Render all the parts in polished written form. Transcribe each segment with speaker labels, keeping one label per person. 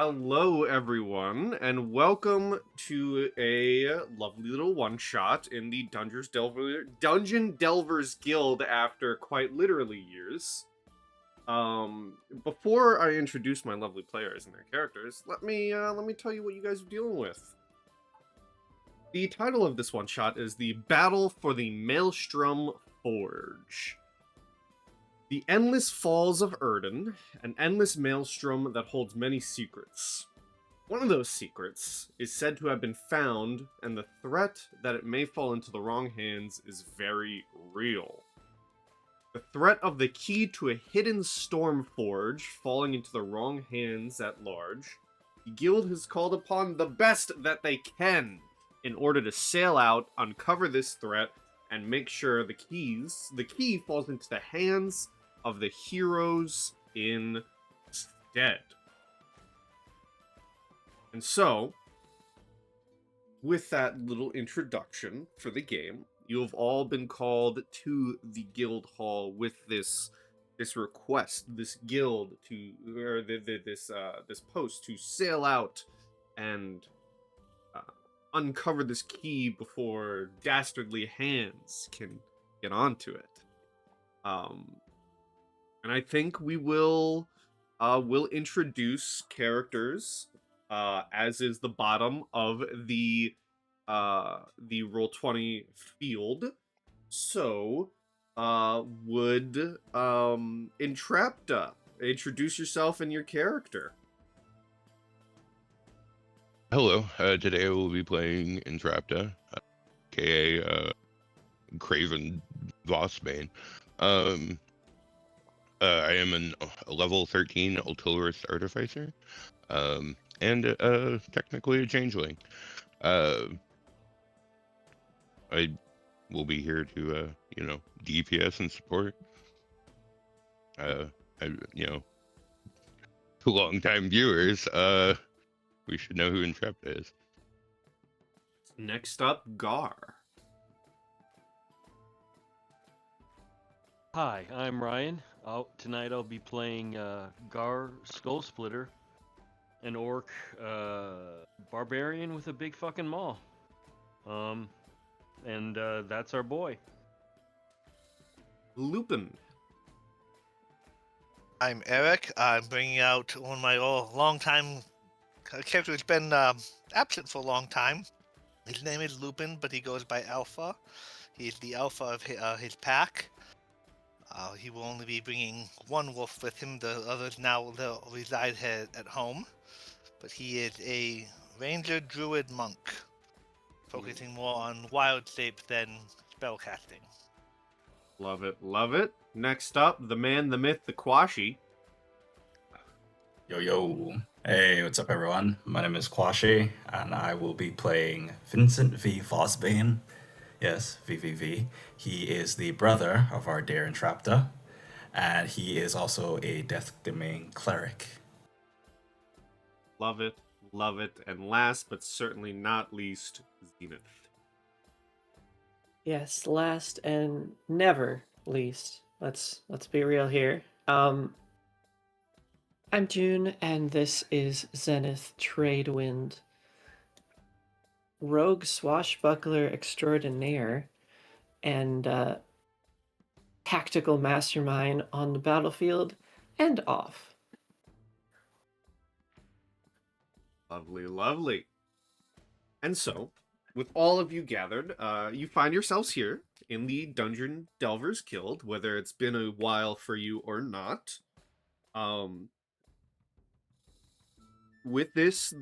Speaker 1: Hello, everyone, and welcome to a lovely little one-shot in the Dungeon Delvers Guild after quite literally years. Before I introduce my lovely players and their characters, let me tell you what you guys are dealing with. The title of this one-shot is The Battle for the Maelstrom Forge. The Endless Falls of Erden, an endless maelstrom that holds many secrets. One of those secrets is said to have been found, and the threat that it may fall into the wrong hands is very real. The threat of the key to a hidden storm forge falling into the wrong hands at large, the guild has called upon the best that they can in order to sail out, uncover this threat, and make sure the key falls into the hands of the heroes instead. And so, with that little introduction for the game, you have all been called to the guild hall with this request, this guild to, or this post to sail out and uncover this key before dastardly hands can get onto it. And I think we will introduce characters as is the bottom of the Roll20 field. So would Entrapta introduce yourself and your character?
Speaker 2: Hello, today I will be playing Entrapta, aka Craven Vosbane. I am a level 13 Ultilorist Artificer, and technically a changeling. I will be here to, DPS and support. To long-time viewers, we should know who Entrapta is.
Speaker 1: Next up, Garr.
Speaker 3: Hi, I'm Rion. Tonight I'll be playing Garr Skullsplitter, an orc barbarian with a big fucking maul. And that's our boy.
Speaker 1: Lupin.
Speaker 4: I'm Eric. I'm bringing out one of my long-time character who's been absent for a long time. His name is Lupin, but he goes by Alpha. He's the alpha of his pack. He will only be bringing one wolf with him. The others now reside at home. But he is a ranger druid monk, focusing more on wild shape than spellcasting.
Speaker 1: Love it, love it. Next up, the man, the myth, the Quashie.
Speaker 5: Yo. Hey, what's up, everyone? My name is Quashie, and I will be playing Vincent V. Vosbane. Yes, VVV. He is the brother of our dear Entrapta, and he is also a Death Domain cleric.
Speaker 1: Love it, love it. And last but certainly not least, Zenith.
Speaker 6: Yes, last and never least. Let's be real here. I'm June, and this is Zenith Tradewind, rogue swashbuckler extraordinaire, and tactical mastermind on the battlefield and off.
Speaker 1: Lovely, lovely. And so, with all of you gathered, you find yourselves here in the Dungeon Delvers Guild, whether it's been a while for you or not. With this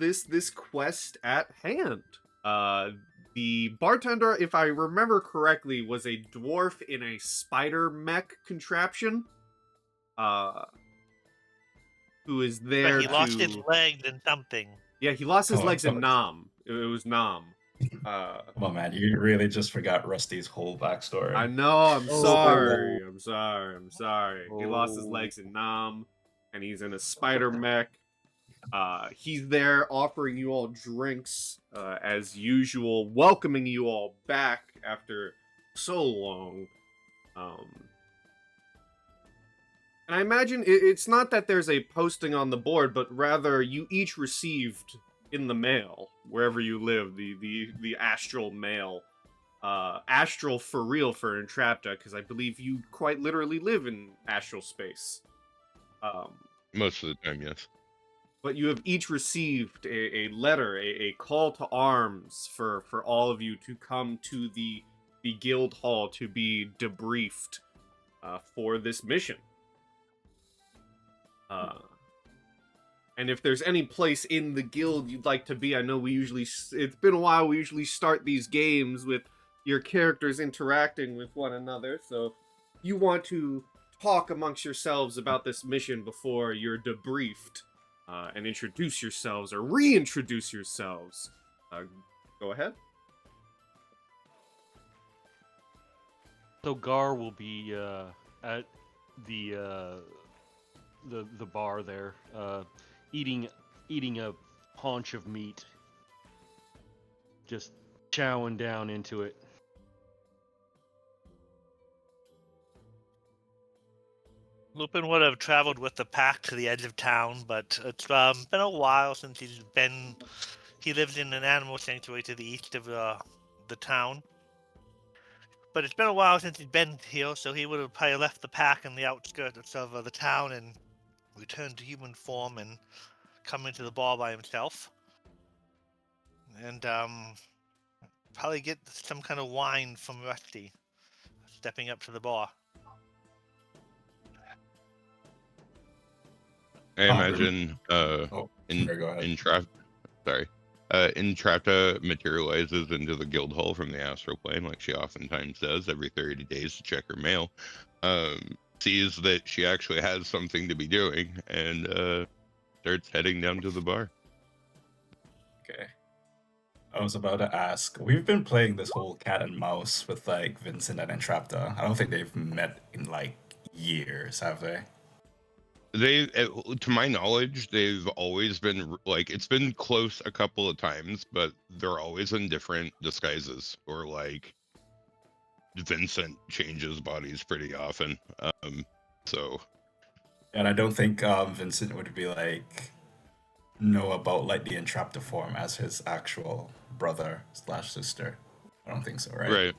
Speaker 1: quest at hand. The bartender, if I remember correctly, was a dwarf in a spider mech contraption. Who is there
Speaker 4: But he lost his legs and something.
Speaker 1: Yeah, he lost his legs in Nam. It was Nam.
Speaker 5: Come on, man. You really just forgot Rusty's whole backstory.
Speaker 1: I know, I'm sorry. He lost his legs in Nam, and he's in a spider mech. He's there offering you all drinks, as usual, welcoming you all back after so long. And I imagine it's not that there's a posting on the board, but rather you each received in the mail, wherever you live, the astral mail. Astral for real for Entrapta, because I believe you quite literally live in astral space.
Speaker 2: Most of the time, yes.
Speaker 1: But you have each received a letter, a call to arms for all of you to come to the guild hall to be debriefed for this mission. And if there's any place in the guild you'd like to be, I know it's been a while, we usually start these games with your characters interacting with one another, so if you want to talk amongst yourselves about this mission before you're debriefed, and introduce yourselves or reintroduce yourselves, go ahead.
Speaker 3: So Garr will be at the bar there, eating a haunch of meat, just chowing down into it.
Speaker 4: Lupin would have traveled with the pack to the edge of town, but it's been a while since he's been. He lived in an animal sanctuary to the east of the town. But it's been a while since he's been here, so he would have probably left the pack in the outskirts of the town and returned to human form and come into the bar by himself. And probably get some kind of wine from Rusty, stepping up to the bar.
Speaker 2: I imagine
Speaker 5: Sorry, go ahead.
Speaker 2: Entrapta materializes into the guild hall from the astral plane, like she oftentimes does every 30 days to check her mail. Sees that she actually has something to be doing, and starts heading down to the bar.
Speaker 5: Okay. I was about to ask, we've been playing this whole cat and mouse with like Vincent and Entrapta. I don't think they've met in like years, have they?
Speaker 2: To my knowledge, they've always been like, it's been close a couple of times, but they're always in different disguises, or like Vincent changes bodies pretty often. So.
Speaker 5: And I don't think Vincent would be like know about like the Entrapta form as his actual brother / sister. I don't think so, right?
Speaker 2: Right.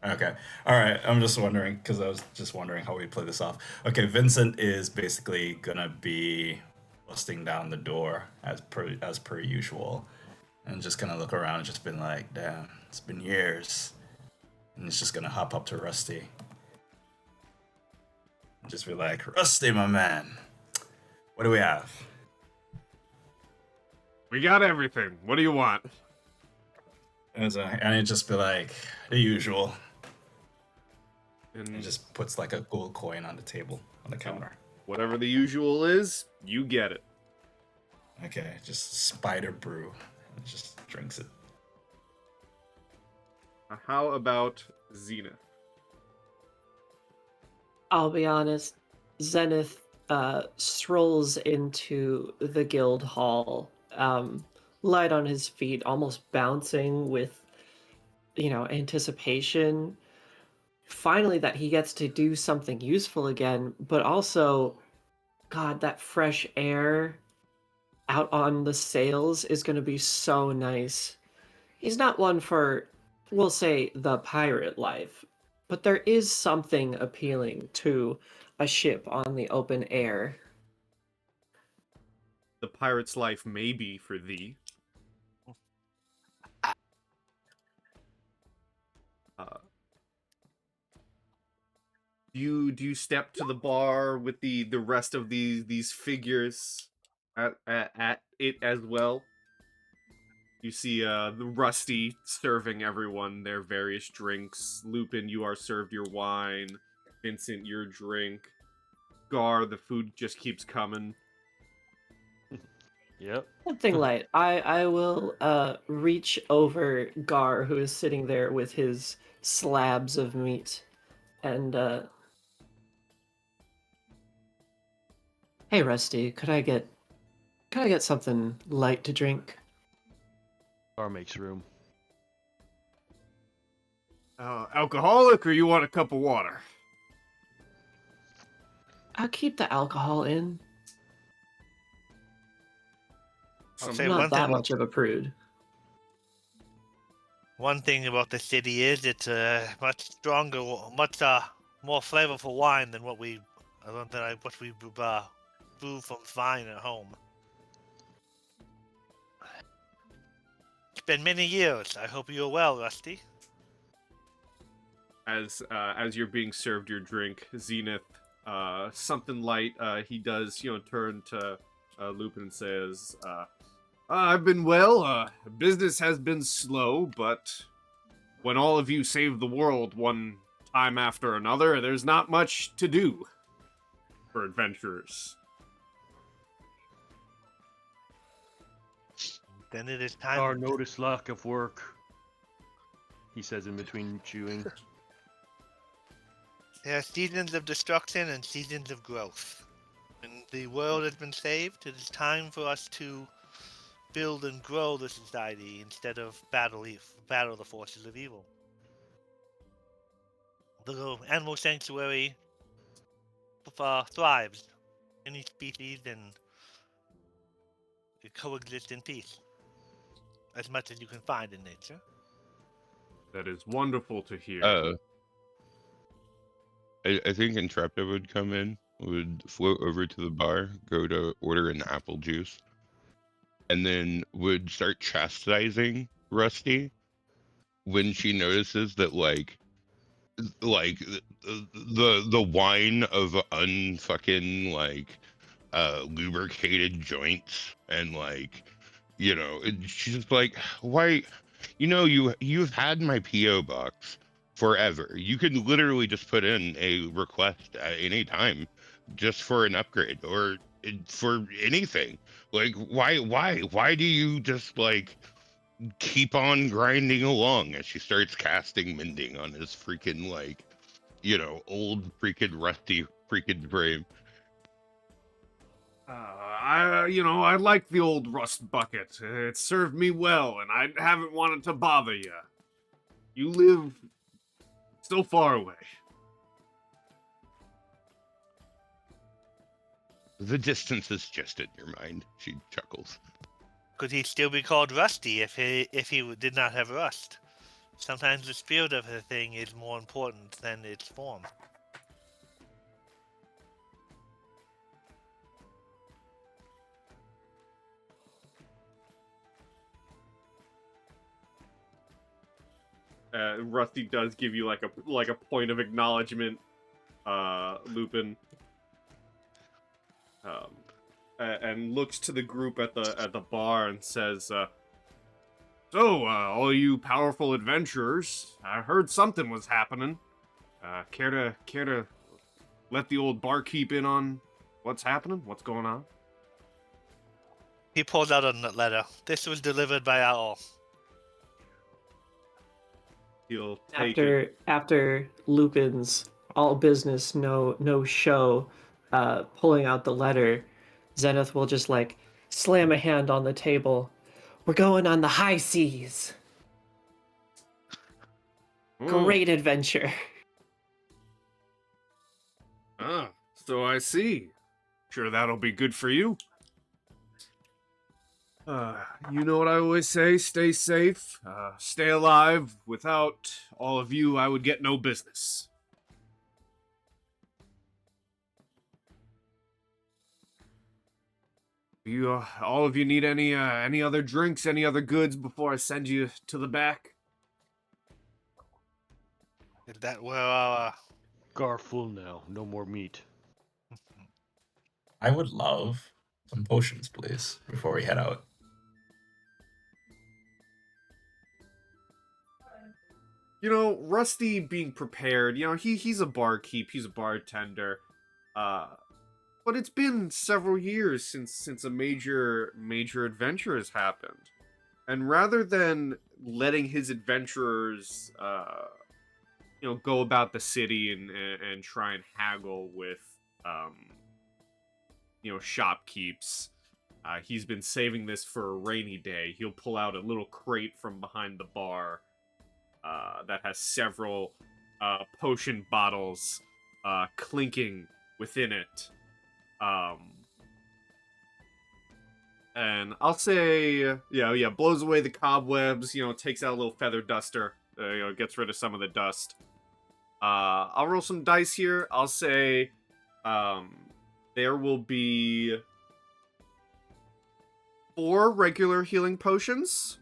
Speaker 5: Okay. All right. I'm just wondering, because I was just wondering how we play this off. Okay. Vincent is basically gonna be busting down the door as per usual, and just gonna look around and just been like, damn, it's been years, and he's just gonna hop up to Rusty and just be like, Rusty, my man, what do we have?
Speaker 1: We got everything. What do you want?
Speaker 5: And he'd just be like, the usual.
Speaker 1: And
Speaker 5: He just puts like a gold coin on the table, on the counter.
Speaker 1: whatever the usual is, you get it.
Speaker 5: Okay, just spider brew. And just drinks it.
Speaker 1: How about Zenith?
Speaker 6: I'll be honest, Zenith strolls into the guild hall, light on his feet, almost bouncing with, anticipation. Finally, that he gets to do something useful again, but also, God, that fresh air out on the sails is going to be so nice. He's not one for, we'll say, the pirate life, but there is something appealing to a ship on the open air.
Speaker 1: The pirate's life may be for thee. Do you step to the bar with the rest of these figures at it as well? You see the Rusty serving everyone their various drinks. Lupin, you are served your wine. Vincent, your drink. Garr, the food just keeps coming.
Speaker 3: Yep.
Speaker 6: Something light. I will reach over Garr, who is sitting there with his slabs of meat, and hey Rusty, could I get something light to drink?
Speaker 3: Garr makes room.
Speaker 1: Alcoholic, or you want a cup of water?
Speaker 6: I'll keep the alcohol in.
Speaker 4: I'll
Speaker 1: Some-
Speaker 4: say
Speaker 6: I'm
Speaker 4: one
Speaker 6: not that
Speaker 4: thing.
Speaker 6: much of a prude.
Speaker 4: One thing about the city is it's a much stronger, much more flavorful wine than what we brew from vine at home. It's been many years. I hope you're well, Rusty.
Speaker 1: As you're being served your drink, Zenith, something light, he does, turn to Lupin and says, I've been well, business has been slow, but when all of you save the world one time after another, there's not much to do for adventurers.
Speaker 4: Then it is time.
Speaker 3: Our notice lack of work, he says in between chewing.
Speaker 4: There are seasons of destruction and seasons of growth. When the world has been saved, it is time for us to build and grow the society instead of battle the forces of evil. The animal sanctuary thrives. Any species and coexist in peace. As much as you can find in nature.
Speaker 1: That is wonderful to hear.
Speaker 2: I think Entrapta would come in, would float over to the bar, go to order an apple juice, and then would start chastising Rusty when she notices that like the wine of unfucking lubricated joints and she's just like, why, you've had my PO box forever. You could literally just put in a request at any time just for an upgrade or for anything. Like, why do you just keep on grinding along? As she starts casting mending on his freaking old freaking rusty freaking frame.
Speaker 1: I like the old rust bucket. It served me well, and I haven't wanted to bother you. You live so far away.
Speaker 2: The distance is just in your mind, she chuckles.
Speaker 4: Could he still be called Rusty if he did not have rust? Sometimes the spirit of a thing is more important than its form.
Speaker 1: Rusty does give you like a point of acknowledgement, Lupin, and looks to the group at the bar and says, "So, all you powerful adventurers, I heard something was happening. Care to let the old barkeep in on what's happening? What's going on?"
Speaker 4: He pulls out a letter. This was delivered by Owl.
Speaker 1: He'll take it.
Speaker 6: After Lupin's all business, no show, pulling out the letter, Zenith will just slam a hand on the table. We're going on the high seas. Great adventure.
Speaker 1: So I see. Sure, that'll be good for you. You know what I always say, stay safe, stay alive. Without all of you, I would get no business. You, all of you need any other drinks, any other goods before I send you to the back?
Speaker 4: Is that where our...
Speaker 3: Garr full now, no more meat.
Speaker 5: I would love some potions, please, before we head out.
Speaker 1: Rusty being prepared, he's a barkeep, he's a bartender, but it's been several years since a major adventure has happened. And rather than letting his adventurers, go about the city and try and haggle with, shopkeeps, he's been saving this for a rainy day. He'll pull out a little crate from behind the bar that has several potion bottles clinking within it. And I'll say, blows away the cobwebs, takes out a little feather duster, gets rid of some of the dust. I'll roll some dice here. I'll say, there will be 4 regular healing potions.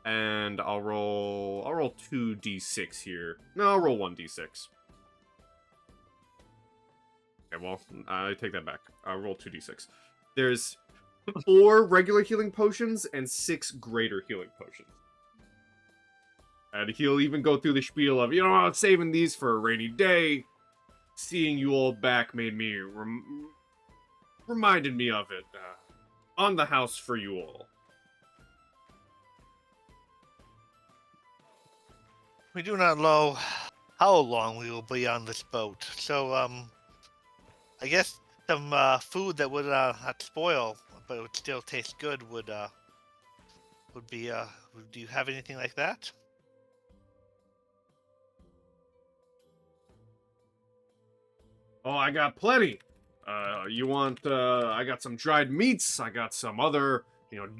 Speaker 1: And I'll roll 2d6 here. No, I'll roll 1d6. Okay, well, I take that back. I'll roll 2d6. There's 4 regular healing potions and 6 greater healing potions. And he'll even go through the spiel of, I'm saving these for a rainy day. Seeing you all back made me reminded me of it. On the house for you all.
Speaker 4: We do not know how long we will be on this boat, so I guess some food that would not spoil, but would still taste good would be. Do you have anything like that?
Speaker 1: Oh, I got plenty. You want? I got some dried meats. I got some other,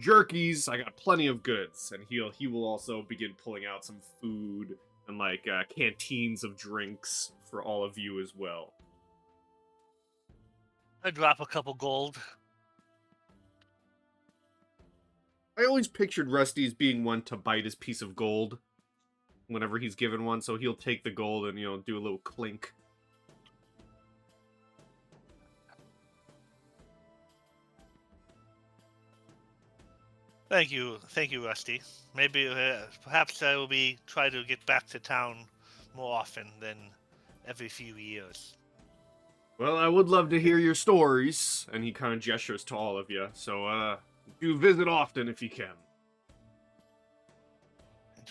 Speaker 1: jerkies. I got plenty of goods, and he will also begin pulling out some food and canteens of drinks for all of you as well.
Speaker 4: I drop a couple gold.
Speaker 1: I always pictured Rusty as being one to bite his piece of gold whenever he's given one, so he'll take the gold and do a little clink.
Speaker 4: Thank you, Rusty. Maybe, perhaps I will try to get back to town more often than every few years.
Speaker 1: Well, I would love to hear your stories, and he kind of gestures to all of you. So, do visit often if you can.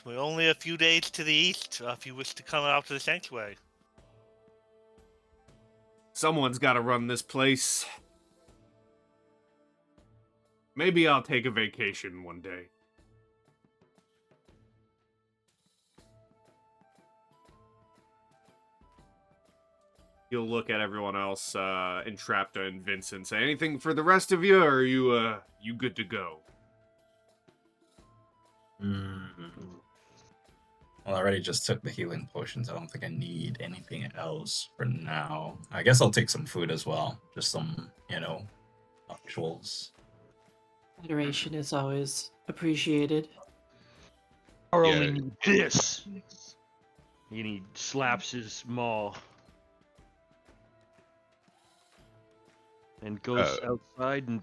Speaker 4: We're only a few days to the east. If you wish to come out to the sanctuary,
Speaker 1: Someone's got to run this place. Maybe I'll take a vacation one day. He'll look at everyone else, Entrapta and Vincent, say, anything for the rest of you, or are you good to go?
Speaker 5: Well, I already just took the healing potions. I don't think I need anything else for now. I guess I'll take some food as well. Just some, actuals.
Speaker 6: Adoration is always appreciated.
Speaker 3: Or
Speaker 2: Yeah.
Speaker 3: only need this. And he slaps his maw. And goes outside and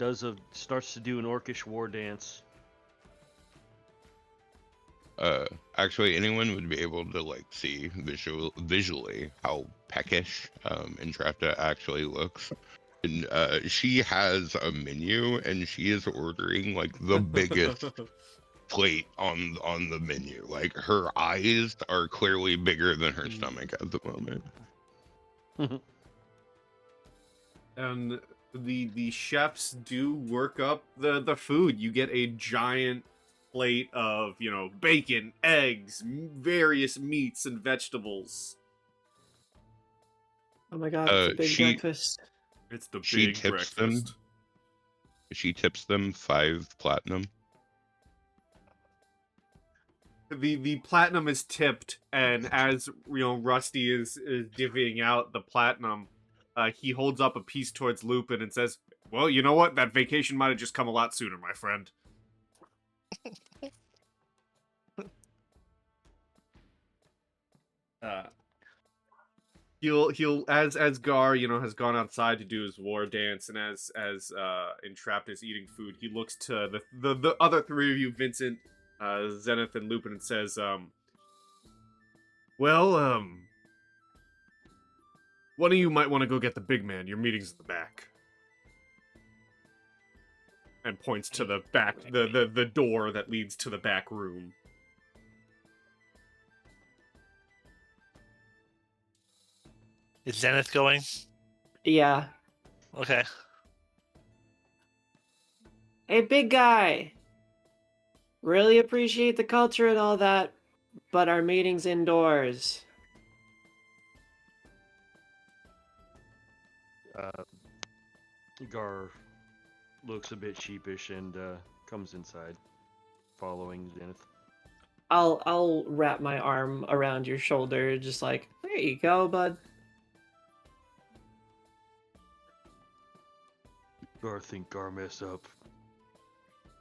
Speaker 3: starts to do an orcish war dance.
Speaker 2: Actually, anyone would be able to see visually how peckish Entrapta actually looks. And she has a menu, and she is ordering the biggest plate on the menu. Her eyes are clearly bigger than her stomach at the moment.
Speaker 1: And the chefs do work up the food. You get a giant plate of, bacon, eggs, various meats and vegetables.
Speaker 6: Oh my god, it's a big breakfast.
Speaker 1: It's the
Speaker 2: She
Speaker 1: big
Speaker 2: tips
Speaker 1: breakfast.
Speaker 2: She tips them 5 platinum.
Speaker 1: The platinum is tipped, and as Rusty is divvying out the platinum, he holds up a piece towards Lupin and says, "Well, you know what? That vacation might have just come a lot sooner, my friend." He'll as Garr has gone outside to do his war dance, and as Entrapta is eating food, he looks to the other 3 of you, Vincent, Zenith, and Lupin, and says, one of you might want to go get the big man. Your meeting's at the back. And points to the back, the door that leads to the back room.
Speaker 4: is Zenith going?
Speaker 6: Yeah.
Speaker 4: Okay.
Speaker 6: Hey, big guy! Really appreciate the culture and all that, but our meeting's indoors.
Speaker 3: Garr looks a bit sheepish and comes inside, following Zenith.
Speaker 6: I'll wrap my arm around your shoulder, just like, there you go, bud.
Speaker 3: Garr think Garr mess up.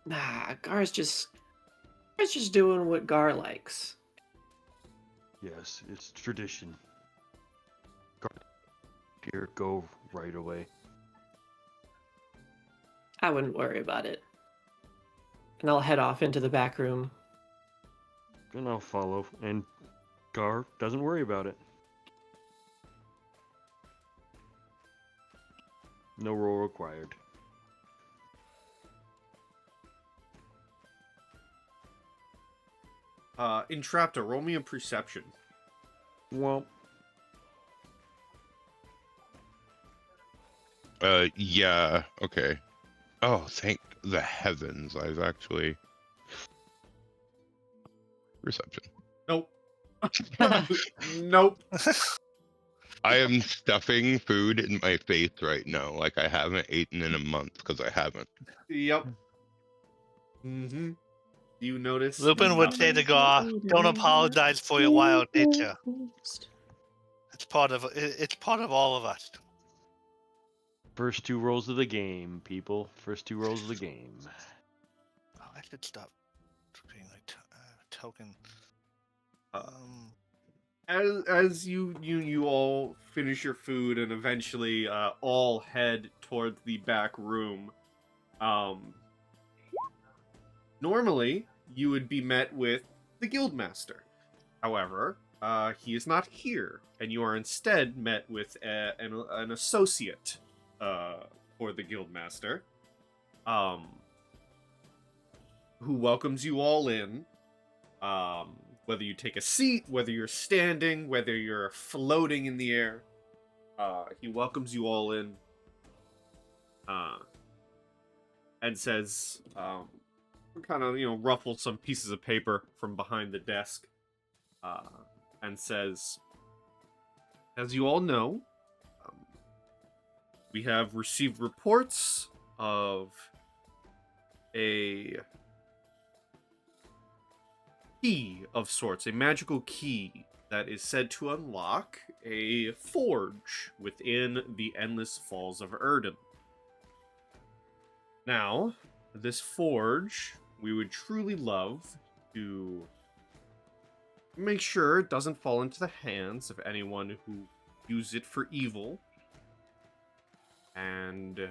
Speaker 6: Nah, Gar's just doing what Garr likes.
Speaker 3: Yes, it's tradition. Garr, here, go right away.
Speaker 6: I wouldn't worry about it. And I'll head off into the back room.
Speaker 3: And I'll follow. And Garr doesn't worry about it. No roll required.
Speaker 1: Entrapta, roll me a perception.
Speaker 3: Well,
Speaker 2: yeah, okay. Oh, thank the heavens. I've actually... Perception.
Speaker 1: Nope. Nope.
Speaker 2: I am stuffing food in my face right now like I haven't eaten in a month because I haven't.
Speaker 1: Yep. Mm-hmm. You notice?
Speaker 4: Lupin would say to Garr, "Don't apologize for your wild nature. It's part of all of us."
Speaker 3: first 2 rolls of the game, people. First 2 rolls of the game.
Speaker 4: Oh, I should stop being like token.
Speaker 1: As you all finish your food and eventually all head towards the back room, normally you would be met with the guildmaster. However, he is not here, and you are instead met with an associate for the guildmaster, who welcomes you all in. Whether you take a seat, whether you're standing, whether you're floating in the air, he welcomes you all in, and says, kind of, ruffles some pieces of paper from behind the desk, and says, as you all know, we have received reports of a key of sorts, a magical key that is said to unlock a forge within the Endless Falls of Erden. Now, this forge, we would truly love to make sure it doesn't fall into the hands of anyone who use it for evil. And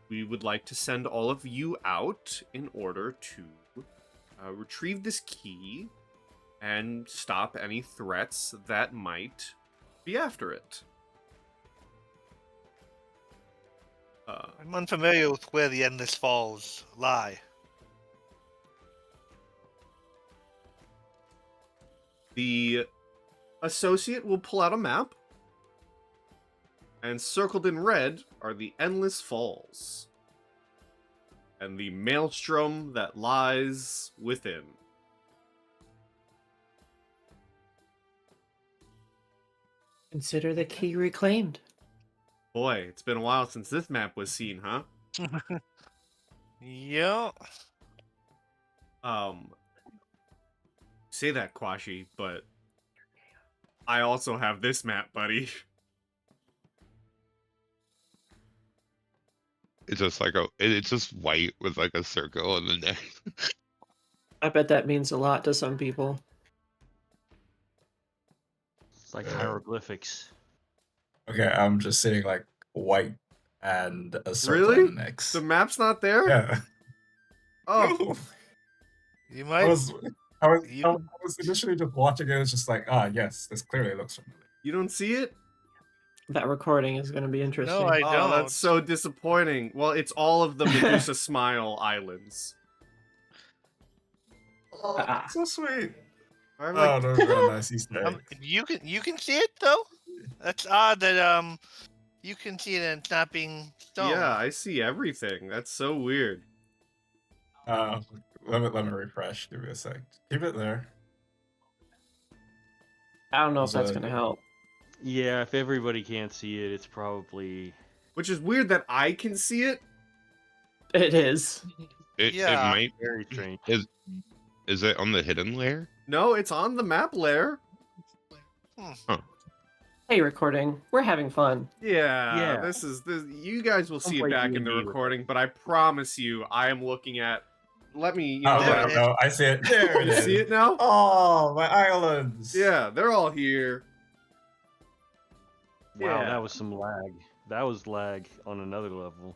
Speaker 1: we would like to send all of you out in order to retrieve this key and stop any threats that might be after it.
Speaker 4: I'm unfamiliar with where the Endless Falls lie.
Speaker 1: The associate will pull out a map, and circled in red are the Endless Falls and the Maelstrom that lies within.
Speaker 6: Consider the key reclaimed.
Speaker 1: Boy, it's been a while since this map was seen, huh?
Speaker 4: Yeah.
Speaker 1: Say that, Quashie, but I also have this map, buddy.
Speaker 2: It's just like it's just white with like a circle on the neck.
Speaker 6: I bet that means a lot to some people.
Speaker 3: It's like hieroglyphics.
Speaker 5: Okay, I'm just seeing like white and a circle
Speaker 1: Really?
Speaker 5: on the next.
Speaker 1: The map's not there?
Speaker 5: Yeah.
Speaker 1: Oh,
Speaker 4: You
Speaker 5: I
Speaker 4: might.
Speaker 5: was
Speaker 4: You-
Speaker 5: I was initially just watching it. It was just like, yes, this clearly looks familiar.
Speaker 1: you don't see it?
Speaker 6: That recording is going to be interesting.
Speaker 4: I
Speaker 1: Oh,
Speaker 4: don't.
Speaker 1: that's so disappointing. Well, it's all of the Medusa Smile Islands.
Speaker 6: Ah.
Speaker 5: So sweet.
Speaker 1: I'm
Speaker 5: Oh,
Speaker 1: like,
Speaker 5: those are nice Easter eggs.
Speaker 4: You can see it though. That's odd that you can see it and it's not being shown.
Speaker 1: yeah, I see everything. That's so weird.
Speaker 5: Let me refresh. Give me a sec. Keep it there.
Speaker 6: I don't know if that's
Speaker 5: So-
Speaker 6: going to help.
Speaker 3: Yeah, if everybody can't see it, it's probably...
Speaker 1: Which is weird that I can see it.
Speaker 6: It is.
Speaker 2: It
Speaker 4: Yeah.
Speaker 2: might.
Speaker 3: very strange.
Speaker 2: Is it on the hidden layer?
Speaker 1: No, it's on the map layer.
Speaker 6: Hey, recording. We're having fun.
Speaker 1: Yeah,
Speaker 3: Yeah.
Speaker 1: this. You guys will
Speaker 3: Don't
Speaker 1: see it
Speaker 3: play
Speaker 1: back in the
Speaker 3: D&D with
Speaker 1: recording, but I promise you, I am looking at. Let me.
Speaker 5: Oh,
Speaker 4: There
Speaker 5: no,
Speaker 4: it
Speaker 5: no, I see it. There it
Speaker 1: You
Speaker 5: is.
Speaker 1: see it now?
Speaker 5: Oh, my islands.
Speaker 1: Yeah, they're all here.
Speaker 3: Wow,
Speaker 1: Yeah.
Speaker 3: that was some lag. That was lag on another level.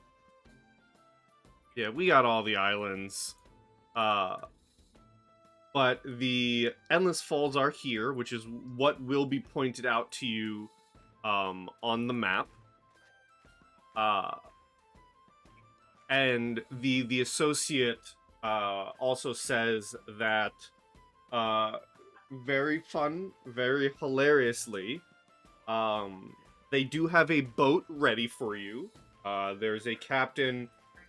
Speaker 1: Yeah, we got all the islands. But the Endless Falls are here, which is what will be pointed out to you on the map. And the associate also says that very fun, very hilariously, they do have a boat ready for you. There's a captain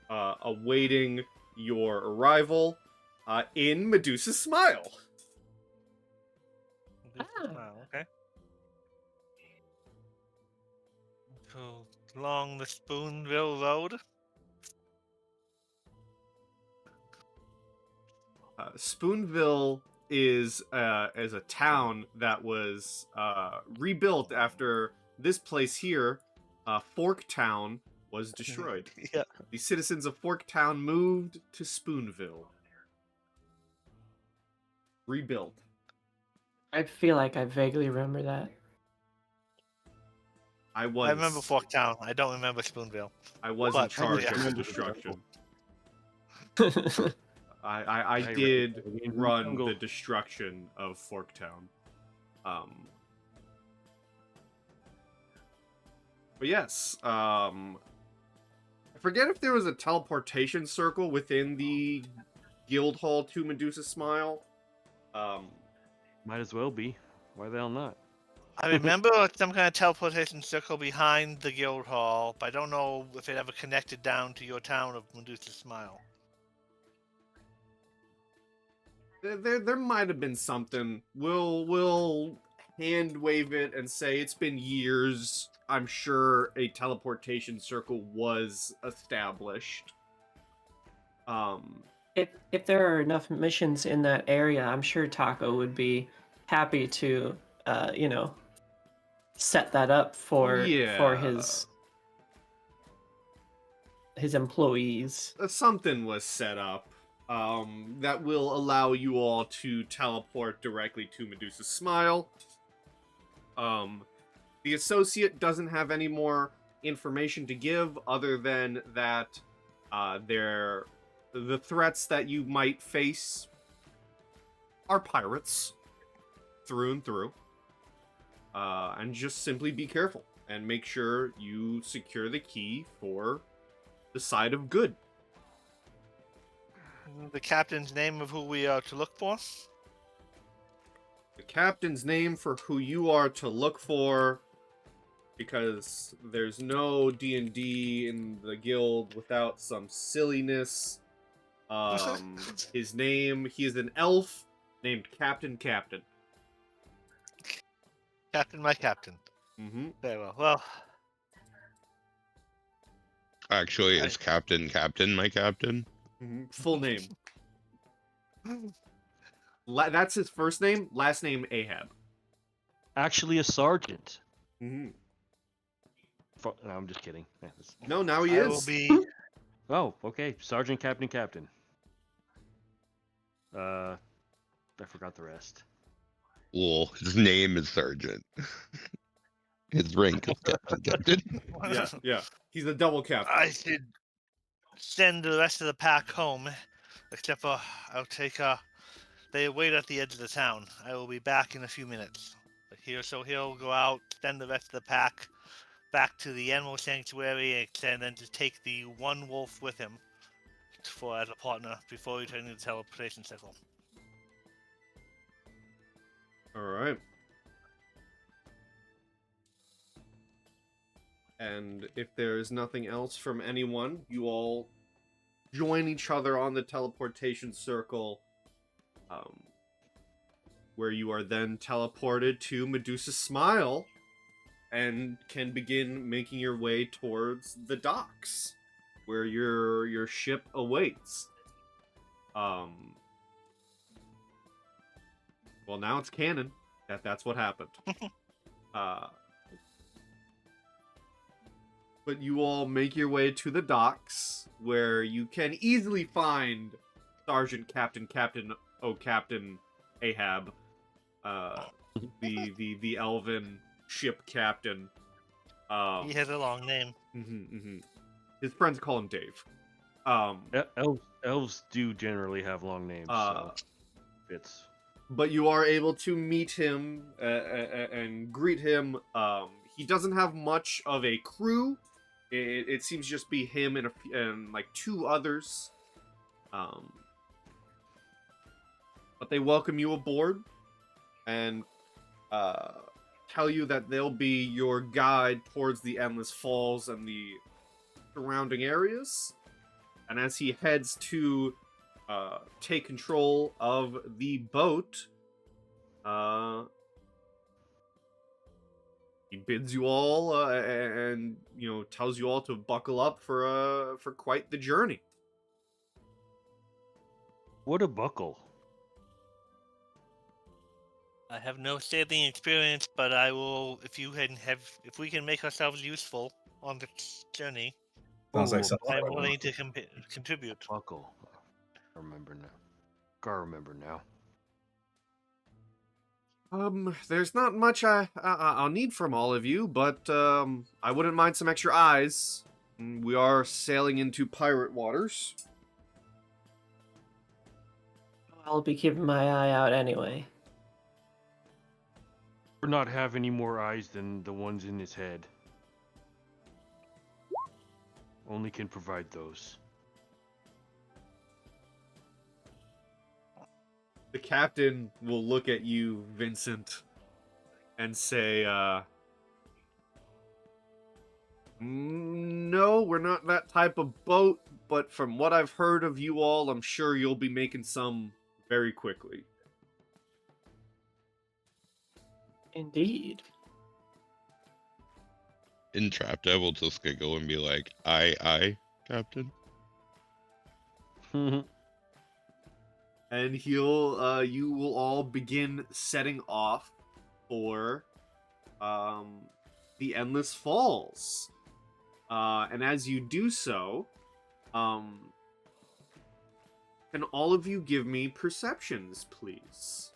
Speaker 1: awaiting your arrival in Medusa's Smile.
Speaker 4: Okay. So along the Spoonville Road.
Speaker 1: Spoonville is a town that was rebuilt after this place here, Forktown, was destroyed.
Speaker 4: Yeah.
Speaker 1: The citizens of Forktown moved to Spoonville. Rebuilt.
Speaker 6: I feel like I vaguely remember that.
Speaker 1: I
Speaker 4: I remember Forktown. I don't remember Spoonville.
Speaker 1: I was in
Speaker 4: but-
Speaker 1: charge
Speaker 4: yeah.
Speaker 1: of the destruction. I
Speaker 3: Right,
Speaker 1: did
Speaker 3: right.
Speaker 1: run
Speaker 3: Jungle.
Speaker 1: the destruction of Forktown. But yes, I forget if there was a teleportation circle within the guild hall to Medusa's Smile.
Speaker 3: Might as well be. Why the hell not?
Speaker 4: I remember some kind of teleportation circle behind the guild hall, but I don't know if it ever connected down to your town of Medusa's Smile.
Speaker 1: There might have been something. We'll hand wave it and say it's been years. I'm sure a teleportation circle was established.
Speaker 6: If there are enough missions in that area, I'm sure Taco would be happy to, set that up for his employees.
Speaker 1: Something was set up that will allow you all to teleport directly to Medusa's Smile. The associate doesn't have any more information to give other than that the threats that you might face are pirates through and through. And just simply be careful and make sure you secure the key for the side of good.
Speaker 4: The captain's name of who we are to look for?
Speaker 1: The captain's name for who you are to look for, because there's no D&D in the guild without some silliness. His name, he is an elf named Captain.
Speaker 4: Captain, my captain.
Speaker 1: Mm-hmm.
Speaker 4: Very well. Well,
Speaker 2: Actually, it's Captain, my captain.
Speaker 1: Mm-hmm. Full name. That's his first name, last name Ahab.
Speaker 3: Actually, a sergeant.
Speaker 1: Mm-hmm.
Speaker 3: No, I'm just kidding. Yeah,
Speaker 1: No, now he
Speaker 4: I
Speaker 1: is.
Speaker 4: will be.
Speaker 3: Oh, okay. Sergeant, captain. I forgot the rest.
Speaker 2: Well, his name is Sergeant. His rank is Captain.
Speaker 1: Yeah. He's a double captain.
Speaker 4: I should send the rest of the pack home, except for I'll take. They wait at the edge of the town. I will be back in a few minutes. So he'll go out, send the rest of the pack back to the animal sanctuary, and then just take the one wolf with him as a partner before returning to the teleportation circle.
Speaker 1: All right. And if there is nothing else from anyone, you all join each other on the teleportation circle, where you are then teleported to Medusa's Smile, and can begin making your way towards the docks, where your ship awaits. Well, now it's canon that's what happened. But you all make your way to the docks, where you can easily find Sergeant Captain Ahab, the elven ship captain.
Speaker 4: He has a long name.
Speaker 1: His friends call him Dave.
Speaker 3: Elves do generally have long names, so fits.
Speaker 1: But you are able to meet him and greet him. He doesn't have much of a crew. It seems just be him and like two others. But they welcome you aboard and tell you that they'll be your guide towards the Endless Falls and the surrounding areas. And as he heads to take control of the boat, he bids you all and tells you all to buckle up for quite the journey.
Speaker 3: What a buckle!
Speaker 4: I have no sailing experience, but I will. If we can make ourselves useful on this journey,
Speaker 5: Sounds like
Speaker 3: Oh,
Speaker 5: something.
Speaker 4: I'm willing to contribute.
Speaker 3: buckle. I remember now. Garr remember now.
Speaker 1: There's not much I'll need from all of you, but I wouldn't mind some extra eyes. We are sailing into pirate waters.
Speaker 6: I'll be keeping my eye out anyway.
Speaker 3: Or not have any more eyes than the ones in his head. Only can provide those.
Speaker 1: The captain will look at you, Vincent, and say, no, we're not that type of boat, but from what I've heard of you all, I'm sure you'll be making some very quickly.
Speaker 6: Indeed.
Speaker 2: Entrapta will just giggle and be like, aye, Captain.
Speaker 1: And you will all begin setting off for the Endless Falls. And as you do so, can all of you give me perceptions, please?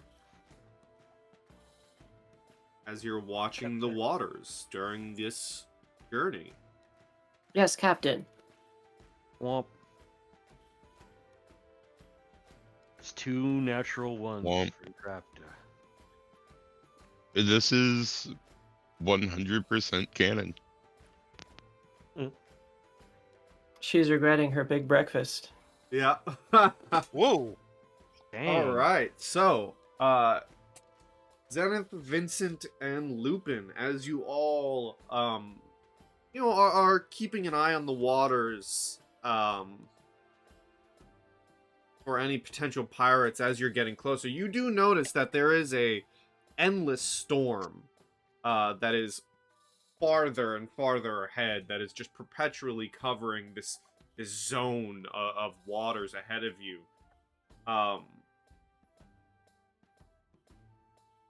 Speaker 1: As you're watching the waters during this journey.
Speaker 6: Yes, Captain.
Speaker 3: Womp. It's 2 natural ones
Speaker 2: Womp.
Speaker 3: for Entrapta.
Speaker 2: This is 100% canon.
Speaker 6: She's regretting her big breakfast.
Speaker 1: Yeah.
Speaker 4: Whoa!
Speaker 3: Dang.
Speaker 1: All right. So, Zenith, Vincent, and Lupin, as you all, are keeping an eye on the waters, for any potential pirates as you're getting closer, you do notice that there is a endless storm, that is farther and farther ahead, that is just perpetually covering this zone of waters ahead of you.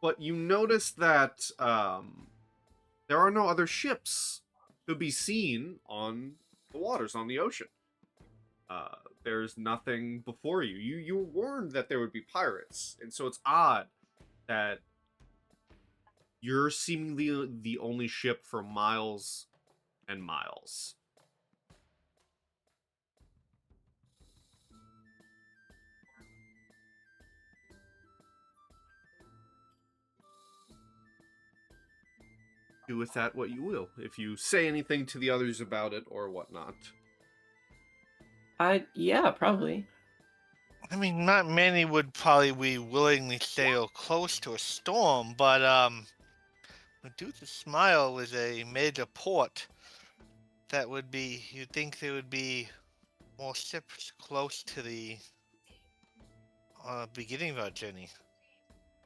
Speaker 1: But you notice that there are no other ships to be seen on the waters, on the ocean. There's nothing before you. You were warned that there would be pirates, and so it's odd that you're seemingly the only ship for miles and miles. Do with that what you will, if you say anything to the others about it or whatnot.
Speaker 6: Yeah, probably.
Speaker 4: I mean, not many would probably be willingly sail close to a storm, but Medusa's Smile was a major port. That would be, you'd think there would be more ships close to the beginning of our journey.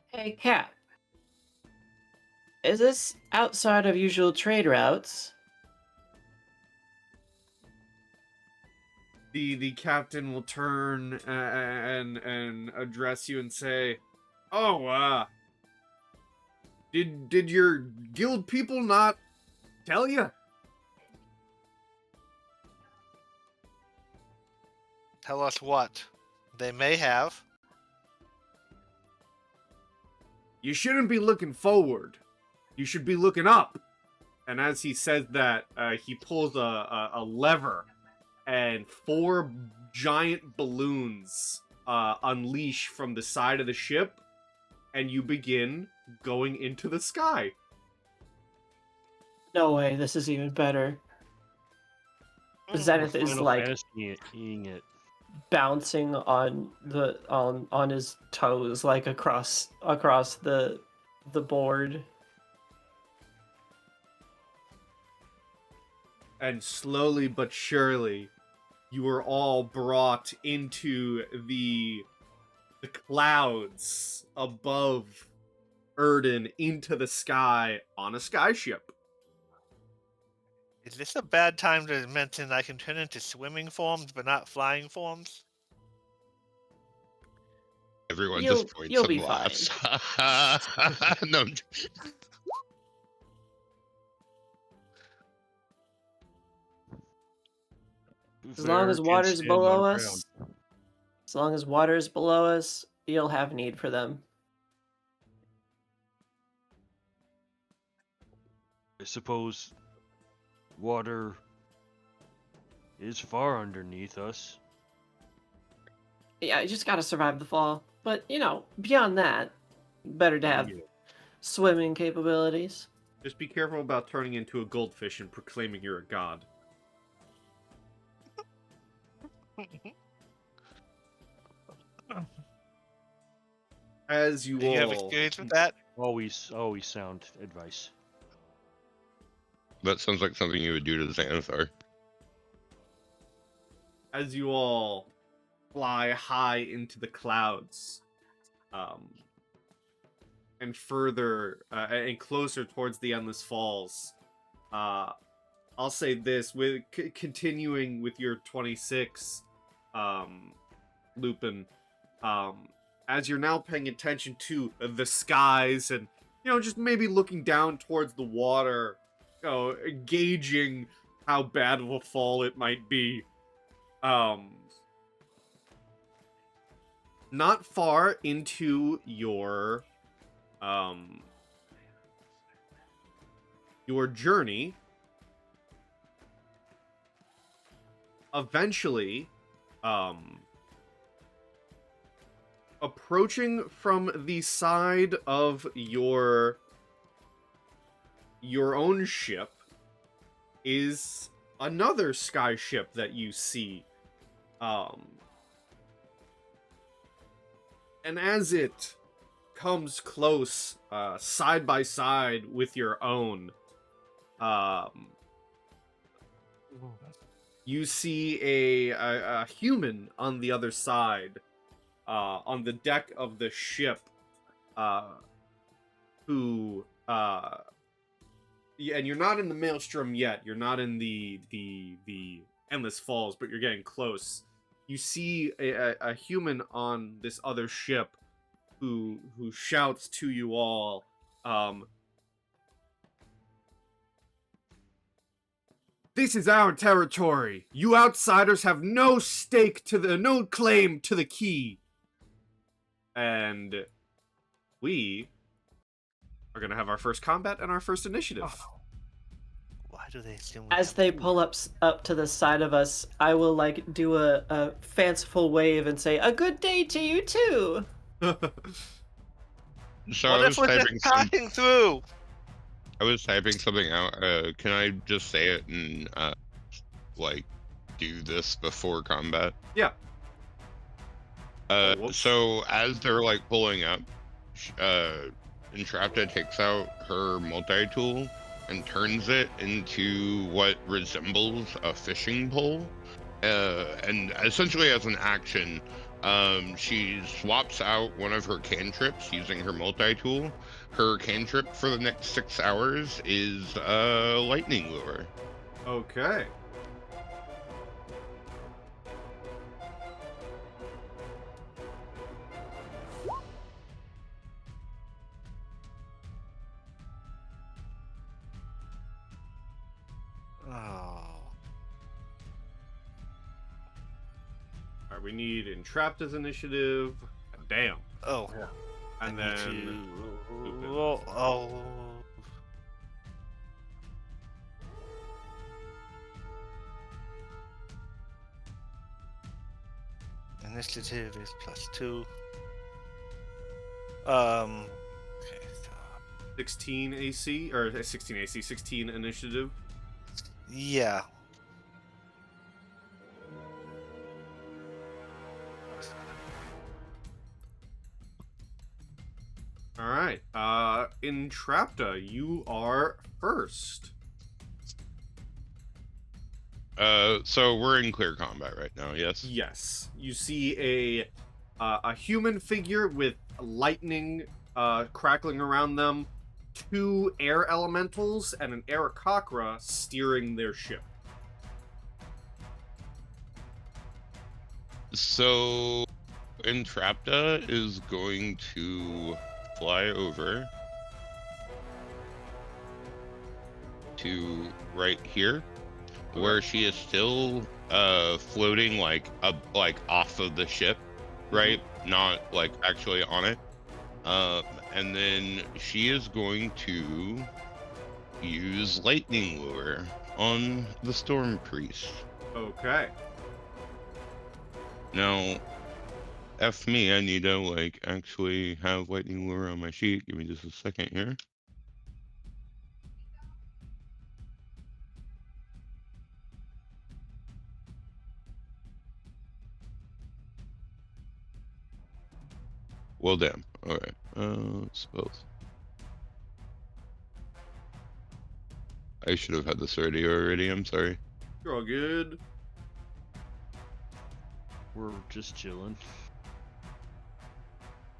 Speaker 6: Hey, Cap. Is this outside of usual trade routes?
Speaker 1: The captain will turn and address you and say, "Oh, did your guild people not tell you?"
Speaker 4: Tell us what. They may have.
Speaker 1: You shouldn't be looking forward. You should be looking up. And as he says that, he pulls a lever, and 4 giant balloons unleash from the side of the ship, and you begin going into the sky.
Speaker 6: No way, this is even better. Zenith is
Speaker 3: Final
Speaker 6: like
Speaker 3: Fantasy-ing it.
Speaker 6: bouncing on his toes, like across the board.
Speaker 1: And slowly but surely, you are all brought into the clouds above Erden, into the sky on a skyship.
Speaker 4: Is this a bad time to mention I can turn into swimming forms but not flying forms?
Speaker 2: Everyone
Speaker 6: You'll-
Speaker 2: just points
Speaker 6: you'll
Speaker 2: and
Speaker 6: be
Speaker 2: laughs. No,
Speaker 6: As long as
Speaker 3: There,
Speaker 6: water's
Speaker 3: stand
Speaker 6: below
Speaker 3: my
Speaker 6: us, as long as water's below us, you'll have need for them.
Speaker 3: I suppose water is far underneath us.
Speaker 6: Yeah, you just gotta survive the fall. But beyond that, better to have
Speaker 3: Yeah.
Speaker 6: swimming capabilities.
Speaker 1: Just be careful about turning into a goldfish and proclaiming you're a god. As you
Speaker 4: Do you have
Speaker 1: all,
Speaker 4: experience with that?
Speaker 3: Always sound advice.
Speaker 2: that sounds like something you would do to Xanathar.
Speaker 1: as you all fly high into the clouds, and further and closer towards the Endless Falls, I'll say this: with continuing with your 26, Lupin, as you're now paying attention to the skies and just maybe looking down towards the water, gauging how bad of a fall it might be. Not far into your journey, eventually, approaching from the side of your own ship is another sky ship that you see. And as it comes close, side by side with your own, you see a human on the other side, on the deck of the ship, who, and you're not in the Maelstrom yet. You're not in the Endless Falls, but you're getting close. You see a human on this other ship who shouts to you all, "This is our territory. You outsiders have no claim to the key." And we are gonna have our first combat and our first initiative.
Speaker 4: Why do they assume?
Speaker 6: As they pull up to the side of us, I will do a fanciful wave and say, "A good day to you too."
Speaker 2: So
Speaker 4: What
Speaker 2: I
Speaker 4: if
Speaker 2: was
Speaker 4: we're
Speaker 2: typing
Speaker 4: just passing through?
Speaker 2: I was typing something out. Can I just say it and do this before combat?
Speaker 1: Yeah. Whoops.
Speaker 2: So as they're pulling up, Entrapta takes out her multi-tool and turns it into what resembles a fishing pole, and essentially as an action She swaps out one of her cantrips using her multi-tool. Her cantrip for the next 6 hours is lightning lure.
Speaker 1: Okay.
Speaker 4: Oh.
Speaker 1: Alright, we need Entrapta's initiative. Damn.
Speaker 4: Oh.
Speaker 1: And
Speaker 4: I need
Speaker 1: then
Speaker 4: to
Speaker 1: Lupin.
Speaker 4: roll. Oh. Initiative is +2. Okay. So,
Speaker 1: 16 AC, or 16 AC, 16 initiative.
Speaker 4: yeah.
Speaker 1: Alright. Entrapta, you are first.
Speaker 2: So we're in clear combat right now, yes?
Speaker 1: Yes. You see a human figure with lightning crackling around them, 2 air elementals, and an Aarakocra steering their ship.
Speaker 2: So Entrapta is going to fly over to right here, where she is still floating like off of the ship, right? Not like actually on it. And then she is going to use lightning lure on the storm priest.
Speaker 1: Okay.
Speaker 2: Now, F me, I need to like actually have lightning lure on my sheet. Give me just a second here. Well, damn. All right. Spells. I should have had this already. I'm sorry.
Speaker 1: You're all good.
Speaker 3: We're just chilling.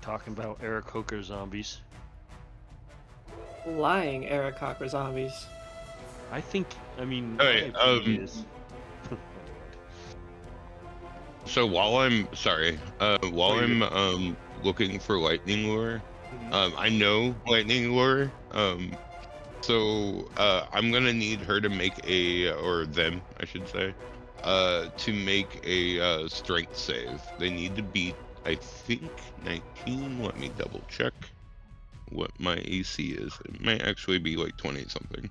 Speaker 3: Talking about Aarakocra zombies.
Speaker 6: Lying Aarakocra zombies.
Speaker 3: I mean,
Speaker 2: Alright,
Speaker 3: my opinion is...
Speaker 2: So while I'm
Speaker 1: Oh,
Speaker 2: I'm looking for lightning lure,
Speaker 1: Mhm.
Speaker 2: I know lightning lure. So I'm gonna need her to make or them, I should say, to make a strength save. They need to beat, I think, 19. Let me double check what my AC is. It might actually be like 20 something.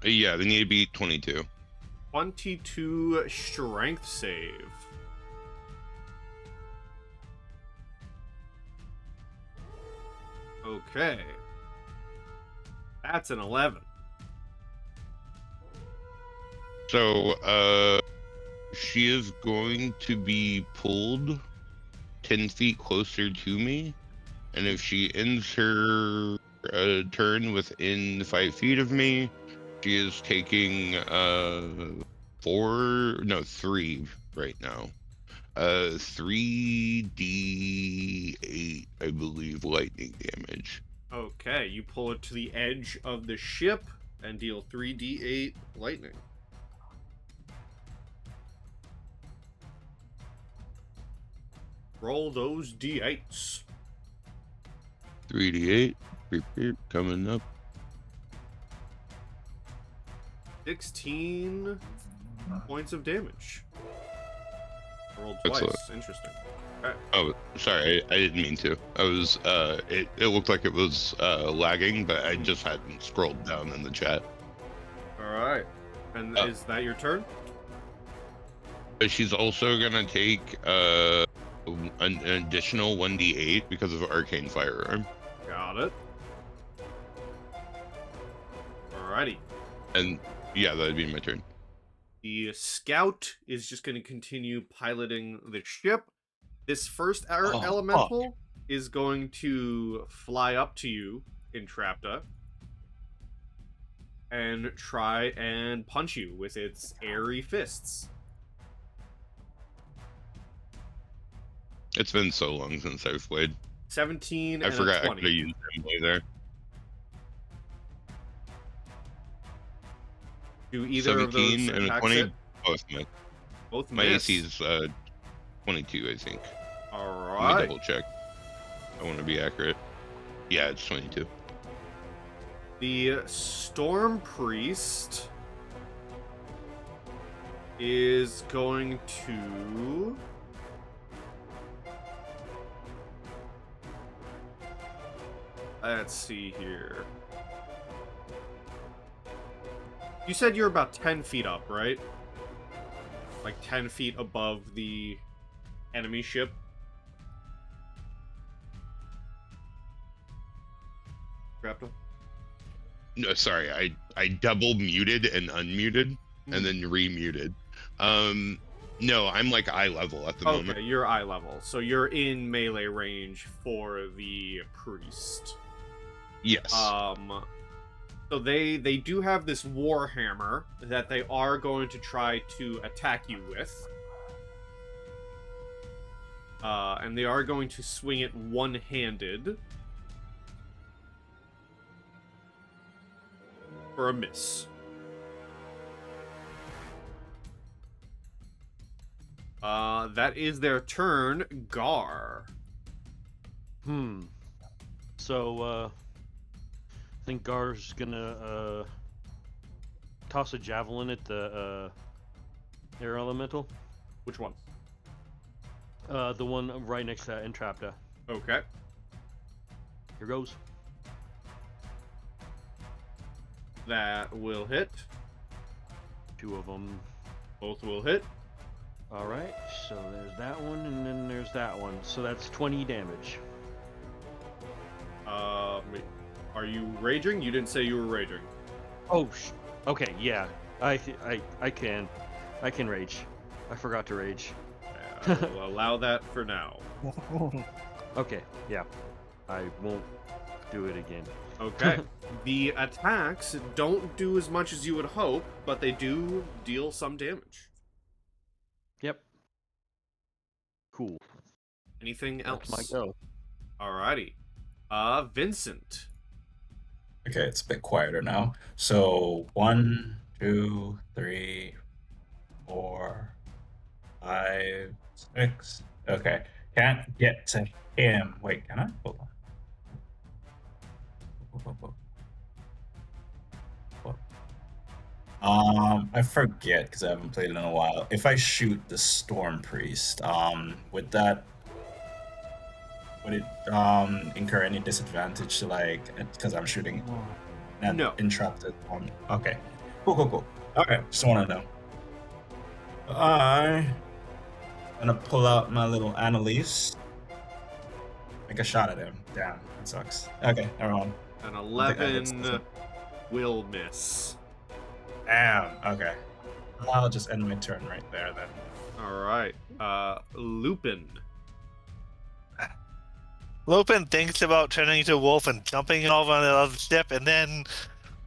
Speaker 2: Yeah, they need to beat 22.
Speaker 1: 22 strength save. Okay. That's an 11.
Speaker 2: So, she is going to be pulled 10 feet closer to me, and if she ends her turn within 5 feet of me, she is taking 3 right now. 3d8, I believe, lightning damage.
Speaker 1: Okay, you pull it to the edge of the ship and deal 3d8 lightning. Roll those d8s.
Speaker 2: 3d8, coming up.
Speaker 1: 16 points of damage. I rolled twice.
Speaker 2: Excellent.
Speaker 1: Interesting.
Speaker 2: Oh, sorry, I didn't mean to. I was, it looked like it was lagging, but I just hadn't scrolled down in the chat.
Speaker 1: Alright. And is that your turn?
Speaker 2: She's also gonna take an additional 1d8 because of Arcane Firearm.
Speaker 1: Got it. Alrighty.
Speaker 2: And yeah, that'd be my turn.
Speaker 1: The scout is just going to continue piloting the ship. This first elemental is going to fly up to you, Entrapta. and try and punch you with its airy fists.
Speaker 2: It's been so long since I've played.
Speaker 1: 17
Speaker 2: I
Speaker 1: and
Speaker 2: forgot
Speaker 1: a
Speaker 2: I could
Speaker 1: 20.
Speaker 2: have used Emily there.
Speaker 1: Do either of those
Speaker 2: 17 and a
Speaker 1: attacks
Speaker 2: 20.
Speaker 1: hit?
Speaker 2: Both miss.
Speaker 1: Both
Speaker 2: My
Speaker 1: miss.
Speaker 2: AC is 22, I think. Let me
Speaker 1: Alright.
Speaker 2: double check. I want to be accurate. Yeah, it's 22.
Speaker 1: The Storm Priest is going to... Let's see here. You said you're about 10 feet up, right? Like 10 feet above the enemy ship? Entrapta?
Speaker 2: No, sorry, I double muted and unmuted and then remuted. No, I'm like eye level at the moment.
Speaker 1: Okay, you're eye level, so you're in melee range for the priest.
Speaker 2: Yes.
Speaker 1: So they do have this warhammer that they are going to try to attack you with. And they are going to swing it one-handed. For a miss. That is their turn. Garr.
Speaker 3: So, I think Gar's gonna toss a javelin at the air elemental.
Speaker 1: Which one?
Speaker 3: The one right next to Entrapta.
Speaker 1: Okay.
Speaker 3: Here goes.
Speaker 1: That will hit.
Speaker 3: 2 of them.
Speaker 1: Both will hit.
Speaker 3: All right. So there's that one, and then there's that one. So that's 20 damage.
Speaker 1: Are you raging? You didn't say you were raging.
Speaker 3: Oh, okay. Yeah. I can rage. I forgot to rage.
Speaker 1: I will allow that for now.
Speaker 3: Okay. Yeah. I won't do it again.
Speaker 1: Okay. The attacks don't do as much as you would hope, but they do deal some damage.
Speaker 3: Yep. Cool.
Speaker 1: Anything else?
Speaker 3: That's my go.
Speaker 1: Alrighty. Vincent.
Speaker 5: Okay, it's a bit quieter now. So 1, 2, 3, 4, 5, 6. Okay, can't get to him. Wait, can I? Hold on. I forget because I haven't played it in a while. If I shoot the Storm Priest, would it incur any disadvantage to because I'm shooting
Speaker 1: No.
Speaker 5: Entrapta on? Okay, cool. Okay, just want to know. I'm gonna pull out my little Annalise. Make a shot at him. Damn, that sucks. Okay, never mind.
Speaker 1: An
Speaker 5: I think I hit
Speaker 1: 11 will miss.
Speaker 5: Damn. Okay. I'll just end my turn right there then.
Speaker 1: Alright. Lupin.
Speaker 4: Lupin thinks about turning into a wolf and jumping over on the other ship, and then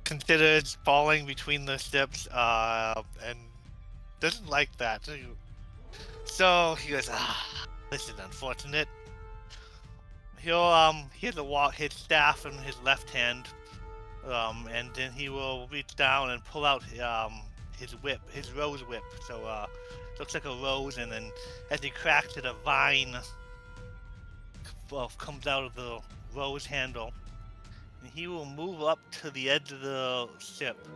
Speaker 4: considers falling between the ships, and doesn't like that. So he goes, this is unfortunate. He'll he has his staff in his left hand, and then he will reach down and pull out his whip, his rose whip. So looks like a rose, and then as he cracks it, a vine comes out of the rose handle, and he will move up to the edge of the ship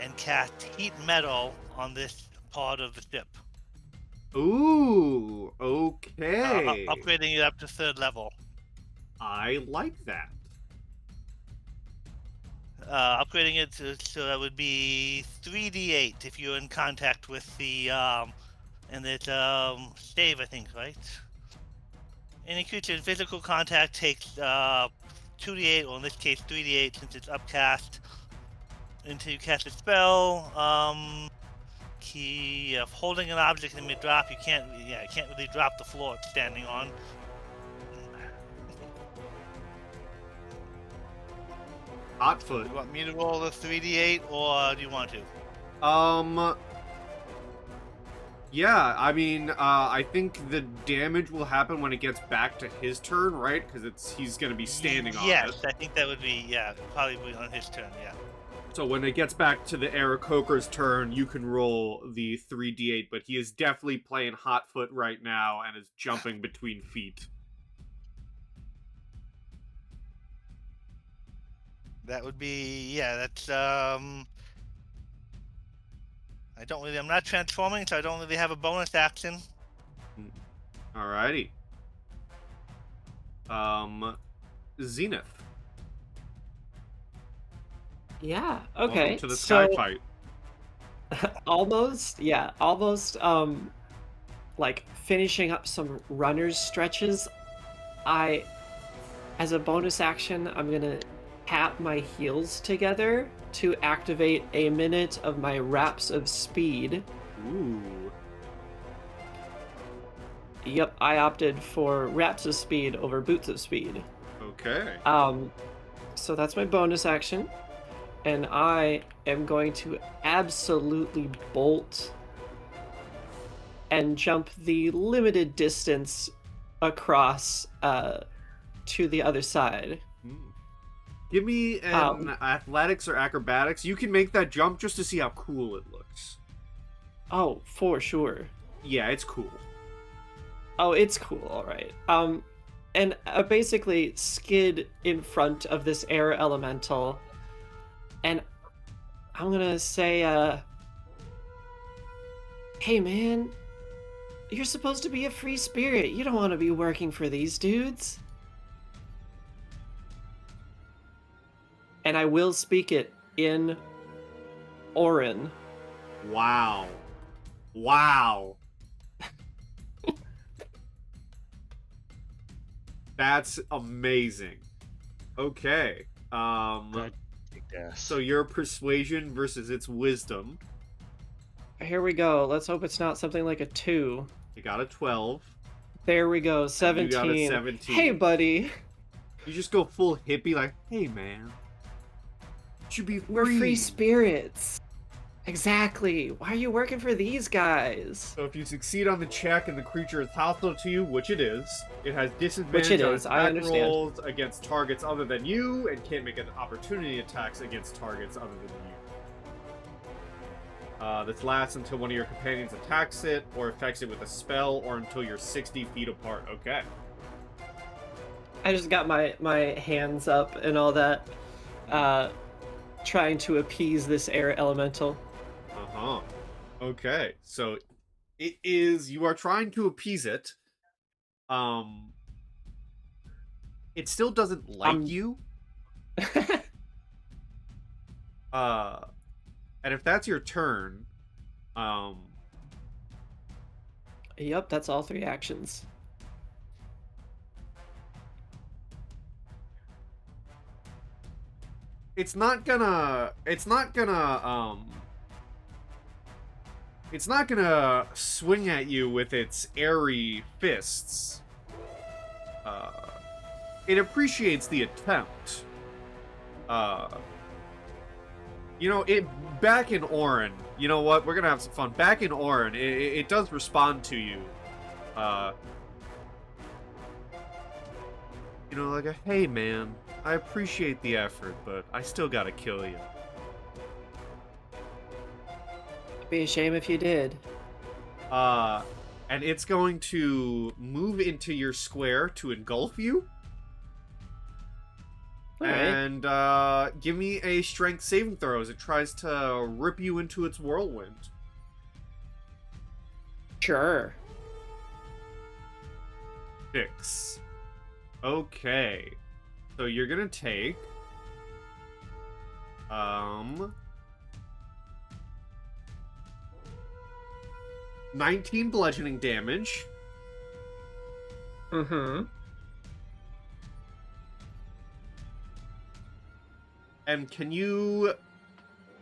Speaker 4: and cast heat metal on this part of the ship.
Speaker 1: Ooh, okay.
Speaker 4: Upgrading it up to 3rd level.
Speaker 1: I like that.
Speaker 4: Upgrading it so that would be 3d8 if you're in contact with the and it's save, I think, right? Any creature in physical contact takes 2d8, or in this case 3d8, since it's upcast. Until you cast a spell, key of holding an object in mid-drop, you can't really drop the floor it's standing on.
Speaker 1: Hotfoot.
Speaker 4: Do you want me to roll the 3d8, or do you want to?
Speaker 1: Yeah, I mean, I think the damage will happen when it gets back to his turn, right? Because he's gonna be standing on it.
Speaker 4: Yes, I think that would be, probably be on his turn, yeah.
Speaker 1: So when it gets back to the Aarakocra's turn, you can roll the 3d8, but he is definitely playing Hotfoot right now and is jumping between feet.
Speaker 4: That would be, that's, I'm not transforming, so I don't really have a bonus action.
Speaker 1: Alrighty. Zenith.
Speaker 6: Yeah. Okay.
Speaker 1: Welcome to the sky
Speaker 6: so
Speaker 1: fight.
Speaker 6: almost, like finishing up some runners stretches. As a bonus action, I'm gonna tap my heels together to activate a minute of my Wraps of Speed.
Speaker 1: Ooh.
Speaker 6: Yep, I opted for Wraps of Speed over Boots of Speed.
Speaker 1: Okay.
Speaker 6: So that's my bonus action. And I am going to absolutely bolt and jump the limited distance across to the other side.
Speaker 1: Give me an athletics or acrobatics. You can make that jump just to see how cool it looks.
Speaker 6: Oh, for sure.
Speaker 1: Yeah, it's cool.
Speaker 6: Oh, it's cool, all right. And basically skid in front of this air elemental, and I'm gonna say, hey man, you're supposed to be a free spirit. You don't want to be working for these dudes. And I will speak it in Orin.
Speaker 1: Wow. Wow. That's amazing. Okay. So your persuasion versus its wisdom.
Speaker 6: Here we go. Let's hope it's not something like a 2.
Speaker 1: You got a 12.
Speaker 6: There we go. 17.
Speaker 1: You got a 17.
Speaker 6: Hey, buddy.
Speaker 1: You just go full hippie, like, hey, man. You should be free.
Speaker 6: We're free spirits. Exactly. Why are you working for these guys?
Speaker 1: So if you succeed on the check and the creature is hostile to you, which it is, it has disadvantage
Speaker 6: Which it
Speaker 1: on
Speaker 6: is, I
Speaker 1: attack
Speaker 6: understand.
Speaker 1: rolls against targets other than you, and can't make an opportunity attacks against targets other than you. This lasts until one of your companions attacks it, or affects it with a spell, or until you're 60 feet apart. Okay.
Speaker 6: I just got my hands up and all that, trying to appease this air elemental.
Speaker 1: Uh-huh. Okay, so it is, you are trying to appease it. It still doesn't like you. And if that's your turn,
Speaker 6: Yep, that's all 3 actions.
Speaker 1: it's not gonna swing at you with its airy fists. It appreciates the attempt. Back in Orin, you know what? We're gonna have some fun. Back in Orin, it does respond to you. Like a, hey man, I appreciate the effort, but I still gotta kill you.
Speaker 6: Be a shame if you did.
Speaker 1: And it's going to move into your square to engulf you.
Speaker 6: All right.
Speaker 1: And give me a strength saving throw as it tries to rip you into its whirlwind.
Speaker 6: Sure.
Speaker 1: 6. Okay. So you're gonna take 19 bludgeoning damage.
Speaker 6: Mm-hmm.
Speaker 1: And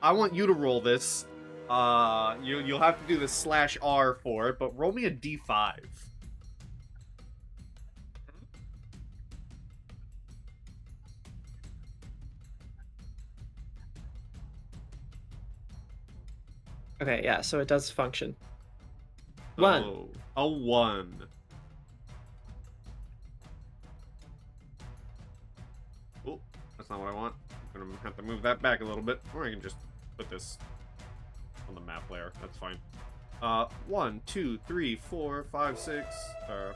Speaker 1: I want you to roll this. You'll have to do the /R for it, but roll me a d5.
Speaker 6: Okay, yeah, so it does function. 1.
Speaker 1: Oh, a 1. Oh, that's not what I want. I'm gonna have to move that back a little bit, or I can just put this on the map layer. That's fine. 1, 2, 3, 4, 5, 6,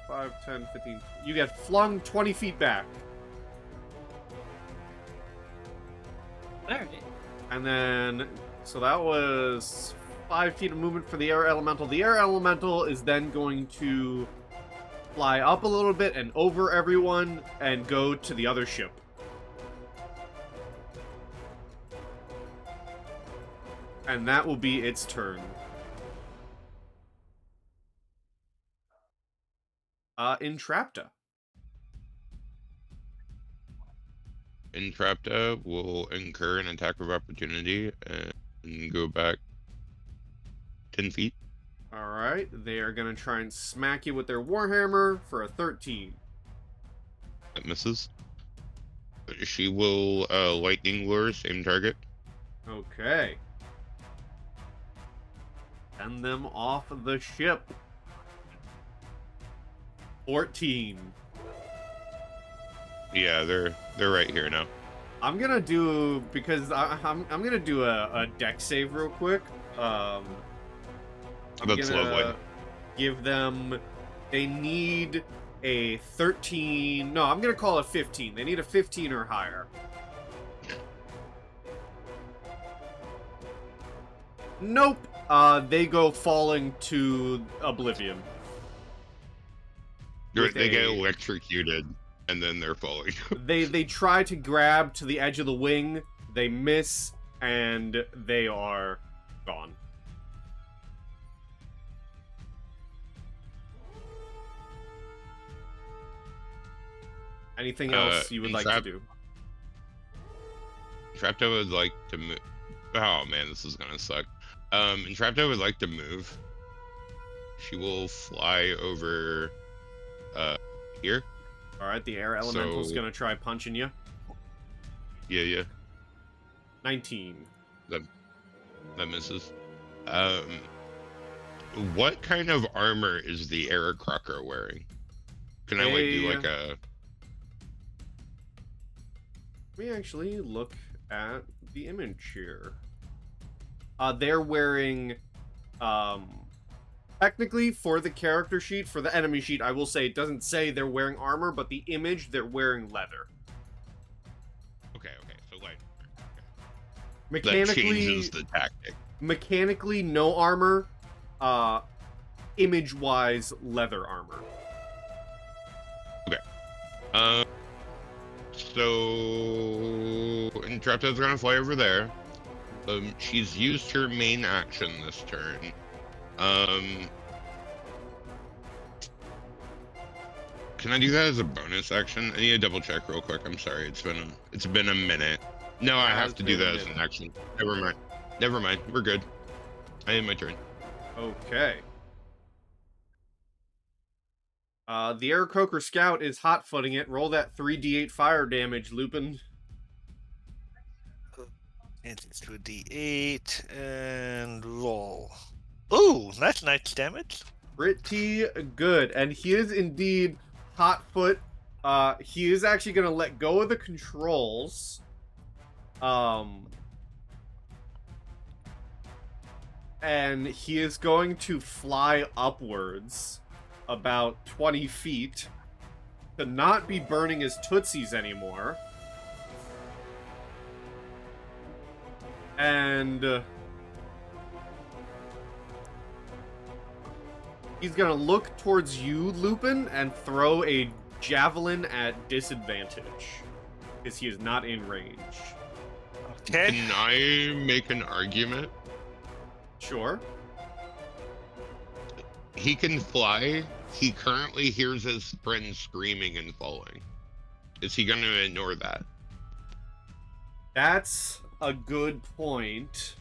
Speaker 1: 5, 10, 15. You get flung 20 feet back.
Speaker 6: Alright.
Speaker 1: And then, so that was 5 feet of movement for the air elemental. The air elemental is then going to fly up a little bit and over everyone and go to the other ship. And that will be its turn. Entrapta.
Speaker 2: Entrapta will incur an attack of opportunity and go back 10 feet.
Speaker 1: Alright, they are going to try and smack you with their Warhammer for a 13.
Speaker 2: That misses. She will lightning lure, same target.
Speaker 1: Okay. Send them off the ship. 14.
Speaker 2: Yeah, they're right here now.
Speaker 1: I'm gonna do, because I'm gonna do a deck save real quick. I'm
Speaker 2: That's
Speaker 1: gonna
Speaker 2: lovely.
Speaker 1: give them, they need a 13, no, I'm gonna call it 15. They need a 15 or higher. Nope. They go falling to oblivion.
Speaker 2: They get
Speaker 1: a-
Speaker 2: electrocuted, and then they're falling.
Speaker 1: They try to grab to the edge of the wing, they miss, and they are gone. Anything else you would like to do?
Speaker 2: Entrapta would like to move. Oh man, this is gonna suck. Entrapta would like to move. She will fly over here.
Speaker 1: Alright, the air elemental's
Speaker 2: So-
Speaker 1: gonna try punching you.
Speaker 2: Yeah.
Speaker 1: 19.
Speaker 2: That misses. What kind of armor is the Aarakocra wearing? Can I do like a...
Speaker 1: Let me actually look at the image here. They're wearing, technically for the character sheet, for the enemy sheet, I will say it doesn't say they're wearing armor, but the image, they're wearing leather.
Speaker 2: Okay, so like that
Speaker 1: Mechanically,
Speaker 2: changes the tactic.
Speaker 1: mechanically, no armor. Image-wise, leather armor.
Speaker 2: So Entrapta's gonna fly over there. She's used her main action this turn. Can I do that as a bonus action? I need to double check real quick. I'm sorry. It's been a minute. No, I have to do that as an action. Never mind. We're good. I had my turn.
Speaker 1: Okay. The Aarakocra Scout is hot-footing it. Roll that 3d8 fire damage, Lupin.
Speaker 4: It's 2d8 and roll. Ooh, that's nice damage.
Speaker 1: Pretty good. And he is indeed hot-foot. He is actually going to let go of the controls. And he is going to fly upwards about 20 feet to not be burning his tootsies anymore. And he's gonna look towards you, Lupin, and throw a javelin at disadvantage. Because he is not in range.
Speaker 4: Okay.
Speaker 2: Can I make an argument?
Speaker 1: Sure.
Speaker 2: He can fly. He currently hears his friend screaming and falling. Is he going to ignore that?
Speaker 1: That's a good point.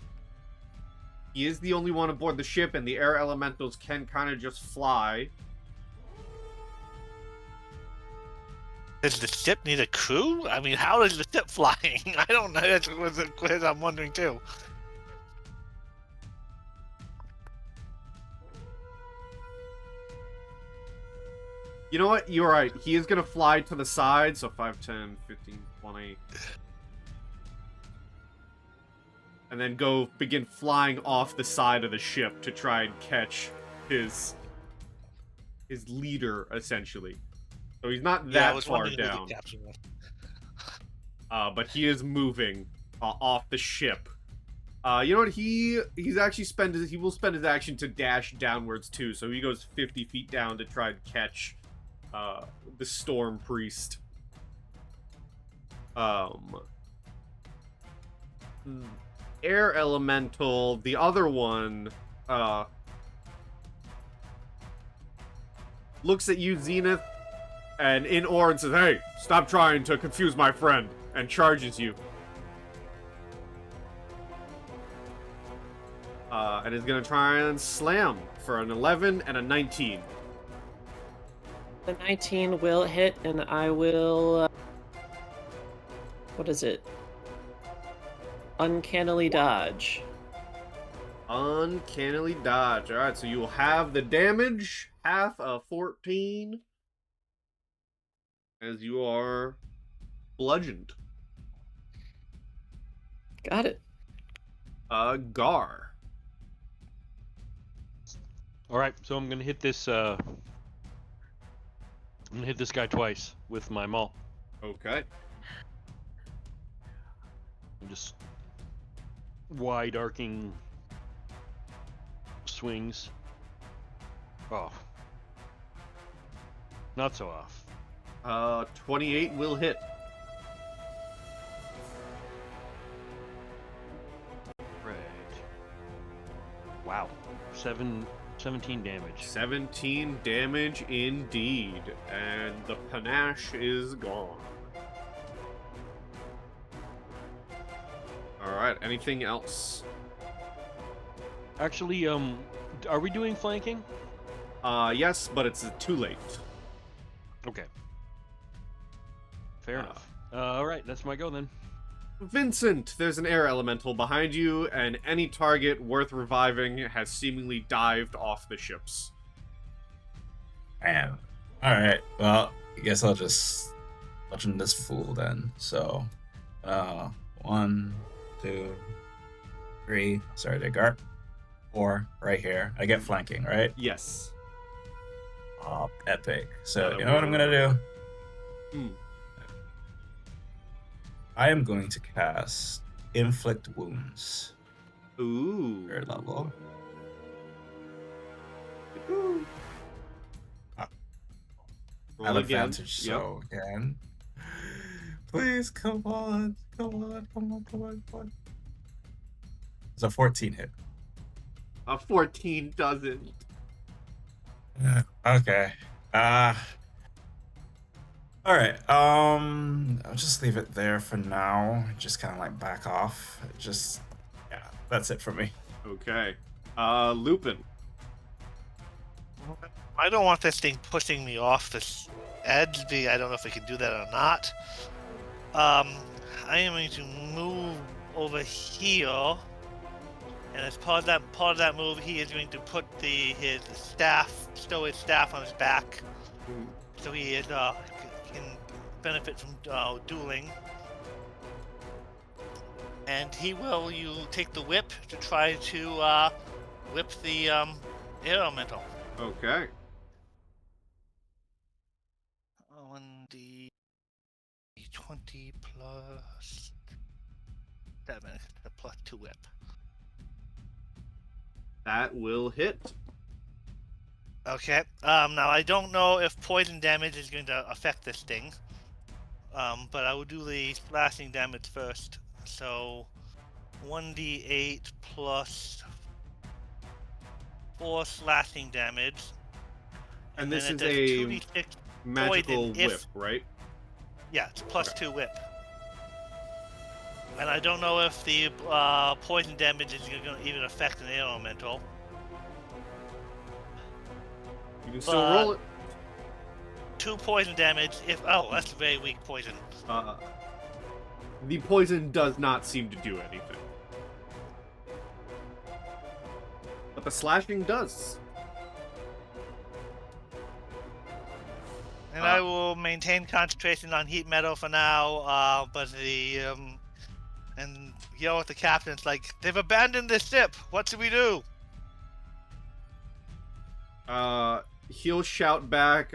Speaker 1: He is the only one aboard the ship, and the air elementals can kind of just fly.
Speaker 4: Does the ship need a crew? I mean, how is the ship flying? I don't know. That's the quiz I'm wondering too.
Speaker 1: You know what? You're right. He is going to fly to the side, so 5, 10, 15, 20. And then begin flying off the side of the ship to try and catch his leader, essentially. So he's not
Speaker 4: Yeah, I
Speaker 1: that
Speaker 4: was
Speaker 1: far
Speaker 4: wondering who
Speaker 1: down.
Speaker 4: the captain was.
Speaker 1: But he is moving off the ship. You know what? He will spend his action to dash downwards too. So he goes 50 feet down to try and catch the Storm Priest. Air Elemental, the other one, looks at you, Zenith, and in awe and says, "Hey, stop trying to confuse my friend," and charges you. And is going to try and slam for an 11 and a 19.
Speaker 6: The 19 will hit, and I will... what is it? Uncannily dodge.
Speaker 1: Uncannily dodge. Alright, so you will have the damage, half of 14, as you are bludgeoned.
Speaker 6: Got it.
Speaker 1: Garr.
Speaker 3: All right, so I'm gonna hit this. I'm gonna hit this guy twice with my maul.
Speaker 1: Okay.
Speaker 3: Just wide arcing swings. Oh, not so off.
Speaker 1: 28 will hit.
Speaker 3: Right. Wow. 17 damage.
Speaker 1: 17 damage indeed. And the panache is gone. Alright, anything else?
Speaker 3: Actually, are we doing flanking?
Speaker 1: Yes, but it's too late.
Speaker 3: Okay. Fair enough. All right, that's my go then.
Speaker 1: Vincent, there's an air elemental behind you, and any target worth reviving has seemingly dived off the ships.
Speaker 5: Man. Alright, well, I guess I'll just bludgeon this fool then. So, 1, 2, 3. Sorry, there, Garr. 4, right here. I get flanking, right?
Speaker 1: Yes.
Speaker 5: Oh, epic. So, you know what I'm gonna do? I am going to cast Inflict Wounds.
Speaker 1: Ooh.
Speaker 5: Third level.
Speaker 1: Ooh.
Speaker 5: I
Speaker 1: Roll
Speaker 5: have
Speaker 1: again.
Speaker 5: advantage, so again. Please, come on. It's a 14 hit.
Speaker 1: A 14 doesn't.
Speaker 5: Okay. Alright, I'll just leave it there for now. Just kind of like back off. Yeah, that's it for me.
Speaker 1: Okay. Lupin.
Speaker 4: I don't want this thing pushing me off this edge. I don't know if I can do that or not. I am going to move over here, and as part of that move, he is going to put his staff on his back, so he is can benefit from dueling. And he will take the whip to try to whip the air elemental.
Speaker 1: Okay.
Speaker 4: 1d20 plus 7, the plus 2 whip.
Speaker 1: That will hit.
Speaker 4: Okay. Now I don't know if poison damage is going to affect this thing. But I will do the slashing damage first. So 1d8 plus 4 slashing damage.
Speaker 1: And this
Speaker 4: then
Speaker 1: is
Speaker 4: it does
Speaker 1: a
Speaker 4: 2d6
Speaker 1: magical
Speaker 4: poison
Speaker 1: whip, right?
Speaker 4: Yeah, it's plus
Speaker 1: Okay.
Speaker 4: 2 whip. And I don't know if the poison damage is going to even affect an air elemental.
Speaker 1: You can still roll it.
Speaker 4: 2 poison damage if... Oh, that's very weak poison.
Speaker 1: The poison does not seem to do anything. But the slashing does.
Speaker 4: And I will maintain concentration on heat metal for now, but and yell at the captains like, they've abandoned this ship. What should we do?
Speaker 1: He'll shout back,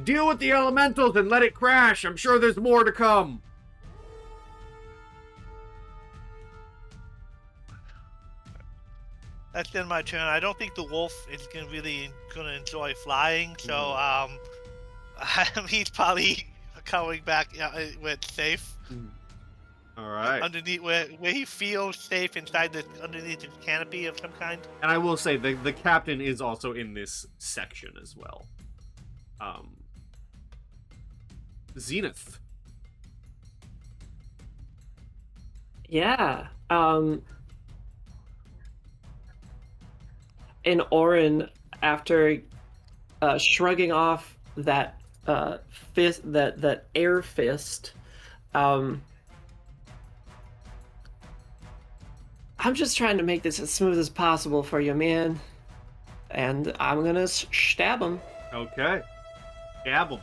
Speaker 1: deal with the elementals and let it crash. I'm sure there's more to come.
Speaker 4: That's been my turn. I don't think the wolf is really gonna enjoy flying, so he's probably coming back where it's safe.
Speaker 1: All right.
Speaker 4: Underneath where he feels safe inside underneath the canopy of some kind.
Speaker 1: And I will say the captain is also in this section as well. Zenith.
Speaker 6: Yeah. In Orin, after shrugging off that fist, that air fist, I'm just trying to make this as smooth as possible for you, man. And I'm gonna stab him.
Speaker 1: Okay. Stab him.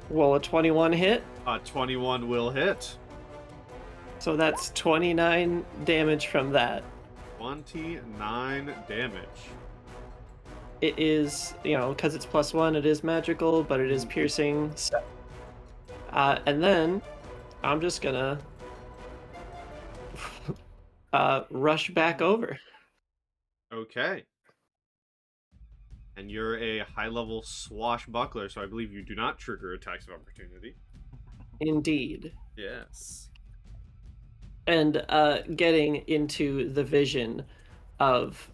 Speaker 6: Will a 21 hit?
Speaker 1: 21 will hit.
Speaker 6: So that's 29 damage from that.
Speaker 1: 29 damage.
Speaker 6: It is, because it's +1, it is magical, but it is piercing. So, and then I'm just gonna rush back over.
Speaker 1: Okay. And you're a high-level swashbuckler, so I believe you do not trigger attacks of opportunity.
Speaker 6: Indeed.
Speaker 1: Yes.
Speaker 6: And getting into the vision of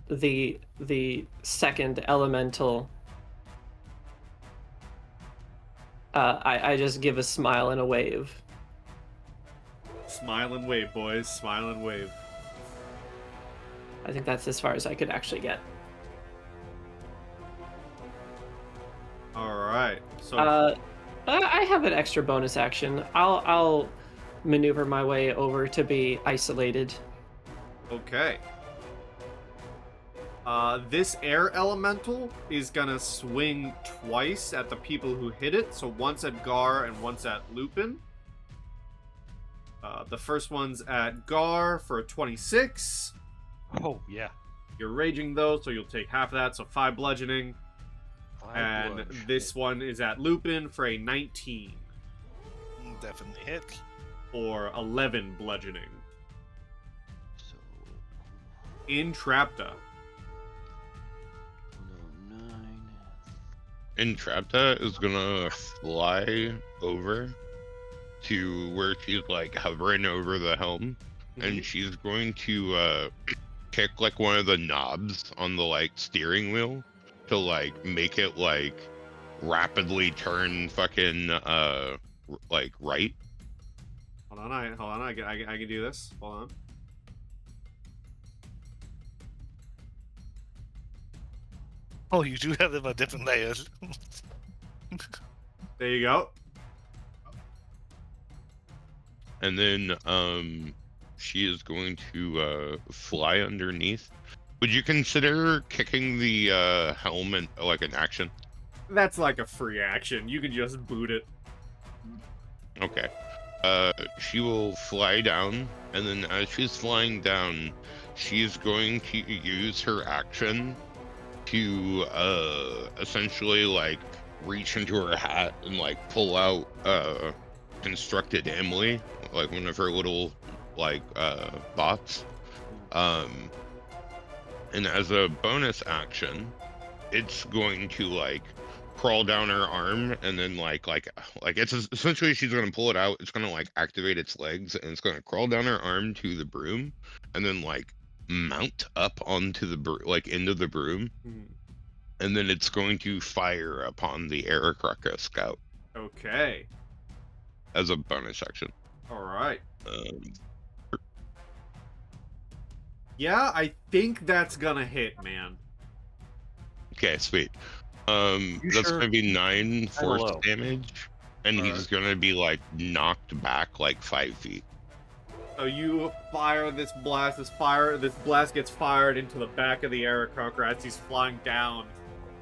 Speaker 6: the second elemental, I just give a smile and a wave.
Speaker 1: Smile and wave, boys. Smile and wave.
Speaker 6: I think that's as far as I could actually get.
Speaker 1: Alright, so...
Speaker 6: I have an extra bonus action. I'll maneuver my way over to be isolated.
Speaker 1: Okay. This air elemental is gonna swing twice at the people who hit it, so once at Garr and once at Lupin. The first one's at Garr for a 26.
Speaker 3: Oh, yeah.
Speaker 1: You're raging though, so you'll take half of that, so 5 bludgeoning. And this one is at Lupin for a 19.
Speaker 4: Definitely hits.
Speaker 1: Or 11 bludgeoning.
Speaker 3: So,
Speaker 1: Entrapta.
Speaker 3: 9.
Speaker 2: Entrapta is gonna fly over to where she's like hovering over the helm, and she's going to kick like one of the knobs on the like steering wheel to like make it like rapidly turn fucking like right.
Speaker 1: Hold on, I can do this. Hold on.
Speaker 4: Oh, you do have them on different layers.
Speaker 1: There you go.
Speaker 2: And then she is going to fly underneath. Would you consider kicking the helmet like an action?
Speaker 1: That's like a free action. You can just boot it.
Speaker 2: Okay. She will fly down, and then as she's flying down, she's going to use her action to essentially like reach into her hat and like pull out constructed Emily, like one of her little like bots. And as a bonus action, it's going to like crawl down her arm, and then like it's essentially she's gonna pull it out. It's gonna like activate its legs, and it's gonna crawl down her arm to the broom, and then like mount up onto the like into the broom, and then it's going to fire upon the Aarakocra scout.
Speaker 1: Okay.
Speaker 2: As a bonus action.
Speaker 1: All right. Yeah, I think that's gonna hit, man.
Speaker 2: Okay, sweet. That's
Speaker 3: sure?
Speaker 2: gonna be 9 force
Speaker 3: low.
Speaker 2: damage. And
Speaker 1: Alright.
Speaker 2: he's gonna be like knocked back like 5 feet.
Speaker 1: So you fire this blast. This blast gets fired into the back of the Aarakocra as he's flying down,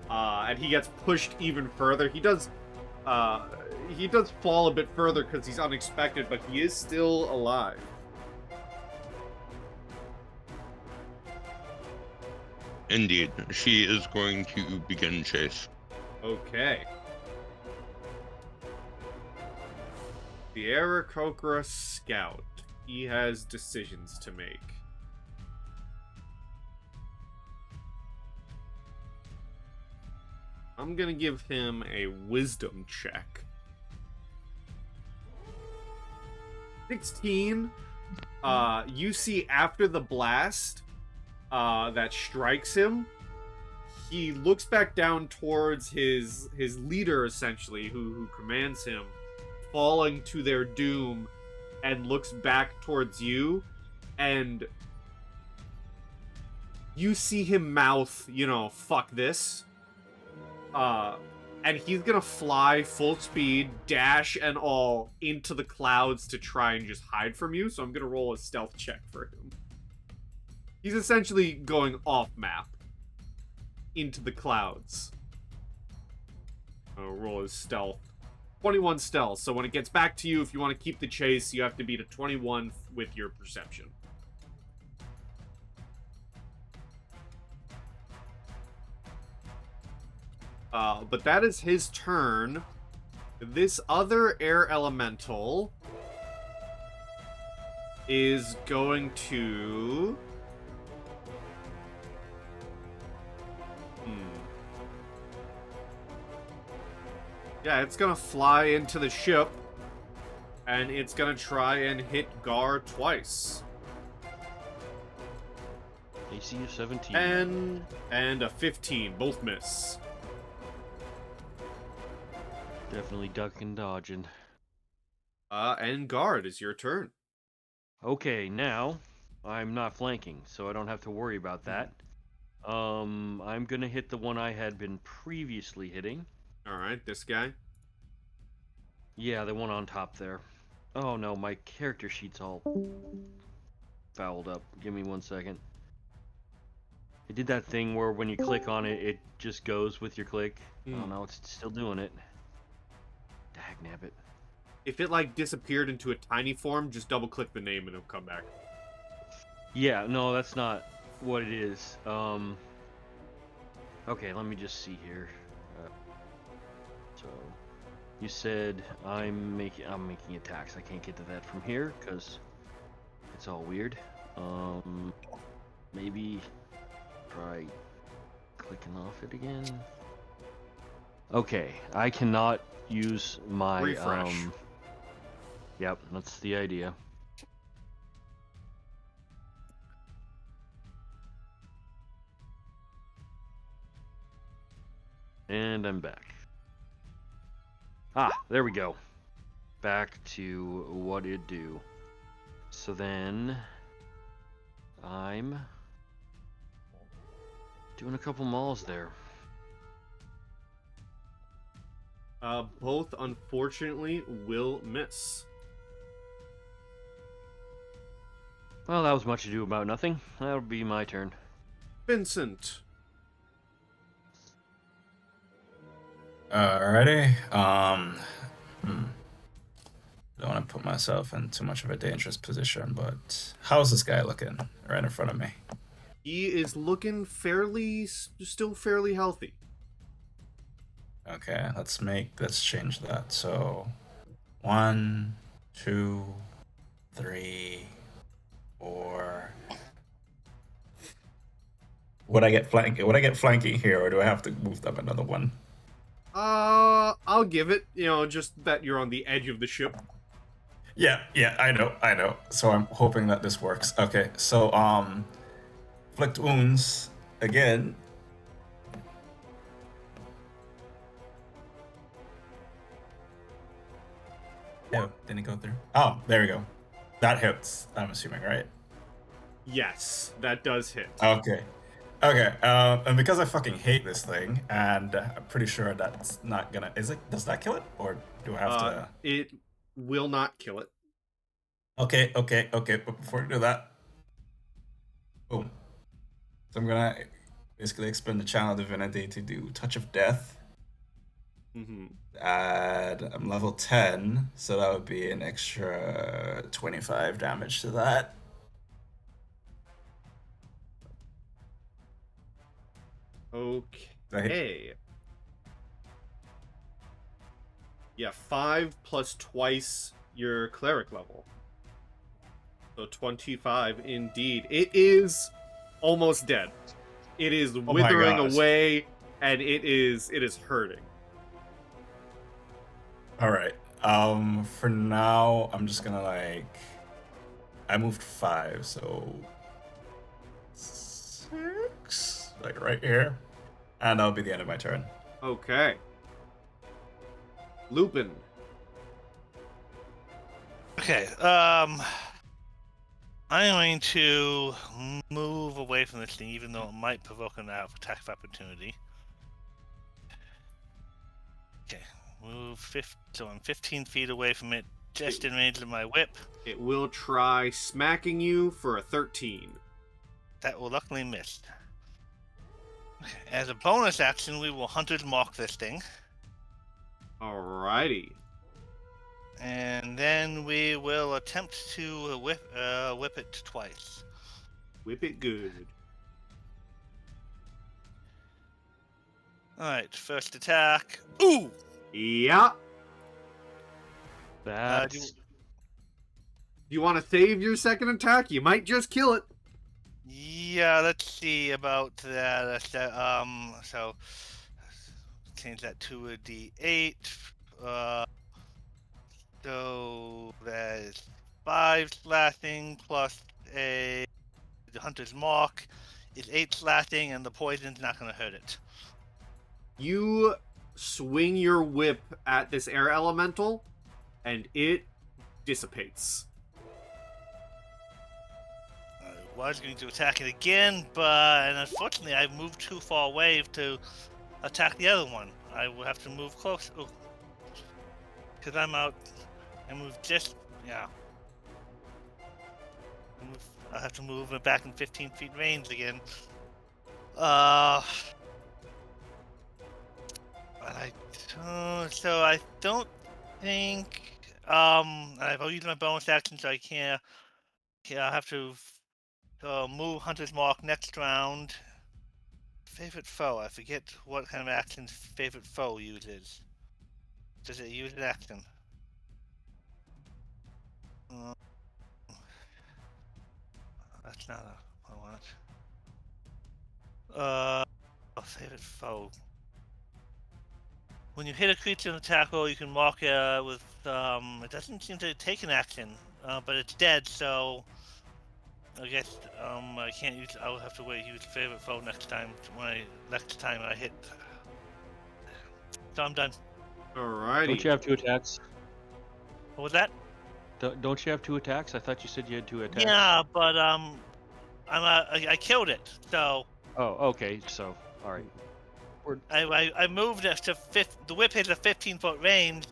Speaker 1: and he gets pushed even further. He does fall a bit further because he's unexpected, but he is still alive.
Speaker 2: Indeed, she is going to begin chase.
Speaker 1: Okay. The Aarakocra Scout. He has decisions to make. I'm gonna give him a wisdom check. 16. You see after the blast that strikes him, he looks back down towards his leader, essentially, who commands him, falling to their doom, and looks back towards you, and you see him mouth, fuck this. And he's gonna fly full speed, dash and all, into the clouds to try and just hide from you, so I'm gonna roll a stealth check for him. He's essentially going off map into the clouds. I'll roll his stealth. 21 stealth, so when it gets back to you, if you want to keep the chase, you have to beat a 21 with your perception. But that is his turn. This other air elemental is going to... Yeah, it's gonna fly into the ship, and it's gonna try and hit Garr twice.
Speaker 3: AC of 17.
Speaker 1: And a 15, both miss.
Speaker 3: Definitely ducking, dodging.
Speaker 1: And Garr, it is your turn.
Speaker 3: Okay, now I'm not flanking, so I don't have to worry about that. I'm gonna hit the one I had been previously hitting.
Speaker 1: Alright, this guy.
Speaker 3: Yeah, the one on top there. Oh no, my character sheet's all fouled up. Give me 1 second. It did that thing where when you click on it, it just goes with your click. Oh no, it's still doing it. Dagnabbit.
Speaker 1: If it, disappeared into a tiny form, just double-click the name and it'll come back.
Speaker 3: Yeah, no, that's not what it is. Okay, let me just see here. So, you said I'm making attacks. I can't get to that from here because it's all weird. Maybe try clicking off it again. Okay, I cannot use my
Speaker 1: refresh.
Speaker 3: Yep, that's the idea. And I'm back. Ah, there we go. Back to what it do. So then I'm doing a couple mauls there.
Speaker 1: Both, unfortunately, will miss.
Speaker 3: Well, that was much ado about nothing. That'll be my turn.
Speaker 1: Vincent.
Speaker 5: Alrighty. Don't want to put myself in too much of a dangerous position, but how's this guy looking right in front of me?
Speaker 1: He is looking still fairly healthy.
Speaker 5: Okay, let's change that. So 1, 2, 3, 4. Would I get flanking here, or do I have to move up another one?
Speaker 1: I'll give it, just that you're on the edge of the ship.
Speaker 5: Yeah, I know. So I'm hoping that this works. Okay, so inflict wounds again. No, didn't it go through? Oh, there we go. That hits, I'm assuming, right?
Speaker 1: Yes, that does hit.
Speaker 5: Okay. Okay, and because I fucking hate this thing, and I'm pretty sure that's not gonna. Is it? Does that kill it, or do I have to?
Speaker 1: It will not kill it.
Speaker 5: Okay. But before we do that, boom. So I'm gonna basically expend the Channel Divinity to do Touch of Death.
Speaker 1: Mm-hmm.
Speaker 5: And I'm level 10, so that would be an extra 25 damage to that.
Speaker 1: Okay. Yeah, 5 plus twice your cleric level. So 25 indeed. It is almost dead. It is withering away, and it is hurting.
Speaker 5: Alright. For now, I'm just gonna like... I moved 5, so... 6? Like right here. And that'll be the end of my turn.
Speaker 1: Okay. Lupin.
Speaker 4: Okay, I'm going to move away from this thing, even though it might provoke an attack of opportunity. Okay, so I'm 15 feet away from it, just in range of my whip.
Speaker 1: It will try smacking you for a 13.
Speaker 4: That will luckily miss. Okay, as a bonus action, we will Hunter's Mark this thing.
Speaker 1: Alrighty.
Speaker 4: And then we will attempt to whip it twice.
Speaker 1: Whip it good.
Speaker 4: Alright, first attack. Ooh!
Speaker 1: Yeah.
Speaker 3: That's...
Speaker 1: If you want to save your second attack, you might just kill it.
Speaker 4: Yeah, let's see about that. So change that to a D8. So that is 5 slashing plus the Hunter's Mark is 8 slashing, and the poison's not going to hurt it.
Speaker 1: You swing your whip at this air elemental, and it dissipates.
Speaker 4: I was going to attack it again, but unfortunately I moved too far away to attack the other one. I will have to move close. Because I'm out. I moved just... yeah. I have to move it back in 15 feet range again. So I don't think... I've used my bonus action, so I can't... Yeah, I have to move Hunter's Mark next round. Favorite foe. I forget what kind of action favorite foe uses. Does it use an action? That's not what I want. Favorite foe. When you hit a creature in attack roll, you can mark it with. It doesn't seem to take an action, but it's dead, so I guess I can't use. I'll have to wait. Use favorite foe next time. Next time I hit. So I'm done.
Speaker 1: Alrighty.
Speaker 3: Don't you have 2 attacks?
Speaker 4: What was that?
Speaker 3: Don't you have 2 attacks? I thought you said you had 2 attacks.
Speaker 4: Yeah, but I killed it. So.
Speaker 3: Oh, okay. So, all right.
Speaker 4: I moved it to the whip hits a 15-foot range.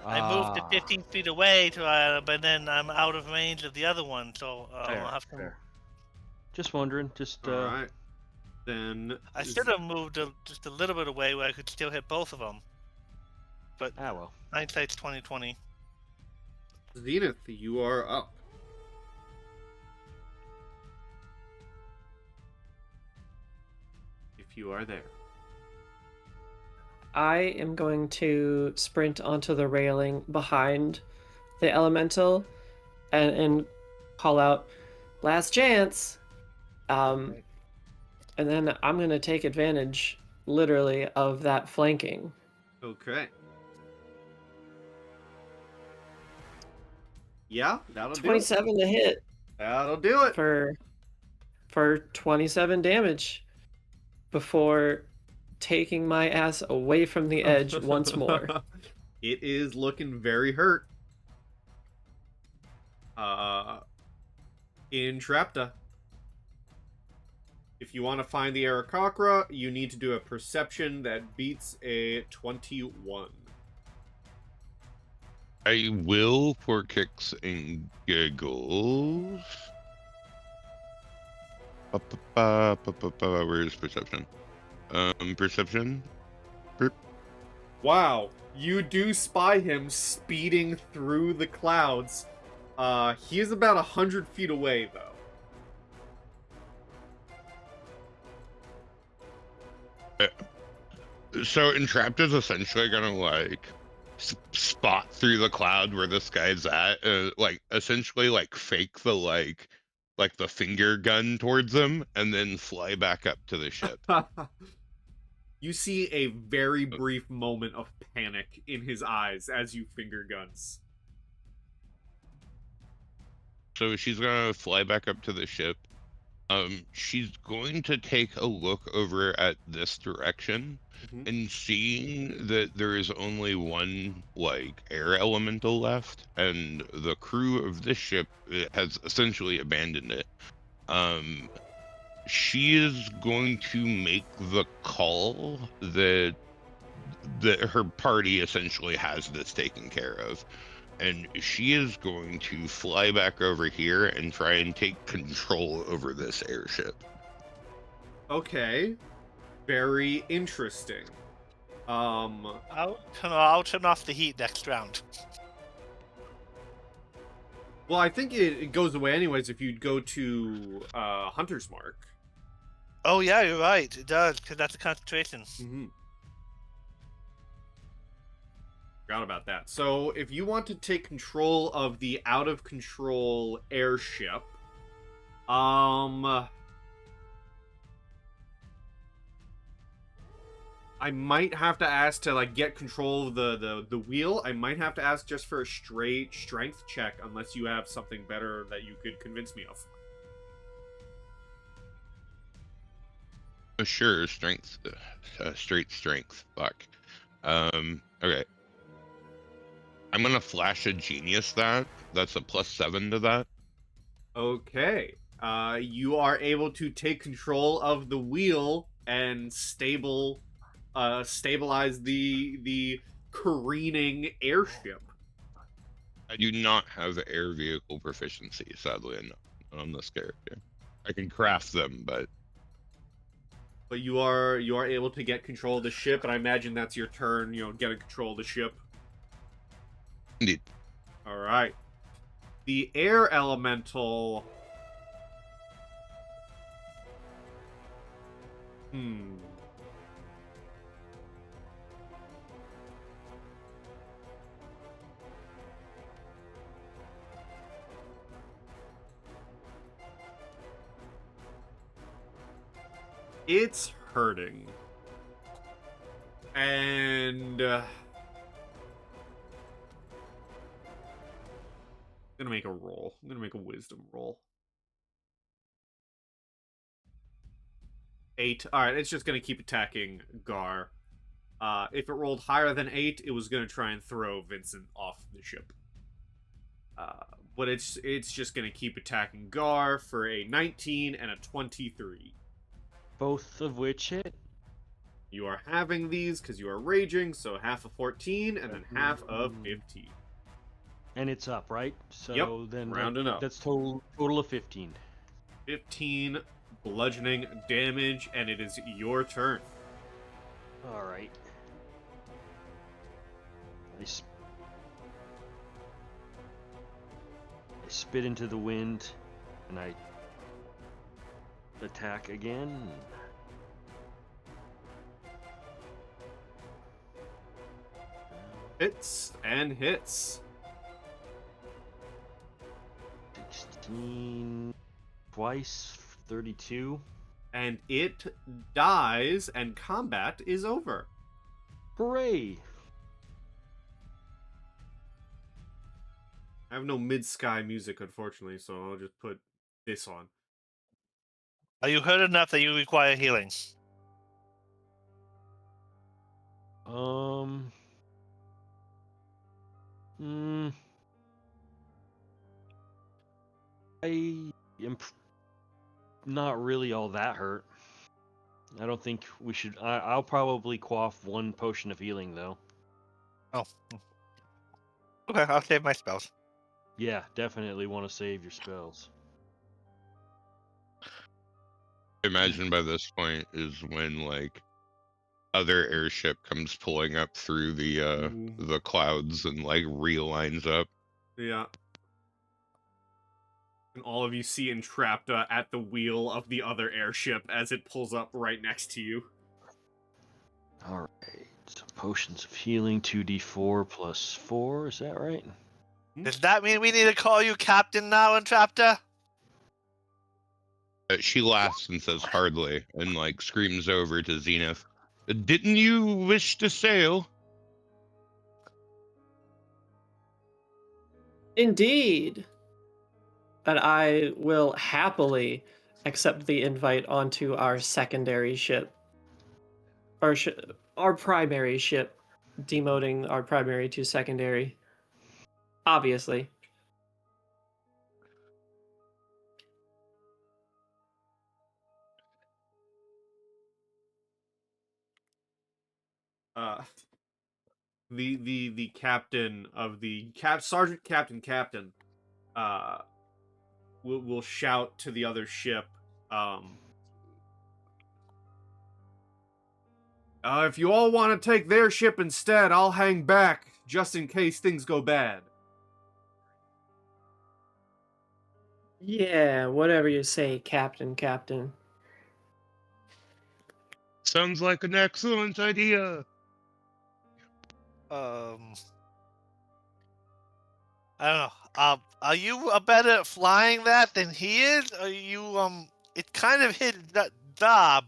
Speaker 4: I moved it 15 feet away to, but then I'm out of range of the other one, so I'll have to.
Speaker 3: Fair. Just wondering. Just.
Speaker 1: All right. Then
Speaker 4: I should have moved just a little bit away where I could still hit both of them. But
Speaker 3: well.
Speaker 4: hindsight's 20/20.
Speaker 1: Zenith, you are up. If you are there.
Speaker 6: I am going to sprint onto the railing behind the elemental and call out, "Last chance!" And then I'm going to take advantage, literally, of that flanking.
Speaker 1: Okay. Yeah, that'll do it.
Speaker 6: 27 to hit.
Speaker 1: That'll do it.
Speaker 6: For 27 damage before taking my ass away from the edge once more.
Speaker 1: It is looking very hurt. Entrapta. if you want to find the Aarakocra, you need to do a perception that beats a 21.
Speaker 2: I will for kicks and giggles. Where's perception? Perception.
Speaker 1: Wow, you do spy him speeding through the clouds. He is about 100 feet away, though.
Speaker 2: So Entrapta is essentially gonna like spot through the cloud where this guy's at, like essentially like fake the like the finger gun towards him, and then fly back up to the ship.
Speaker 1: You see a very brief moment of panic in his eyes as you finger guns.
Speaker 2: So she's gonna fly back up to the ship. She's going to take a look over at this direction, and seeing that there is only one like air elemental left, and the crew of this ship has essentially abandoned it. She is going to make the call that her party essentially has this taken care of. And she is going to fly back over here and try and take control over this airship.
Speaker 1: Okay. Very interesting.
Speaker 4: I'll turn off the heat next round.
Speaker 1: Well, I think it goes away anyways if you'd go to Hunter's Mark.
Speaker 4: Oh yeah, you're right. It does, because that's a concentration.
Speaker 1: Mm-hmm. Forgot about that. So, if you want to take control of the out-of-control airship, I might have to ask to like get control of the wheel. I might have to ask just for a straight strength check, unless you have something better that you could convince me of.
Speaker 2: Sure, strength, straight strength. Fuck. Okay. I'm gonna flash a genius that. That's a +7 to that.
Speaker 1: Okay. You are able to take control of the wheel and stabilize the careening airship.
Speaker 2: I do not have air vehicle proficiency, sadly enough, on this character. I can craft them, but
Speaker 1: you are able to get control of the ship, and I imagine that's your turn. Getting control of the ship.
Speaker 2: indeed.
Speaker 1: All right. The air elemental. It's hurting. And I'm gonna make a roll. I'm gonna make a wisdom roll. 8. Alright, it's just gonna keep attacking Garr. If it rolled higher than 8, it was gonna try and throw Vincent off the ship. But it's just gonna keep attacking Garr for a 19 and a 23.
Speaker 3: Both of which hit.
Speaker 1: You are having these because you are raging, so half of 14 and then half of 15.
Speaker 3: And it's up, right? So
Speaker 1: Yep,
Speaker 3: then
Speaker 1: rounding up.
Speaker 3: That's total of 15.
Speaker 1: 15 bludgeoning damage, and it is your turn.
Speaker 3: All right. I spit into the wind, and I attack again.
Speaker 1: Hits and hits.
Speaker 3: 16 twice, 32.
Speaker 1: And it dies, and combat is over.
Speaker 3: Hooray!
Speaker 1: I have no mid-sky music, unfortunately, so I'll just put this on.
Speaker 4: Are you hurt enough that you require healing?
Speaker 3: I am not really all that hurt. I don't think we should. I'll probably quaff one potion of healing, though.
Speaker 4: Oh. Okay, I'll save my spells.
Speaker 3: Yeah, definitely want to save your spells.
Speaker 2: Imagine by this point is when like other airship comes pulling up through the clouds and like realigns up.
Speaker 1: Yeah. And all of you see Entrapta at the wheel of the other airship as it pulls up right next to you.
Speaker 3: All right. So potions of healing, 2d4 plus 4. Is that right?
Speaker 4: Does that mean we need to call you Captain now, Entrapta?
Speaker 2: She laughs and says hardly, and like screams over to Zenith. Didn't you wish to sail?
Speaker 6: Indeed. And I will happily accept the invite onto our secondary ship. Or our primary ship. Demoting our primary to secondary. Obviously.
Speaker 1: The captain of the sergeant captain will shout to the other ship, if you all want to take their ship instead, I'll hang back just in case things go bad.
Speaker 6: Yeah, whatever you say, Captain.
Speaker 2: Sounds like an excellent idea.
Speaker 4: I don't know. Are you better at flying that than he is? Are you It's kind of his job.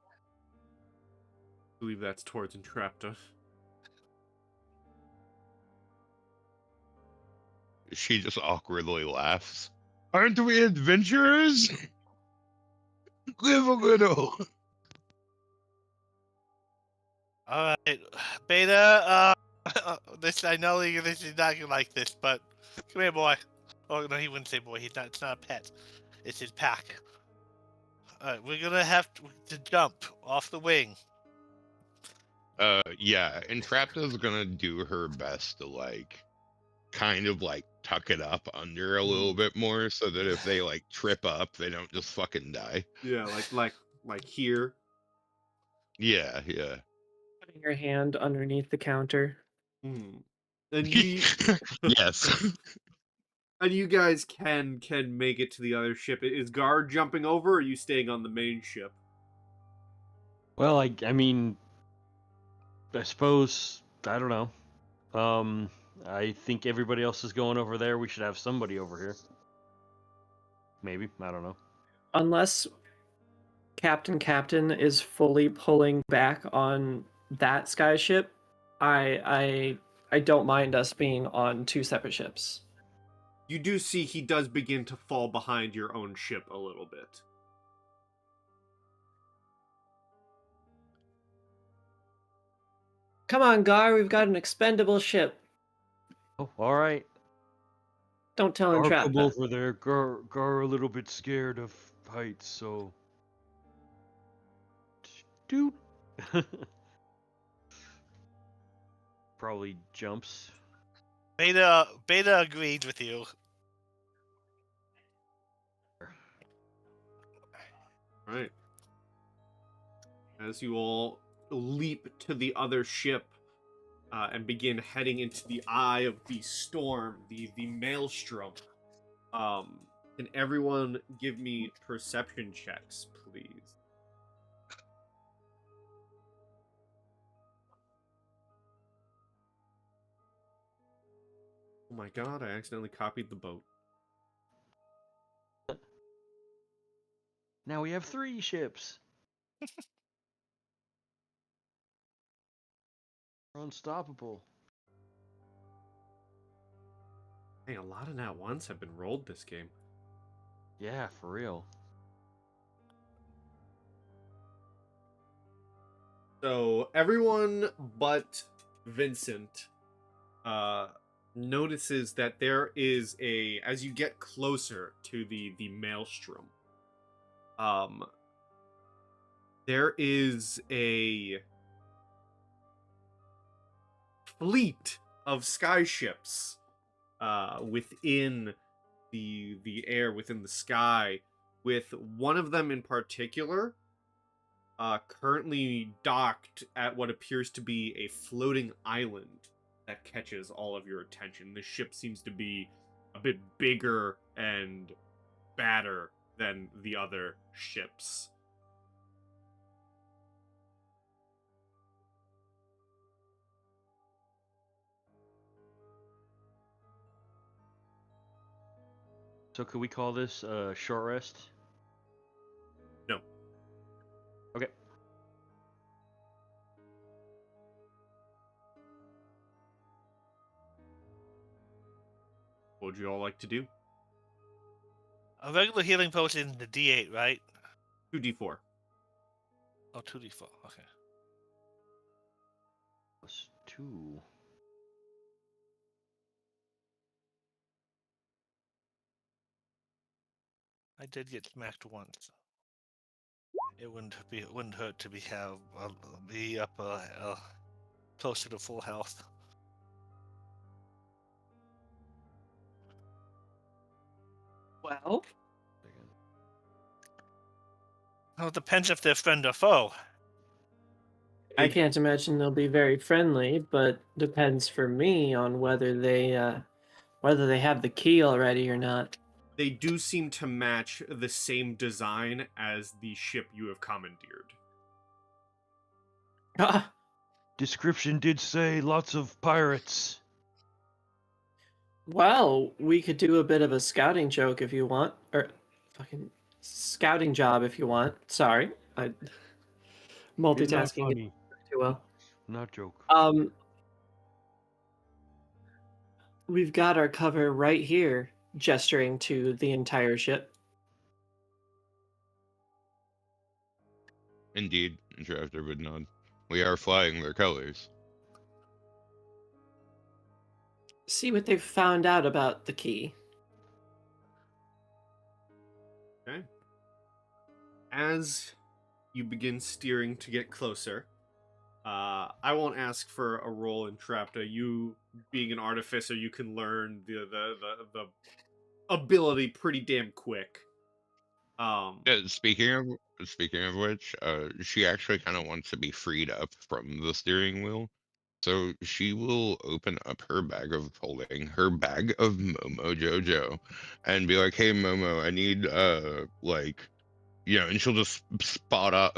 Speaker 1: I believe that's towards Entrapta.
Speaker 2: She just awkwardly laughs. Aren't we adventurers? Live a little.
Speaker 4: All right, Beta. This I know this is not gonna like this, but come here, boy. Oh no, he wouldn't say boy. He's not. It's not a pet. It's his pack. All right, we're gonna have to jump off the wing.
Speaker 2: Yeah, Entrapta's gonna do her best to like kind of like tuck it up under a little bit more so that if they like trip up, they don't just fucking die.
Speaker 1: Yeah, like here.
Speaker 2: Yeah.
Speaker 6: Putting your hand underneath the counter.
Speaker 1: And you
Speaker 2: Yes.
Speaker 1: and you guys can make it to the other ship. Is Garr jumping over, or are you staying on the main ship?
Speaker 3: Well, I mean, I suppose I don't know. I think everybody else is going over there. We should have somebody over here. Maybe, I don't know.
Speaker 6: Unless Captain is fully pulling back on that skyship, I don't mind us being on two separate ships.
Speaker 1: You do see he does begin to fall behind your own ship a little bit.
Speaker 6: Come on, Garr, we've got an expendable ship.
Speaker 3: Oh, all right.
Speaker 6: Don't tell
Speaker 3: Garr,
Speaker 6: Entrapta.
Speaker 3: come over there. Garr a little bit scared of heights, so. Dude. Probably jumps.
Speaker 4: Beta agreed with you.
Speaker 1: Right. As you all leap to the other ship and begin heading into the eye of the storm, the Maelstrom. Can everyone give me perception checks, please? Oh my god, I accidentally copied the boat.
Speaker 3: Now we have 3 ships. We're unstoppable.
Speaker 1: Hey, a lot of nat ones have been rolled this game.
Speaker 3: Yeah, for real.
Speaker 1: So everyone but Vincent notices that there is as you get closer to the Maelstrom, there is a fleet of skyships within the air, within the sky, with one of them in particular currently docked at what appears to be a floating island that catches all of your attention. The ship seems to be a bit bigger and badder than the other ships.
Speaker 3: So could we call this a short rest?
Speaker 1: No.
Speaker 3: Okay.
Speaker 1: What would you all like to do?
Speaker 4: A regular healing potion is the D8, right?
Speaker 1: 2d4.
Speaker 4: Oh, 2d4. Okay.
Speaker 3: Plus 2.
Speaker 4: I did get smacked once. It wouldn't hurt to be up closer to full health.
Speaker 6: Well,
Speaker 4: Well, it depends if they're friend or foe.
Speaker 6: I can't imagine they'll be very friendly, but depends for me on whether they have the key already or not.
Speaker 1: They do seem to match the same design as the ship you have commandeered.
Speaker 6: Ah,
Speaker 3: Description did say lots of pirates.
Speaker 6: well, we could do a bit of a scouting joke if you want, or fucking scouting job if you want. Sorry, I multitasking it too well.
Speaker 3: Not joke.
Speaker 6: We've got our cover right here, gesturing to the entire ship.
Speaker 2: Indeed, Entrapta would nod. We are flying their colors.
Speaker 6: See what they've found out about the key.
Speaker 1: Okay. As you begin steering to get closer, I won't ask for a roll in Entrapta. You, being an artificer, you can learn the ability pretty damn quick.
Speaker 2: Yeah, speaking of which, she actually kind of wants to be freed up from the steering wheel, so she will open up her bag of holding, her bag of Momo Jojo, and be like, "Hey Momo, I need and she'll just spot out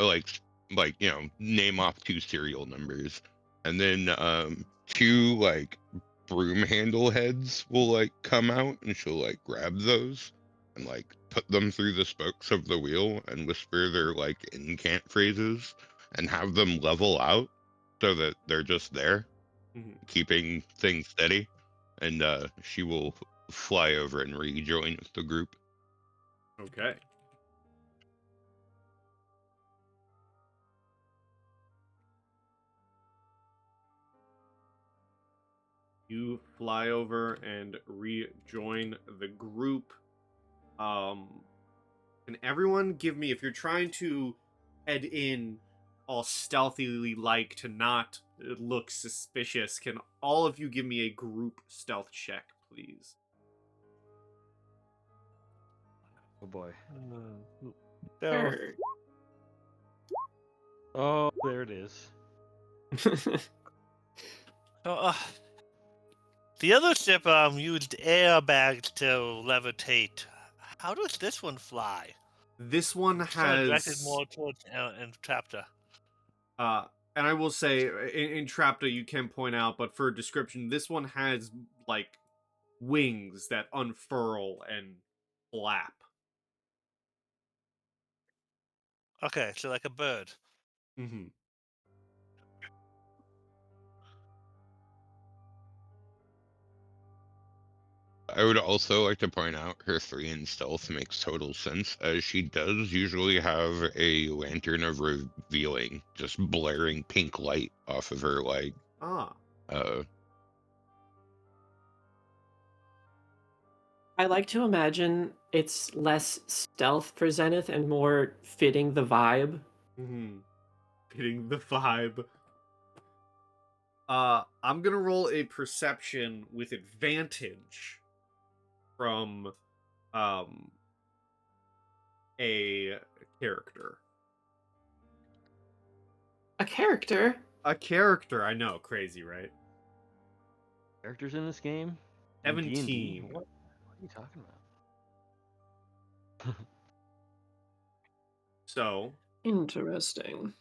Speaker 2: name off 2 serial numbers, and then 2 broom handle heads will come out, and she'll grab those and put them through the spokes of the wheel and whisper their incant phrases and have them level out so that they're just there, keeping things steady, and she will fly over and rejoin with the group.
Speaker 1: Okay. You fly over and rejoin the group. Can everyone give me, if you're trying to head in all stealthily to not look suspicious, can all of you give me a group stealth check, please?
Speaker 3: Oh boy.
Speaker 6: Sure.
Speaker 3: Oh, there it is.
Speaker 4: So, the other ship used airbags to levitate. How does this one fly?
Speaker 1: This one
Speaker 4: Directed
Speaker 1: has
Speaker 4: more towards Entrapta.
Speaker 1: and I will say in Entrapta you can point out, but for a description, this one has wings that unfurl and flap.
Speaker 4: Okay, so like a bird.
Speaker 1: Mm-hmm.
Speaker 2: I would also like to point out her 3 in stealth makes total sense, as she does usually have a lantern of revealing just blaring pink light off of her
Speaker 6: I like to imagine it's less stealth for Zenith and more fitting the vibe.
Speaker 1: Mm-hmm. Fitting the vibe. I'm gonna roll a perception with advantage from a character.
Speaker 6: A character?
Speaker 1: A character, I know, crazy, right?
Speaker 3: Characters in this game? In
Speaker 1: 17.
Speaker 3: D&D? What are you talking about?
Speaker 1: So,
Speaker 6: Interesting.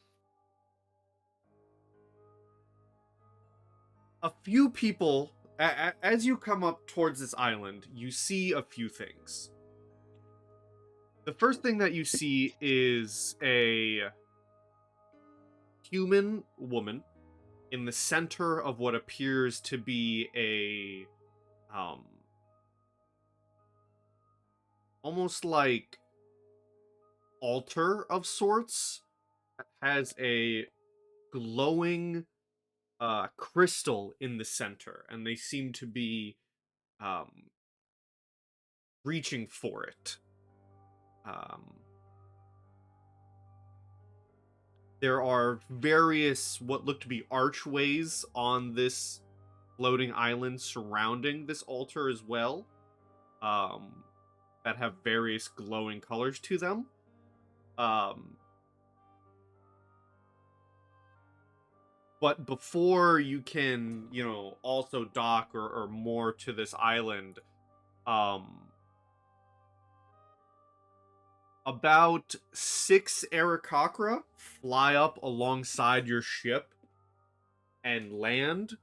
Speaker 1: a few people, as you come up towards this island, you see a few things. The first thing that you see is a human woman in the center of what appears to be a almost like altar of sorts. That has a glowing crystal in the center, and they seem to be reaching for it. There are various what look to be archways on this floating island surrounding this altar as well, that have various glowing colors to them. But before you can, also dock or moor to this island, about 6 Aarakocra fly up alongside your ship and land,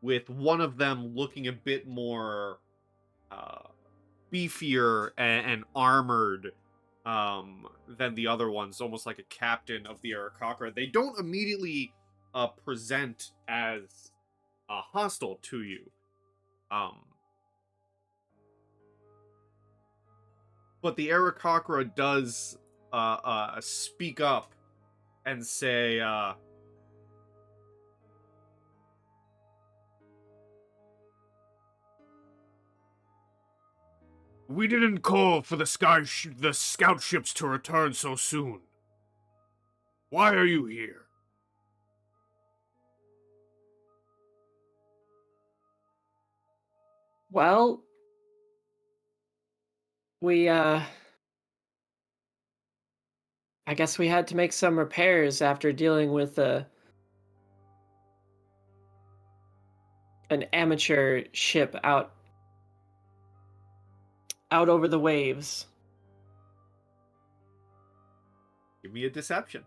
Speaker 1: with one of them looking a bit more beefier and armored than the other ones, almost like a captain of the Aarakocra. They don't immediately present as hostile to you. But the Aarakocra does speak up and say, "We didn't call for the scout ships to return so soon. Why are you here?"
Speaker 6: Well, we, I guess we had to make some repairs after dealing with an amateur ship out over the waves.
Speaker 1: Give me a deception.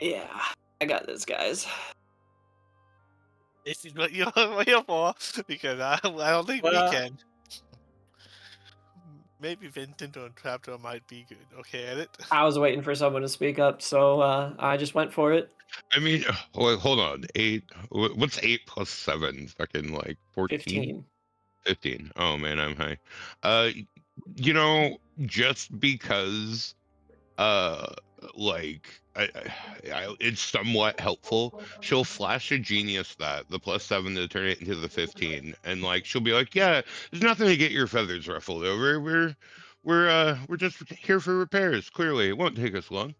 Speaker 6: Yeah, I got this, guys.
Speaker 4: This is what you're here for, because I don't think we can. Maybe Vincent or Entrapta might be good. Okay, edit.
Speaker 6: I was waiting for someone to speak up, so I just went for it.
Speaker 2: I mean, hold on. 8. What's 8 plus 7? Fucking like 14?
Speaker 6: 15.
Speaker 2: 15. Oh man, I'm high. Just because it's somewhat helpful, she'll flash a genius that the plus 7 to turn it into the 15, and like she'll be like, yeah, there's nothing to get your feathers ruffled over. We're just here for repairs. Clearly it won't take us long.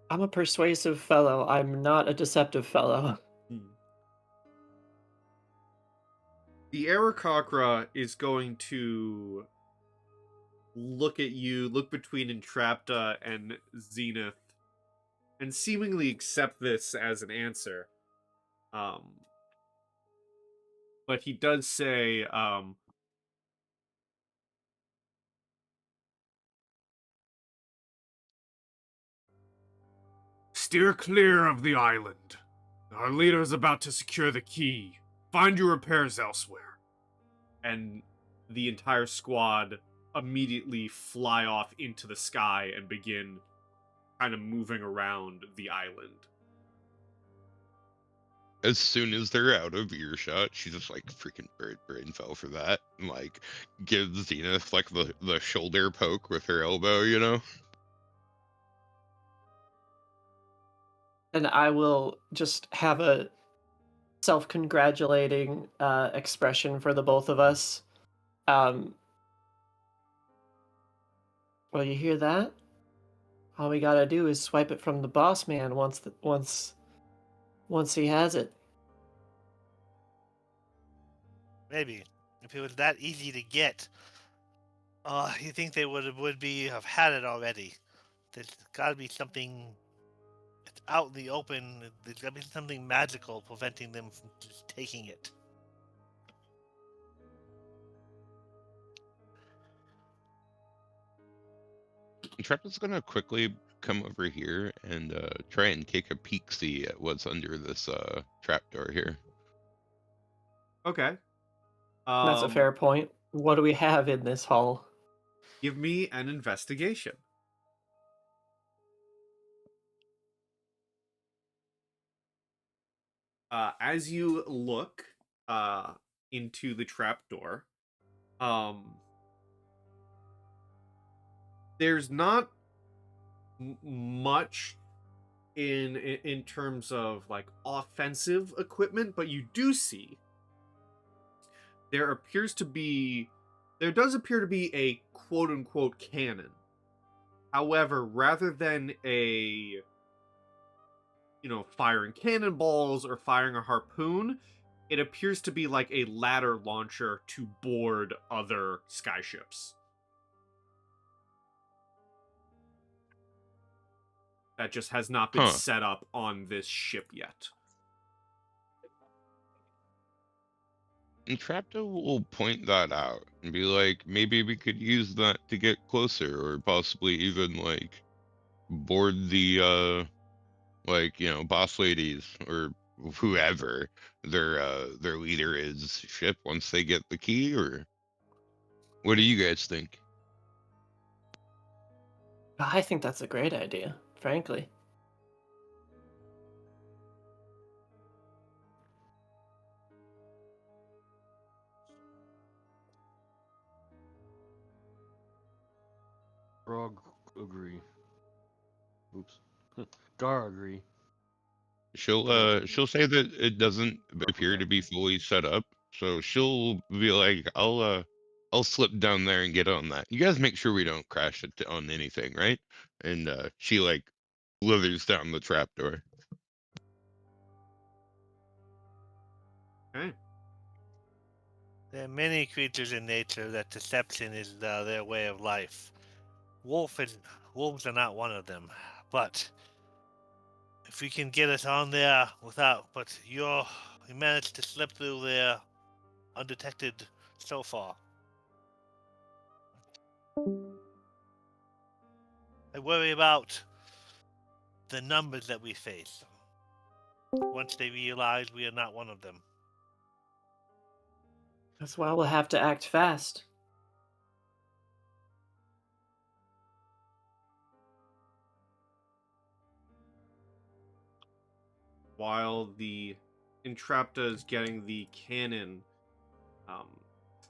Speaker 6: I'm a persuasive fellow. I'm not a deceptive fellow.
Speaker 1: The Aarakocra is going to look at you, look between Entrapta and Zenith, and seemingly accept this as an answer. But he does say, "Steer clear of the island. Our leader is about to secure the key. Find your repairs elsewhere." And the entire squad immediately fly off into the sky and begin kind of moving around the island.
Speaker 2: as soon as they're out of earshot, she just like freaking brain fell for that, and like gives Zenith like the shoulder poke with her elbow, you know.
Speaker 6: And I will just have a self-congratulating expression for the both of us. Well, you hear that? All we gotta do is swipe it from the boss man once he has it.
Speaker 4: Maybe if it was that easy to get, you think they would be have had it already? There's got to be something it's out in the open. There's got to be something magical preventing them from just taking it.
Speaker 2: Entrapta's gonna quickly come over here and try and take a peek see at what's under this trapdoor here.
Speaker 1: Okay.
Speaker 6: That's a fair point. What do we have in this hall?
Speaker 1: Give me an investigation. As you look into the trapdoor, there's not much in terms of like offensive equipment, but you do see there does appear to be a quote unquote cannon. However, rather than a firing cannonballs or firing a harpoon, it appears to be like a ladder launcher to board other skyships. That just has not been set up on this ship yet.
Speaker 2: Entrapta will point that out and be like, maybe we could use that to get closer, or possibly even like board the boss ladies or whoever their leader is ship once they get the key. Or what do you guys think?
Speaker 6: I think that's a great idea, frankly.
Speaker 3: Frog agree. Oops. Garr agree.
Speaker 2: She'll say that it doesn't appear to be fully set up, so she'll be like, I'll slip down there and get on that. You guys make sure we don't crash it on anything, right? And she like slithers down the trapdoor.
Speaker 1: Okay.
Speaker 4: There are many creatures in nature that deception is their way of life. Wolves are not one of them, but if we can get us on there but you managed to slip through there undetected so far. I worry about the numbers that we face once they realize we are not one of them.
Speaker 6: That's why we'll have to act fast.
Speaker 1: While the Entrapta is getting the cannon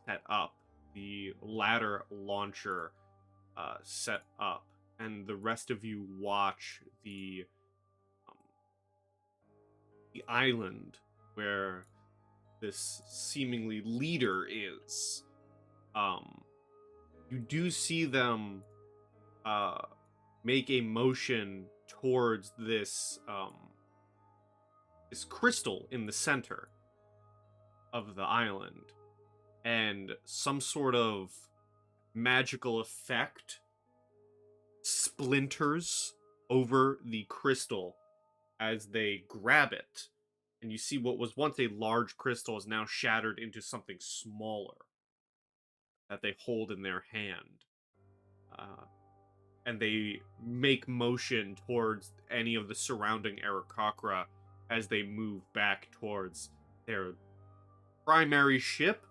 Speaker 1: set up, the ladder launcher set up, and the rest of you watch the island where this seemingly leader is. You do see them make a motion towards this crystal in the center of the island, and some sort of magical effect splinters over the crystal as they grab it, and you see what was once a large crystal is now shattered into something smaller that they hold in their hand. And they make motion towards any of the surrounding Aarakocra as they move back towards their primary ship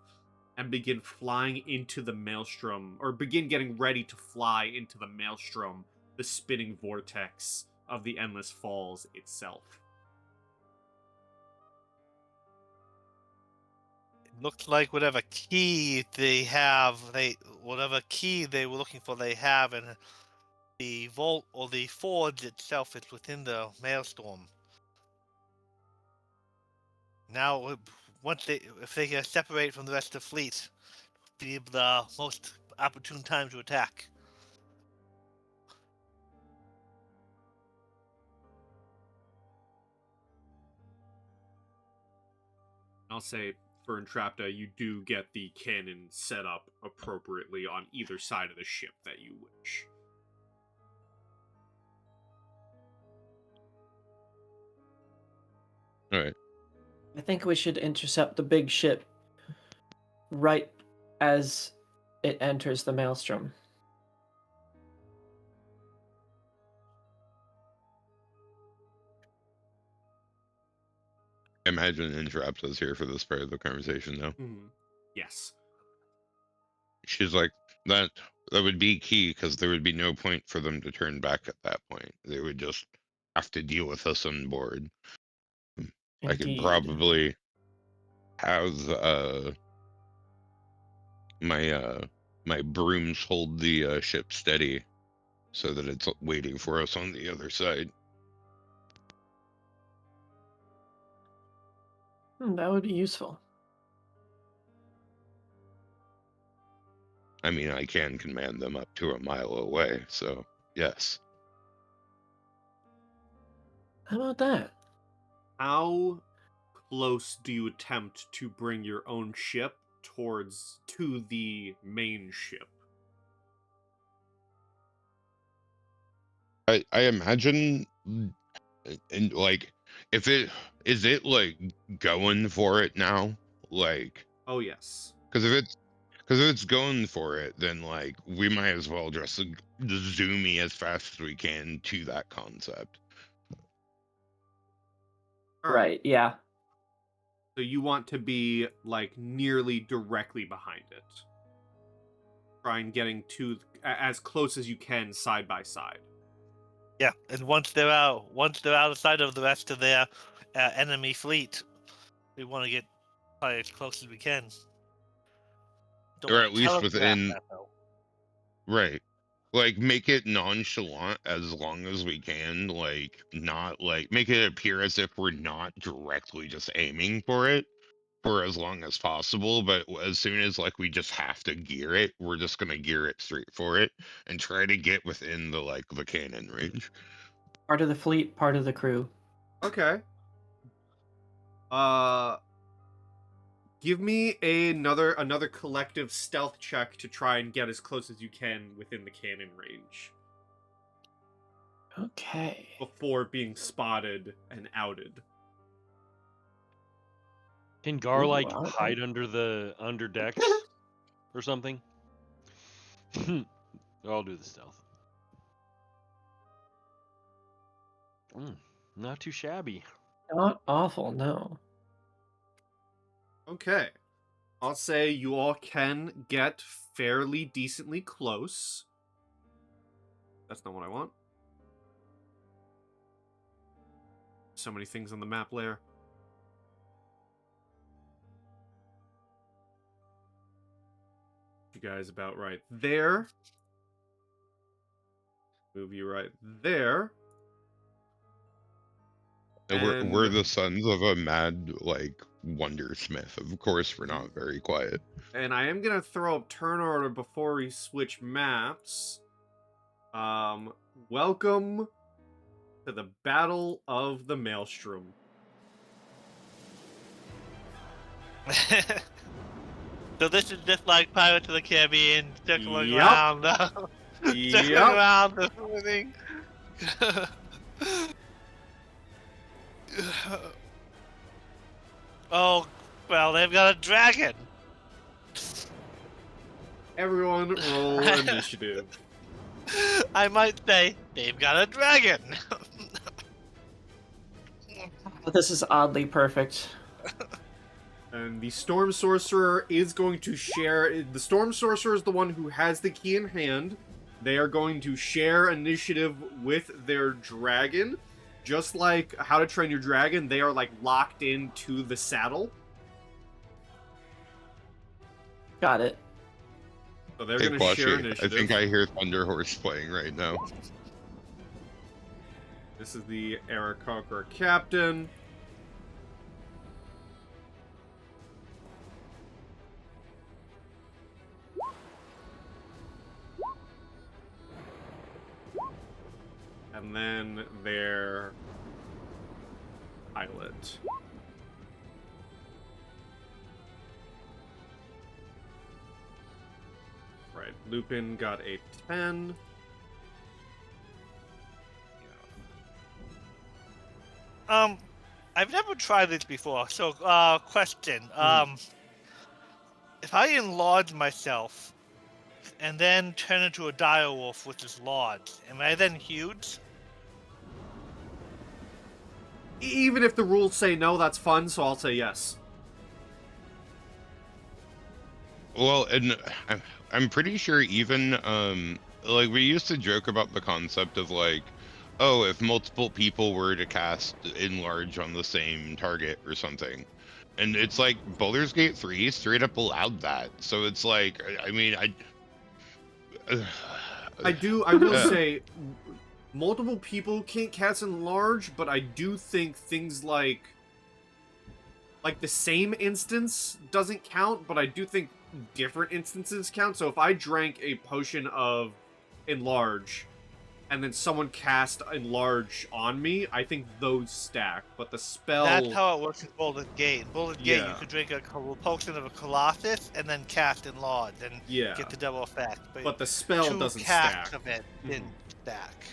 Speaker 1: and begin flying into the Maelstrom, or begin getting ready to fly into the Maelstrom, the spinning vortex of the Endless Falls itself.
Speaker 4: looks like whatever key they have, whatever key they were looking for, they have, and the vault or the forge itself is within the Maelstrom. Now, if they can separate from the rest of the fleet, be the most opportune time to attack.
Speaker 1: I'll say for Entrapta, you do get the cannon set up appropriately on either side of the ship that you wish.
Speaker 2: All right.
Speaker 6: I think we should intercept the big ship right as it enters the Maelstrom.
Speaker 2: Imagine Entrapta's here for this part of the conversation, though.
Speaker 1: Yes.
Speaker 2: She's like, that would be key, because there would be no point for them to turn back at that point. They would just have to deal with us on board. I could
Speaker 6: Indeed.
Speaker 2: probably have my brooms hold the ship steady so that it's waiting for us on the other side.
Speaker 6: That would be useful.
Speaker 2: I mean, I can command them up to a mile away, so yes.
Speaker 6: How about that?
Speaker 1: How close do you attempt to bring your own ship to the main ship?
Speaker 2: I imagine, and like, if it is it like going for it now, like,
Speaker 1: Oh yes.
Speaker 2: because if it's going for it, then like we might as well just zoom as fast as we can to that concept.
Speaker 1: All
Speaker 6: Right, yeah.
Speaker 1: So you want to be like nearly directly behind it. Try and getting to as close as you can side by side.
Speaker 4: Yeah, and once they're outside of the rest of their enemy fleet, we want to get probably as close as we can. Don't
Speaker 2: Or
Speaker 4: wanna
Speaker 2: at least
Speaker 4: telegraph
Speaker 2: within,
Speaker 4: that, though.
Speaker 2: right. Like, make it nonchalant as long as we can, like, not, like, make it appear as if we're not directly just aiming for it for as long as possible, but as soon as, like, we just have to gear it, we're just gonna gear it straight for it and try to get within the, like, the cannon range.
Speaker 6: Part of the fleet, part of the crew.
Speaker 1: Okay. Give me another collective stealth check to try and get as close as you can within the cannon range
Speaker 6: Okay.
Speaker 1: before being spotted and outed.
Speaker 3: Can Garr
Speaker 6: Ooh,
Speaker 3: like
Speaker 6: alright.
Speaker 3: hide under decks or something? I'll do the stealth. Not too shabby.
Speaker 6: Not awful, no.
Speaker 1: Okay. I'll say you all can get fairly decently close. That's not what I want. So many things on the map layer. You guys about right there. Move you right there.
Speaker 2: And we're
Speaker 1: And-
Speaker 2: the sons of a mad, like, wondersmith. Of course, we're not very quiet.
Speaker 1: And I am gonna throw up turn order before we switch maps. Welcome to the Battle of the Maelstrom.
Speaker 4: So this is just like Pirates of the Caribbean, circling
Speaker 1: Yup.
Speaker 4: around, circling
Speaker 1: Yep.
Speaker 4: around the thing. Oh, well, they've got a dragon.
Speaker 1: Everyone roll initiative.
Speaker 4: I might say they've got a dragon.
Speaker 6: This is oddly perfect.
Speaker 1: And the Storm Sorcerer is going to share... The Storm Sorcerer is the one who has the key in hand. They are going to share initiative with their dragon. Just like How to Train Your Dragon, they are like locked into the saddle.
Speaker 6: Got it.
Speaker 1: So they're
Speaker 2: Hey,
Speaker 1: going to share
Speaker 2: Quashie, I
Speaker 1: initiative.
Speaker 2: think I hear Thunder Horse playing right now.
Speaker 1: This is the Era Conqueror Captain. And then their pilot. Right, Lupin got a 10.
Speaker 4: I've never tried this before. So, question. If I enlarge myself and then turn into a direwolf with this lodge, am I then huge?
Speaker 1: Even if the rules say no, that's fun, so I'll say yes.
Speaker 2: Well, and I'm pretty sure even like we used to joke about the concept of like, oh, if multiple people were to cast enlarge on the same target or something, and it's like Baldur's Gate 3 straight up allowed that. So it's like, I mean,
Speaker 1: I will say multiple people can't cast enlarge, but I do think things like the same instance doesn't count, but I do think different instances count. So if I drank a potion of enlarge and then someone cast enlarge on me, I think those stack, but the spell...
Speaker 4: That's how it works in Baldur's Gate. In Baldur's Gate,
Speaker 1: Yeah.
Speaker 4: you could drink a potion of a Colossus and then cast enlarge and
Speaker 1: Yeah.
Speaker 4: get the double effect.
Speaker 1: But the spell
Speaker 4: two
Speaker 1: doesn't
Speaker 4: casts
Speaker 1: stack.
Speaker 4: of it didn't stack.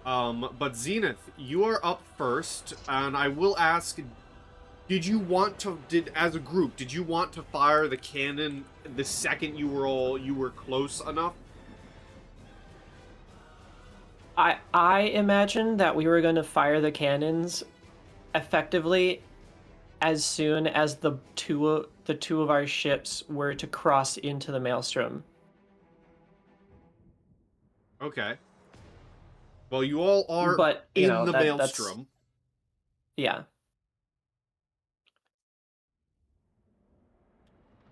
Speaker 1: But Zenith, you are up first, and I will ask, did you want to, as a group, did you want to fire the cannon the second you were close enough?
Speaker 6: I imagined that we were going to fire the cannons effectively as soon as the two of our ships were to cross into the Maelstrom.
Speaker 1: Okay. Well, you all are
Speaker 6: But, you
Speaker 1: in
Speaker 6: know,
Speaker 1: the
Speaker 6: that's-
Speaker 1: Maelstrom.
Speaker 6: Yeah.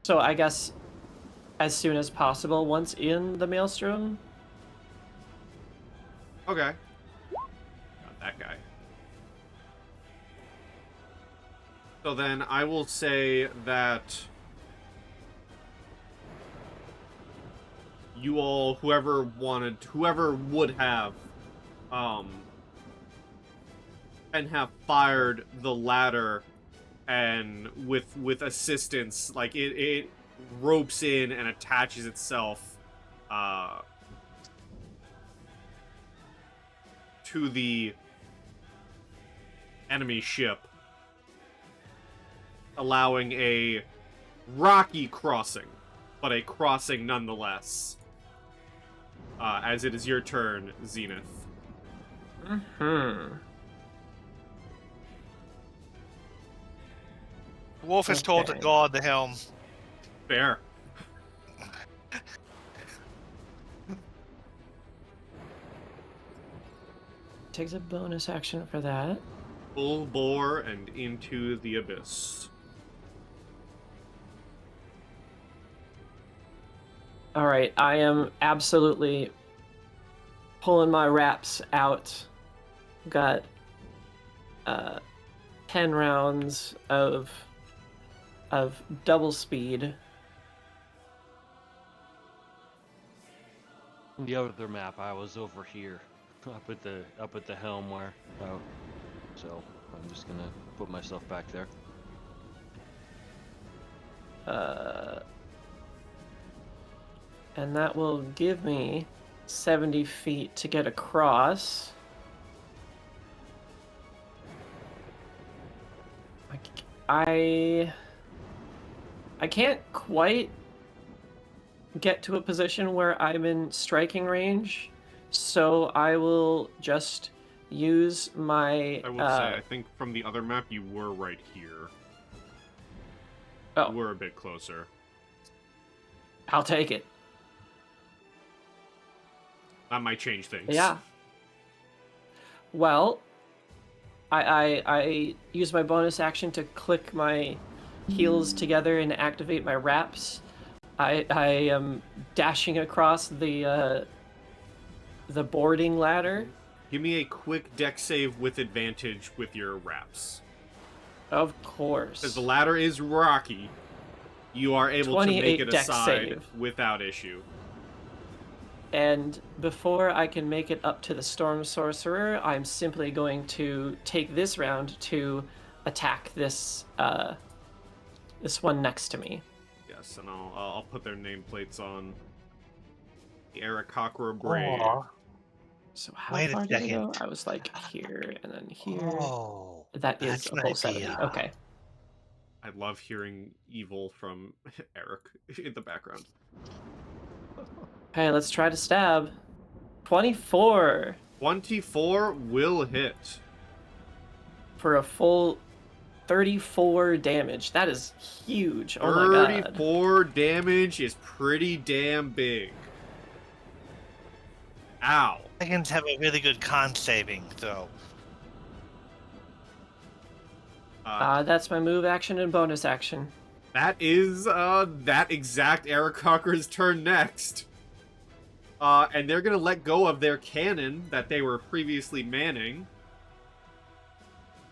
Speaker 6: So I guess as soon as possible once in the Maelstrom.
Speaker 1: Okay. Got that guy. So then I will say that you all, whoever would have, and have fired the ladder, and with assistance, like it ropes in and attaches itself, to the enemy ship, allowing a rocky crossing, but a crossing nonetheless. As it is your turn, Zenith.
Speaker 4: Wolf is told to
Speaker 6: Okay.
Speaker 4: guard the helm.
Speaker 1: Fair.
Speaker 6: Takes a bonus action for that.
Speaker 1: Full bore and into the abyss.
Speaker 6: All right, I am absolutely pulling my wraps out. Got 10 rounds of double speed.
Speaker 3: The other map, I was over here, up at the helm where. Oh, so I'm just gonna put myself back there.
Speaker 6: And that will give me 70 feet to get across. I can't quite get to a position where I'm in striking range, so I will just use my...
Speaker 1: I will say, I think from the other map, you were right here.
Speaker 6: Oh.
Speaker 1: You were a bit closer.
Speaker 6: I'll take it.
Speaker 1: That might change things.
Speaker 6: Yeah. Well, I use my bonus action to click my heels together and activate my wraps. I am dashing across the boarding ladder.
Speaker 1: Give me a quick deck save with advantage with your wraps.
Speaker 6: Of course.
Speaker 1: Because the ladder is rocky, you are able to make
Speaker 6: 28
Speaker 1: it
Speaker 6: deck
Speaker 1: aside
Speaker 6: save.
Speaker 1: without issue.
Speaker 6: And before I can make it up to the Storm Sorcerer, I'm simply going to take this round to attack this this one next to me.
Speaker 1: Yes, and I'll put their nameplates on. The Aarakocra Brave.
Speaker 4: Aw.
Speaker 6: So how
Speaker 4: Wait a
Speaker 6: far did I go?
Speaker 4: second.
Speaker 6: I was like here and then here.
Speaker 4: Oh,
Speaker 6: That is
Speaker 4: that's
Speaker 6: a
Speaker 4: an
Speaker 6: full 70.
Speaker 4: idea.
Speaker 6: Okay.
Speaker 1: I love hearing evil from Eric in the background.
Speaker 6: Okay, let's try to stab. 24
Speaker 1: 24 will hit.
Speaker 6: for a full 34 damage. That is huge. Oh my god.
Speaker 1: 34 damage is pretty damn big. Ow.
Speaker 4: Dragons have a really good con saving, though.
Speaker 6: That's my move action and bonus action.
Speaker 1: That is that exact Aarakocra's turn next. And they're gonna let go of their cannon that they were previously manning.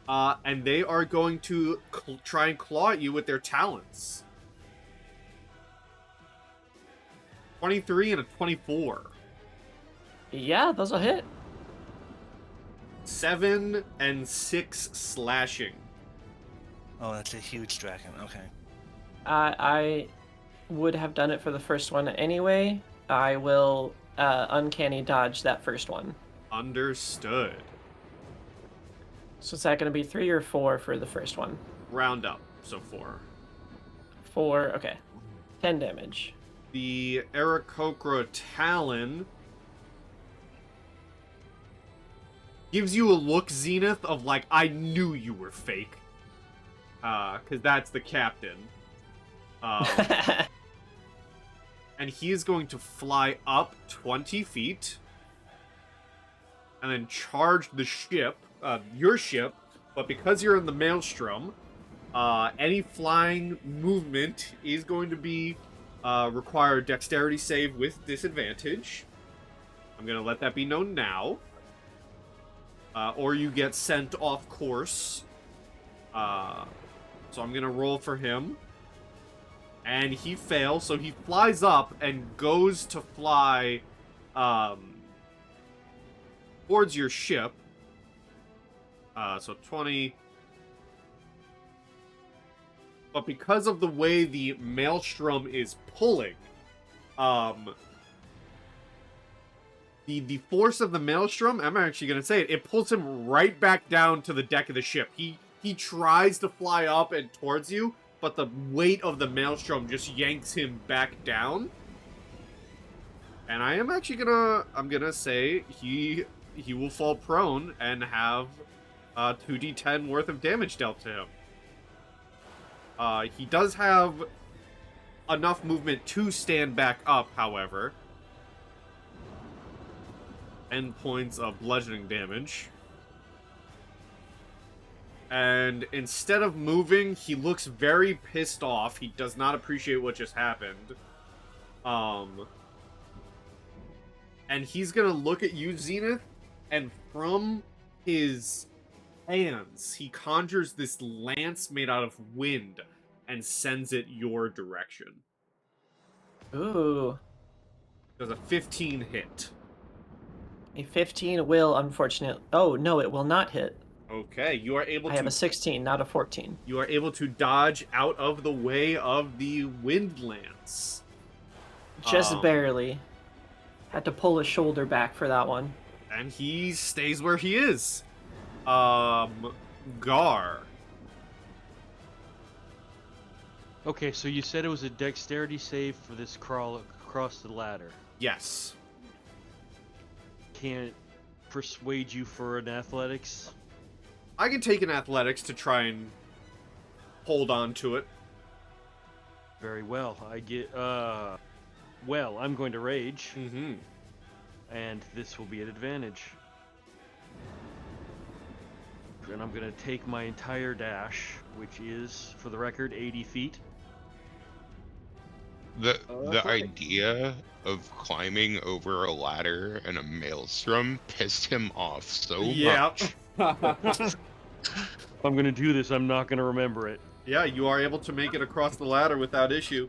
Speaker 1: And they are going to try and claw at you with their talons. 23 and a 24.
Speaker 6: Yeah, those will hit.
Speaker 1: 7 and 6 slashing.
Speaker 4: Oh, that's a huge dragon. Okay.
Speaker 6: I would have done it for the first one anyway. I will uncanny dodge that first one.
Speaker 1: Understood.
Speaker 6: So is that going to be 3 or 4 for the first one?
Speaker 1: Round up, so 4.
Speaker 6: 4, okay. 10 damage.
Speaker 1: The Aarakocra Talon gives you a look, Zenith, of like, I knew you were fake. Because that's the captain. And he is going to fly up 20 feet and then charge the ship, your ship, but because you're in the Maelstrom, any flying movement is going to be require a dexterity save with disadvantage. I'm going to let that be known now. Or you get sent off course. So I'm going to roll for him. And he fails, so he flies up and goes to fly towards your ship. So 20. But because of the way the Maelstrom is pulling, the force of the Maelstrom, I'm actually going to say it, it pulls him right back down to the deck of the ship. He tries to fly up and towards you, but the weight of the Maelstrom just yanks him back down. And I am actually I'm gonna say he will fall prone and have 2d10 worth of damage dealt to him. He does have enough movement to stand back up, however. End points of bludgeoning damage. And instead of moving, he looks very pissed off. He does not appreciate what just happened. And he's gonna look at you, Zenith, and from his hands, he conjures this lance made out of wind and sends it your direction.
Speaker 6: Ooh.
Speaker 1: Does a 15 hit.
Speaker 6: A 15 will, unfortunately... Oh, no, it will not hit.
Speaker 1: Okay, you are able
Speaker 6: I
Speaker 1: to...
Speaker 6: have a 16, not a 14.
Speaker 1: You are able to dodge out of the way of the wind lance.
Speaker 6: Just barely. Had to pull his shoulder back for that one.
Speaker 1: And he stays where he is. Garr.
Speaker 3: Okay, so you said it was a dexterity save for this crawl across the ladder.
Speaker 1: Yes.
Speaker 3: Can't persuade you for an athletics?
Speaker 1: I can take an athletics to try and hold on to it.
Speaker 3: Very well. I get, well, I'm going to rage.
Speaker 1: Mm-hmm.
Speaker 3: And this will be an advantage. And I'm going to take my entire dash. which is, for the record, 80 feet.
Speaker 2: The
Speaker 3: Alright.
Speaker 2: idea of climbing over a ladder and a maelstrom pissed him off so
Speaker 1: Yeah.
Speaker 2: much.
Speaker 3: If I'm gonna do this, I'm not gonna remember it.
Speaker 1: Yeah, you are able to make it across the ladder without issue.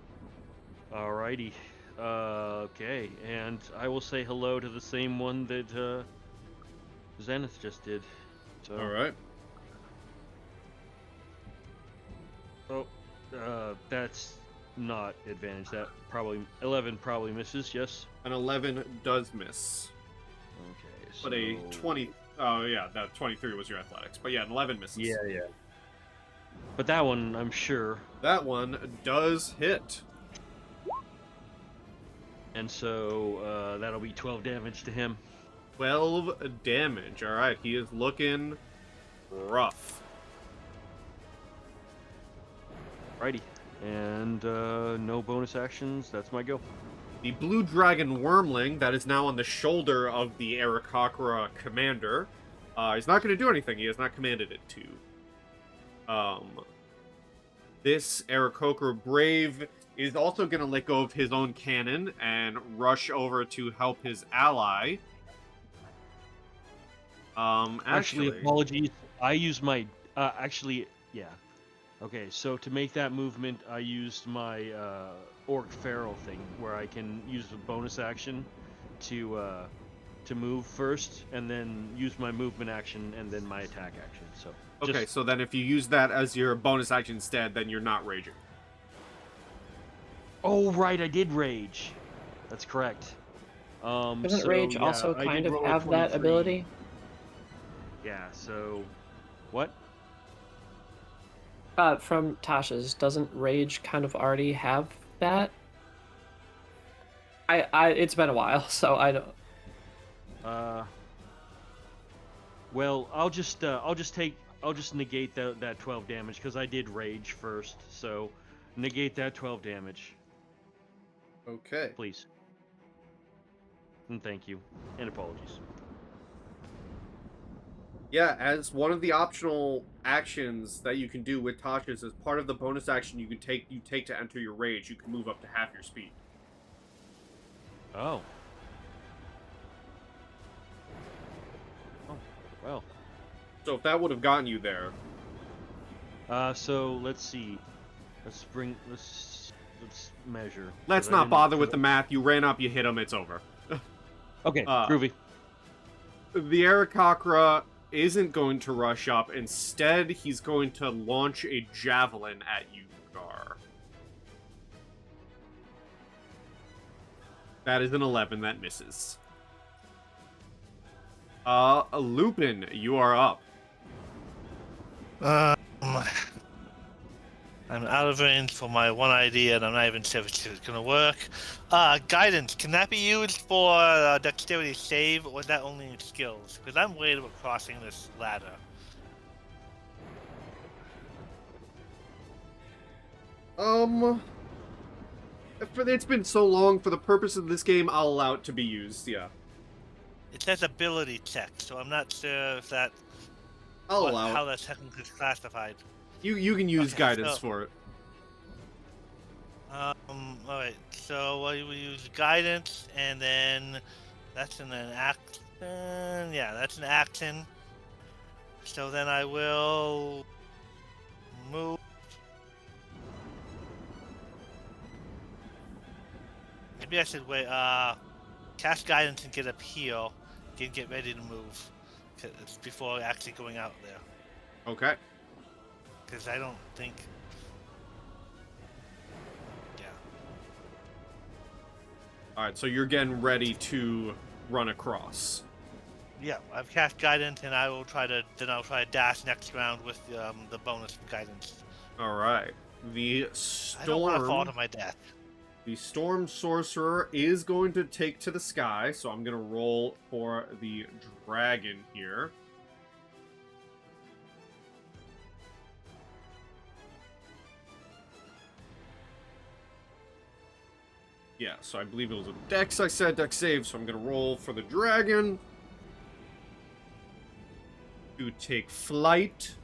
Speaker 3: Alrighty. Okay, and I will say hello to the same one that Zenith just did. So,
Speaker 1: All right.
Speaker 3: that's not advantage. That probably 11 probably misses. Yes.
Speaker 1: An 11 does miss,
Speaker 3: Okay.
Speaker 1: but a 20. Oh yeah, that 23 was your athletics. But yeah, an 11 misses.
Speaker 3: Yeah. But that one, I'm sure.
Speaker 1: That one does hit.
Speaker 3: And so that'll be 12 damage to him.
Speaker 1: 12 damage. All right, he is looking rough.
Speaker 3: Righty. And no bonus actions. That's my go.
Speaker 1: The blue dragon wormling that is now on the shoulder of the Aarakocra commander is not going to do anything. He has not commanded it to. This Aarakocra brave is also going to let go of his own cannon and rush over to help his ally.
Speaker 3: Actually, apologies. I used my yeah. Okay, so to make that movement, I used my Orc Feral thing, where I can use a bonus action to move first, and then use my movement action, and then my attack action. So
Speaker 1: Okay, so then if you use that as your bonus action instead, then you're not raging.
Speaker 3: Oh right, I did rage. That's correct.
Speaker 6: Doesn't
Speaker 3: so,
Speaker 6: rage
Speaker 3: yeah,
Speaker 6: also
Speaker 3: I
Speaker 6: kind
Speaker 3: did
Speaker 6: of
Speaker 3: roll a
Speaker 6: have that
Speaker 3: 23.
Speaker 6: ability?
Speaker 3: Yeah. So, what?
Speaker 6: From Tasha's, doesn't rage kind of already have that? It's been a while, so I don't.
Speaker 3: Well, I'll just negate that 12 damage because I did rage first. So, negate that 12 damage,
Speaker 1: Okay.
Speaker 3: please. And thank you, and apologies.
Speaker 1: Yeah, as one of the optional actions that you can do with Tasha's, as part of the bonus action you take to enter your rage, you can move up to half your speed.
Speaker 3: Oh. Oh, well.
Speaker 1: So if that would have gotten you there,
Speaker 3: So let's see. Let's measure.
Speaker 1: let's
Speaker 3: 'cause I
Speaker 1: not
Speaker 3: didn't
Speaker 1: bother with
Speaker 3: feel-
Speaker 1: the math. You ran up, you hit him, it's over.
Speaker 3: Okay, groovy.
Speaker 1: The Aarakocra isn't going to rush up. Instead, he's going to launch a javelin at you, Garr. That is an 11 that misses. Lupin, you are up.
Speaker 4: I'm out of range for my one idea, and I'm not even sure if it's gonna work. Guidance, can that be used for dexterity save, or is that only in skills? Because I'm worried about crossing this ladder.
Speaker 1: It's been so long, for the purpose of this game, I'll allow it to be used, yeah.
Speaker 4: It says ability check, so I'm not sure if that
Speaker 1: I'll allow
Speaker 4: how
Speaker 1: it.
Speaker 4: that's technically classified.
Speaker 1: You can use
Speaker 4: Okay,
Speaker 1: guidance
Speaker 4: so-
Speaker 1: for it.
Speaker 4: Alright, so we use guidance, and then that's an action. Yeah, that's an action. So then I will move. Maybe I should wait. Cast guidance and get up here, get ready to move, 'cause it's before actually going out there.
Speaker 1: Okay.
Speaker 4: Because I don't think. Yeah.
Speaker 1: Alright, so you're getting ready to run across.
Speaker 4: Yeah, I've cast guidance, and I will try to dash next round with the bonus guidance.
Speaker 1: Alright. The
Speaker 4: I don't want to fall
Speaker 1: storm.
Speaker 4: to my death.
Speaker 1: The storm sorcerer is going to take to the sky, so I'm gonna roll for the dragon here. Yeah, so I believe it was a dex, I said dex save, so I'm gonna roll for the dragon to take flight.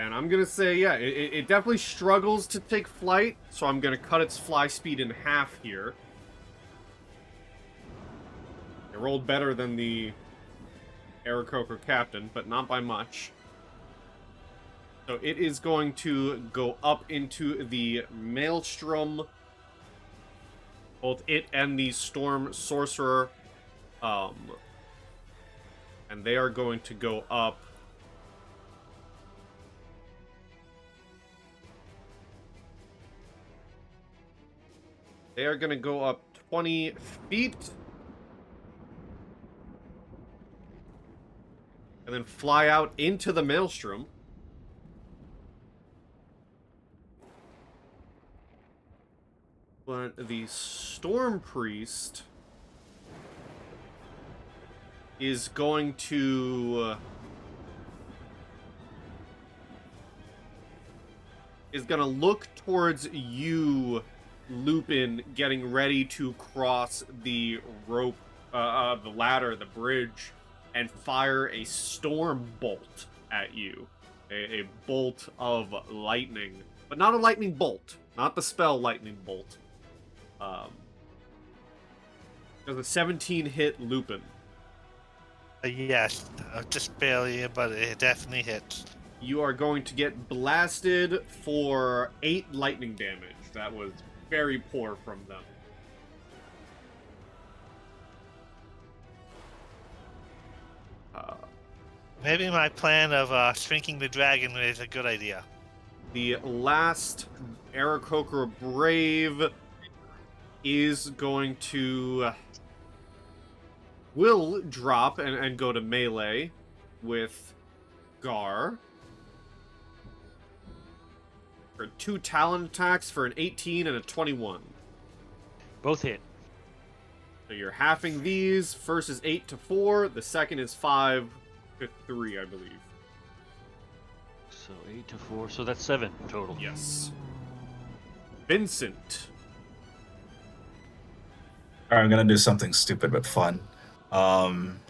Speaker 1: And I'm gonna say, yeah, it definitely struggles to take flight, so I'm gonna cut its fly speed in half here. It rolled better than the Aarakocra captain, but not by much. So it is going to go up into the Maelstrom. Both it and the Storm Sorcerer. And they are going to go up. They are going to go up 20 feet. And then fly out into the Maelstrom. But the Storm Priest is going to look towards you, Lupin, getting ready to cross the rope, the ladder, the bridge, and fire a storm bolt at you. A bolt of lightning. But not a lightning bolt. Not the spell lightning bolt. Does a 17 hit Lupin?
Speaker 4: Yes, just barely, but it definitely hits.
Speaker 1: You are going to get blasted for 8 lightning damage. That was very poor from them.
Speaker 4: Maybe my plan of shrinking the dragon is a good idea.
Speaker 1: The last Aarakocra Brave is going to... will drop and go to melee with Garr. For 2 talent attacks for an 18 and a 21.
Speaker 3: Both hit.
Speaker 1: So you're halving these. First is 8 to 4. The second is 5 to 3, I believe.
Speaker 3: So 8 to 4. So that's 7 total.
Speaker 1: Yes. Vincent.
Speaker 5: Alright, I'm gonna do something stupid but fun.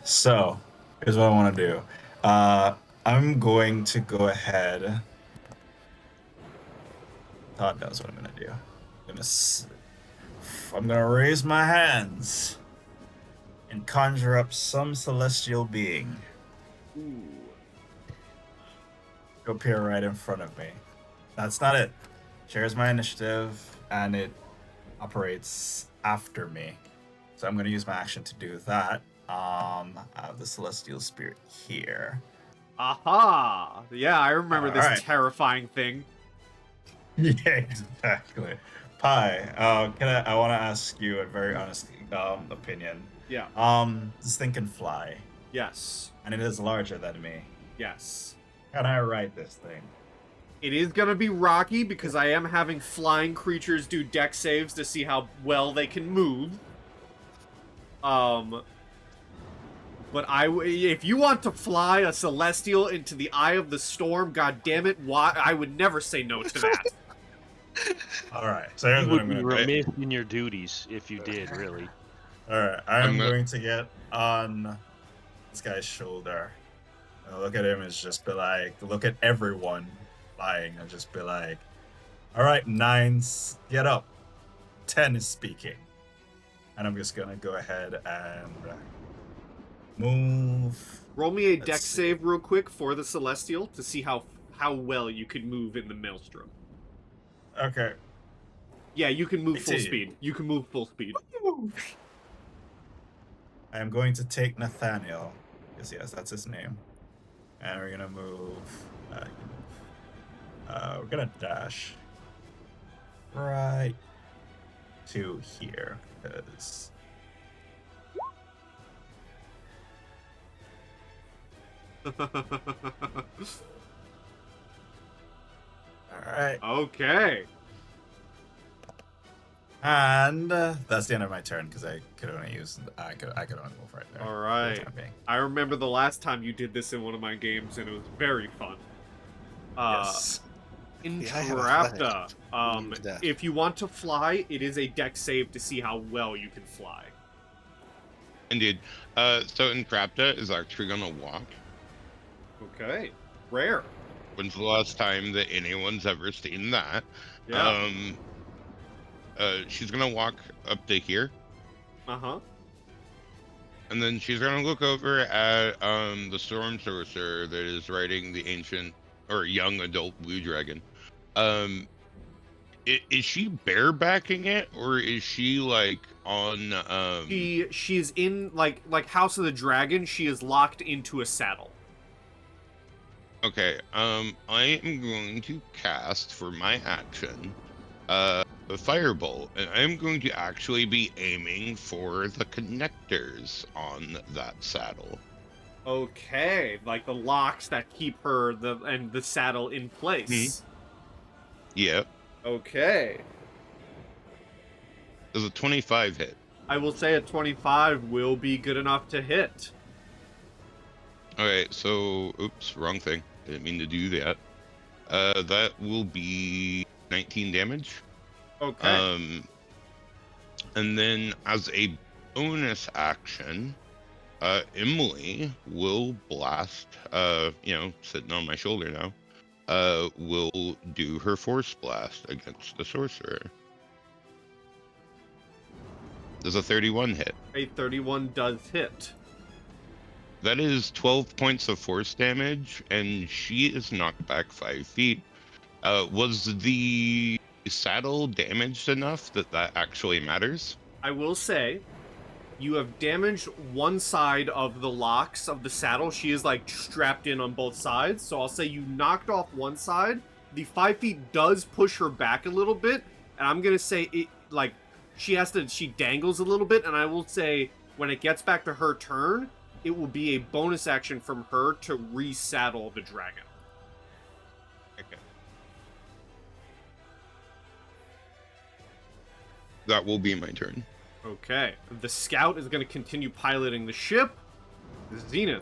Speaker 5: So here's what I want to do. I'm going to go ahead. Todd knows what I'm gonna do. I'm gonna raise my hands and conjure up some celestial being.
Speaker 1: Ooh.
Speaker 5: To appear right in front of me. That's not it. Shares my initiative and it operates after me. So I'm gonna use my action to do that. I have the celestial spirit here.
Speaker 1: Aha! Yeah, I remember this
Speaker 5: Alright.
Speaker 1: terrifying thing.
Speaker 5: Yeah, exactly. Pie, I want to ask you a very honest opinion.
Speaker 1: Yeah.
Speaker 5: This thing can fly,
Speaker 1: Yes.
Speaker 5: and it is larger than me.
Speaker 1: Yes.
Speaker 5: Can I ride this thing?
Speaker 1: It is gonna be rocky because I am having flying creatures do deck saves to see how well they can move. But if you want to fly a celestial into the eye of the storm, god damn it, why? I would never say no to that.
Speaker 5: All right. So here's
Speaker 3: You
Speaker 5: what
Speaker 3: would
Speaker 5: I'm
Speaker 3: be
Speaker 5: gonna do.
Speaker 3: remiss in your duties if you did, really.
Speaker 5: All right.
Speaker 2: I'm
Speaker 5: I'm
Speaker 2: gonna-
Speaker 5: going to get on this guy's shoulder. And look at him and just be like, look at everyone flying and just be like, all right, 9s, get up. 10 is speaking. And I'm just gonna go ahead and move.
Speaker 1: Roll me a
Speaker 5: Let's
Speaker 1: deck
Speaker 5: see.
Speaker 1: save real quick for the celestial to see how well you can move in the maelstrom.
Speaker 5: Okay.
Speaker 1: Yeah, you can move full
Speaker 5: 18.
Speaker 1: speed. You can move full speed.
Speaker 5: I am going to take Nathaniel. Yes, that's his name. And we're gonna move. We're gonna dash right to here because. All right,
Speaker 1: Okay.
Speaker 5: and that's the end of my turn because I could only move right there.
Speaker 1: All
Speaker 5: for the
Speaker 1: right.
Speaker 5: time being.
Speaker 1: I remember the last time you did this in one of my games, and it was very fun.
Speaker 5: Yes.
Speaker 4: Yeah, I have
Speaker 1: Entrapta.
Speaker 4: Use that.
Speaker 1: If you want to fly, it is a deck save to see how well you can fly.
Speaker 2: Indeed. So Entrapta is actually gonna walk.
Speaker 1: Okay. Rare.
Speaker 2: When's the last time that anyone's ever seen that?
Speaker 1: Yeah.
Speaker 2: She's gonna walk up to here,
Speaker 1: Uh-huh.
Speaker 2: and then she's gonna look over at the storm sorcerer that is riding the ancient or young adult blue dragon. Is she barebacking it, or is she like on
Speaker 1: She's in like House of the Dragon, she is locked into a saddle.
Speaker 2: Okay, I am going to cast for my action a firebolt, and I'm going to actually be aiming for the connectors on that saddle.
Speaker 1: Okay, like the locks that keep her and the saddle in place.
Speaker 2: Yep.
Speaker 1: Okay.
Speaker 2: Does a 25 hit?
Speaker 1: I will say a 25 will be good enough to hit.
Speaker 2: Alright, so oops, wrong thing. Didn't mean to do that. That will be 19 damage.
Speaker 1: Okay.
Speaker 2: And then as a bonus action, Emily will blast, sitting on my shoulder now, will do her force blast against the sorcerer. Does a 31 hit?
Speaker 1: A 31 does hit.
Speaker 2: That is 12 points of force damage, and she is knocked back 5 feet. Was the saddle damaged enough that actually matters?
Speaker 1: I will say, you have damaged one side of the locks of the saddle. She is like strapped in on both sides. So I'll say you knocked off one side. The 5 feet does push her back a little bit. And I'm going to say it like she dangles a little bit. And I will say when it gets back to her turn, it will be a bonus action from her to resaddle the dragon.
Speaker 2: Okay. That will be my turn.
Speaker 1: Okay. The scout is going to continue piloting the ship. Zenith.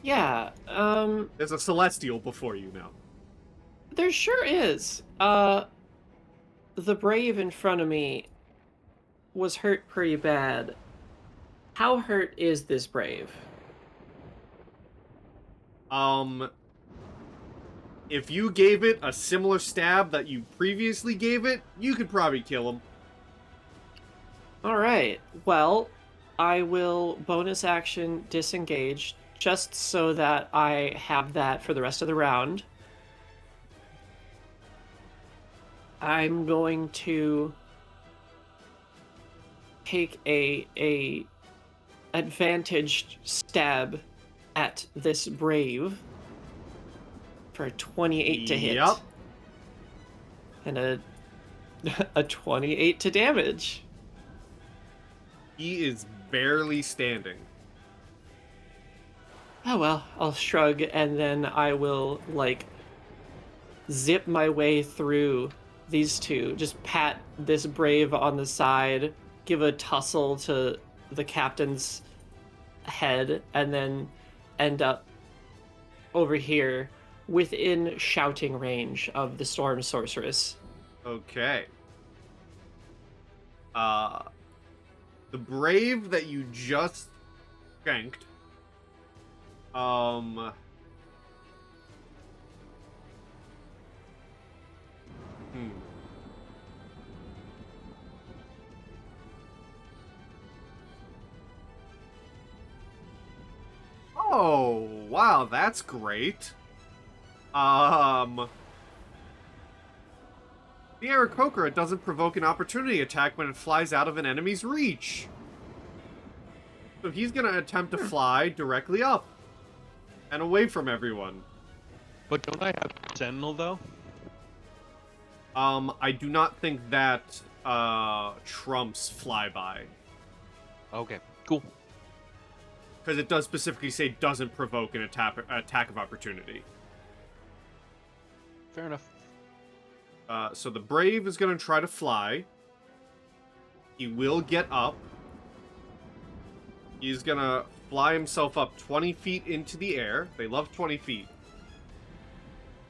Speaker 6: Yeah,
Speaker 1: There's a celestial before you now.
Speaker 6: there sure is. The brave in front of me was hurt pretty bad. How hurt is this brave?
Speaker 1: If you gave it a similar stab that you previously gave it, you could probably kill him.
Speaker 6: Alright, well, I will bonus action disengage, just so that I have that for the rest of the round. I'm going to take a advantaged stab at this brave for a 28 to hit.
Speaker 1: Yep.
Speaker 6: And a 28 to damage.
Speaker 1: He is barely standing.
Speaker 6: Oh well, I'll shrug and then I will, like, zip my way through these two. Just pat this brave on the side, give a tussle to the captain's head, and then end up over here within shouting range of the storm sorceress.
Speaker 1: Okay. The brave that you just shanked, Oh, wow, that's great. The Aarakocra doesn't provoke an opportunity attack when it flies out of an enemy's reach. So he's gonna attempt to fly directly up and away from everyone.
Speaker 3: But don't I have Sentinel though?
Speaker 1: I do not think that trumps flyby.
Speaker 3: Okay, cool.
Speaker 1: Because it does specifically say doesn't provoke an attack of opportunity.
Speaker 3: Fair enough.
Speaker 1: So the Brave is going to try to fly. He will get up. He's going to fly himself up 20 feet into the air. They love 20 feet.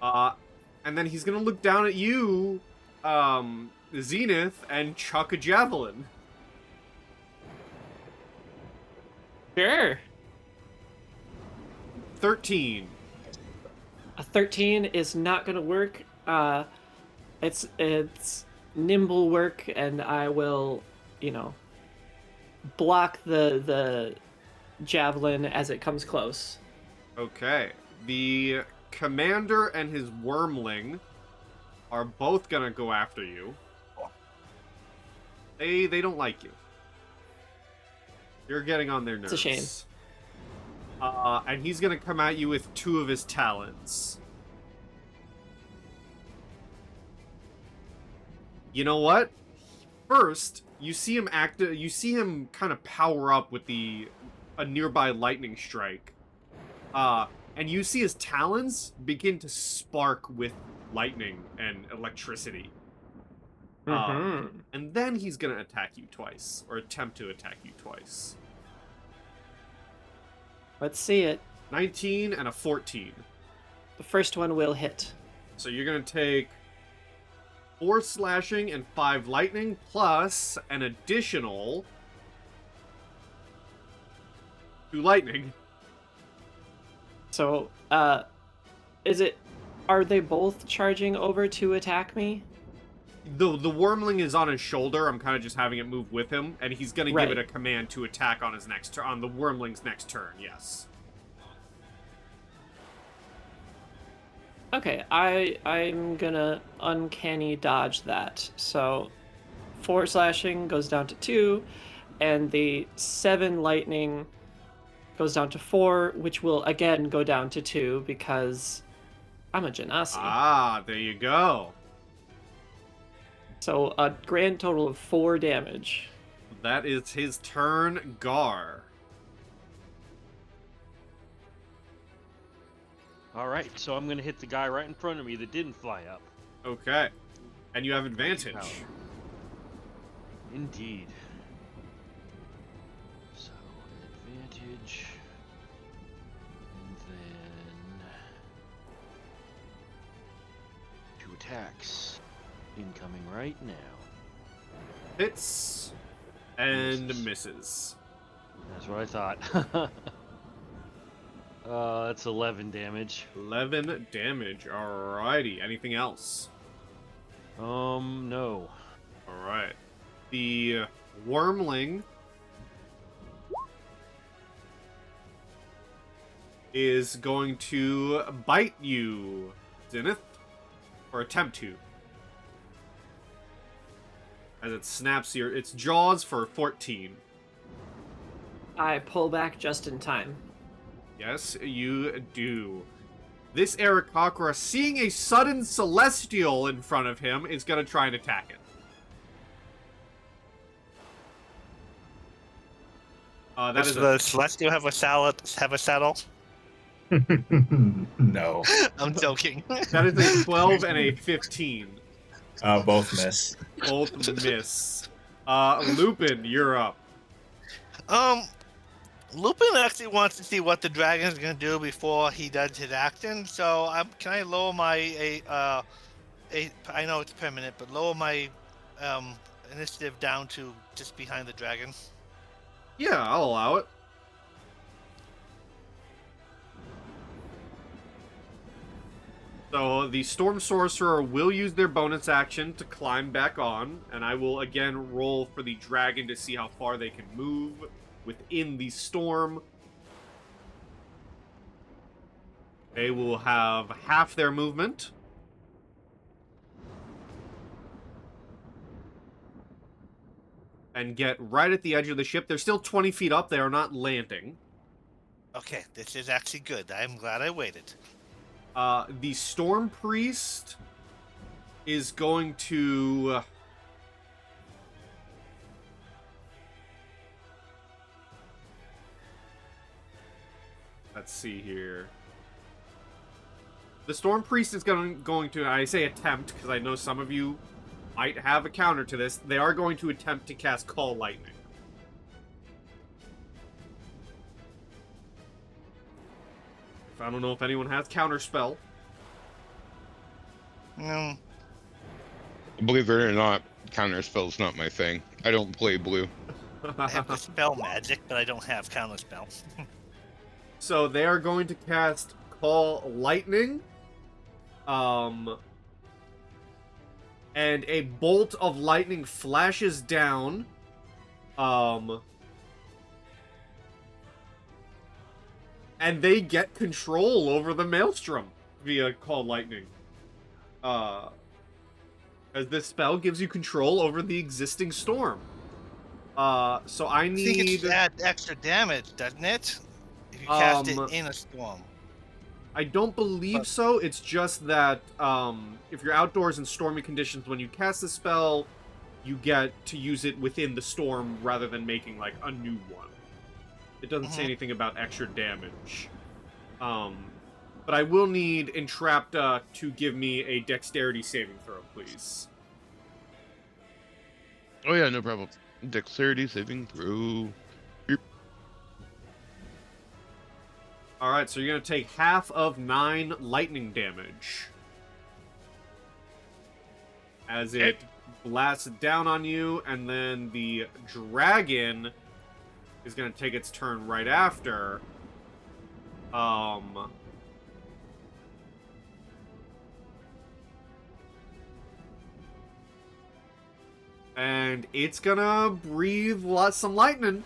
Speaker 1: And then he's going to look down at you, Zenith, and chuck a javelin.
Speaker 6: Sure.
Speaker 1: 13.
Speaker 6: A 13 is not going to work. It's nimble work, and I will, block the javelin as it comes close.
Speaker 1: Okay. The commander and his wormling are both gonna go after you. They don't like you. You're getting on their nerves.
Speaker 6: It's a shame.
Speaker 1: And he's gonna come at you with 2 of his talons. You know what? First, you see him You see him kind of power up with a nearby lightning strike. And you see his talons begin to spark with lightning and electricity. And then he's gonna attack you twice, or attempt to attack you twice.
Speaker 6: Let's see it.
Speaker 1: 19 and a 14.
Speaker 6: The first one will hit.
Speaker 1: So you're gonna take 4 slashing and 5 lightning, plus an additional 2 lightning.
Speaker 6: So, are they both charging over to attack me?
Speaker 1: The wormling is on his shoulder. I'm kind of just having it move with him, and he's gonna
Speaker 6: Right.
Speaker 1: give it a command to attack on his next turn, on the wormling's next turn. Yes.
Speaker 6: Okay, I'm gonna uncanny dodge that. So 4 slashing goes down to 2, and the 7 lightning goes down to 4, which will again go down to 2 because I'm a Genasi.
Speaker 1: Ah, there you go.
Speaker 6: So a grand total of 4 damage.
Speaker 1: That is his turn, Garr.
Speaker 3: All right, so I'm gonna hit the guy right in front of me that didn't fly up.
Speaker 1: Okay. And you have advantage.
Speaker 3: Power. Indeed. So advantage, and then 2 attacks incoming right now.
Speaker 1: Hits and
Speaker 3: Misses.
Speaker 1: misses.
Speaker 3: That's what I thought. That's 11 damage.
Speaker 1: 11 damage. Alrighty. Anything else?
Speaker 3: No.
Speaker 1: Alright. The wormling is going to bite you, Zenith, or attempt to. As it snaps its jaws for 14.
Speaker 6: I pull back just in time.
Speaker 1: Yes, you do. This Aarakocra, seeing a sudden celestial in front of him, is going to try and attack it.
Speaker 4: Does the Celestial have a saddle?
Speaker 5: No.
Speaker 4: I'm joking.
Speaker 1: That is a 12 and a 15.
Speaker 5: Both miss.
Speaker 1: Both miss. Lupin, you're up.
Speaker 4: Lupin actually wants to see what the dragon is going to do before he does his action. So can I lower my I know it's permanent, but lower my initiative down to just behind the dragon.
Speaker 1: Yeah, I'll allow it. So the Storm Sorcerer will use their bonus action to climb back on, and I will again roll for the dragon to see how far they can move within the storm. They will have half their movement. And get right at the edge of the ship. They're still 20 feet up. They are not landing.
Speaker 4: Okay, this is actually good. I'm glad I waited.
Speaker 1: The Storm Priest is going to... let's see here. The Storm Priest is going to, I say attempt, because I know some of you might have a counter to this. They are going to attempt to cast Call Lightning. I don't know if anyone has Counterspell.
Speaker 4: No.
Speaker 2: Believe it or not, counterspell's not my thing. I don't play blue.
Speaker 4: I have the spell magic, but I don't have counterspell.
Speaker 1: So they are going to cast Call Lightning. And a bolt of lightning flashes down. And they get control over the Maelstrom via Call Lightning. As this spell gives you control over the existing storm. So I
Speaker 4: I think
Speaker 1: need...
Speaker 4: it's add extra damage, doesn't it? If you cast it in a storm.
Speaker 1: I don't believe so. It's just that if you're outdoors in stormy conditions, when you cast the spell, you get to use it within the storm rather than making, like, a new one. It doesn't say anything about extra damage. But I will need Entrapta to give me a dexterity saving throw, please.
Speaker 2: Oh yeah, no problem. Dexterity saving throw.
Speaker 1: Alright, so you're going to take half of 9 lightning damage. As it blasts down on you, and then the dragon is going to take its turn right after. And it's gonna breathe some lightning.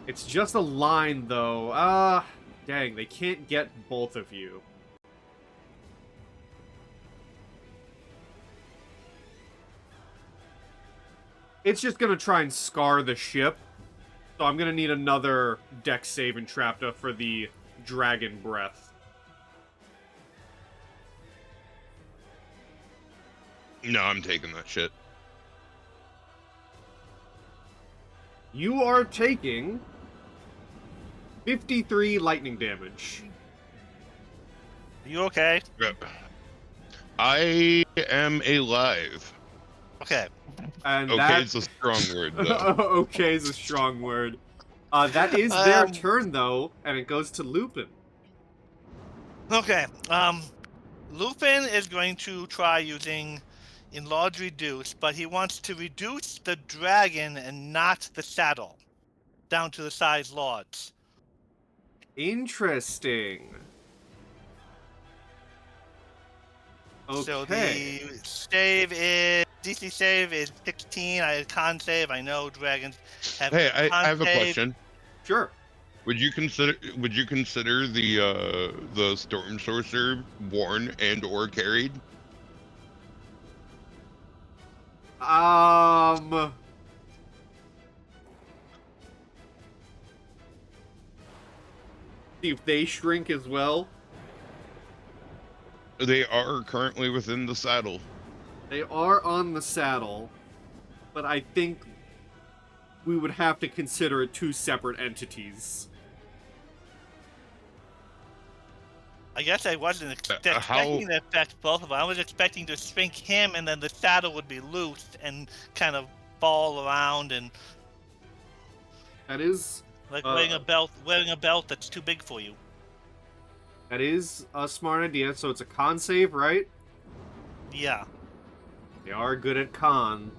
Speaker 1: It's just a line, though. Dang, they can't get both of you. It's just gonna try and scar the ship. So I'm gonna need another dex save Entrapta for the dragon breath.
Speaker 2: No, I'm taking that shit.
Speaker 1: You are taking 53 lightning damage.
Speaker 4: Are you okay?
Speaker 2: Yep. I am alive.
Speaker 4: Okay.
Speaker 1: And
Speaker 2: Okay, it's a strong word, though.
Speaker 1: Okay is a strong word. That is their turn, though, and it goes to Lupin.
Speaker 4: Okay. Lupin is going to try using Enlarge Reduce, but he wants to reduce the dragon and not the saddle down to the size Lords.
Speaker 1: Interesting. Okay.
Speaker 4: So the DC save is 16. I had con save. I know dragons have.
Speaker 2: Hey, I
Speaker 4: con
Speaker 2: have a
Speaker 4: save.
Speaker 2: question.
Speaker 1: Sure.
Speaker 2: Would you consider the Storm Sorcerer worn and or carried?
Speaker 1: See if they shrink as well.
Speaker 2: They are currently within the saddle.
Speaker 1: They are on the saddle, but I think we would have to consider it 2 separate entities.
Speaker 4: I guess I wasn't expecting to affect both of them. I was expecting to shrink him, and then the saddle would be loose and kind of fall around, and
Speaker 1: That is
Speaker 4: like wearing a belt that's too big for you.
Speaker 1: that is a smart idea. So it's a con save, right?
Speaker 4: Yeah.
Speaker 1: They are good at con.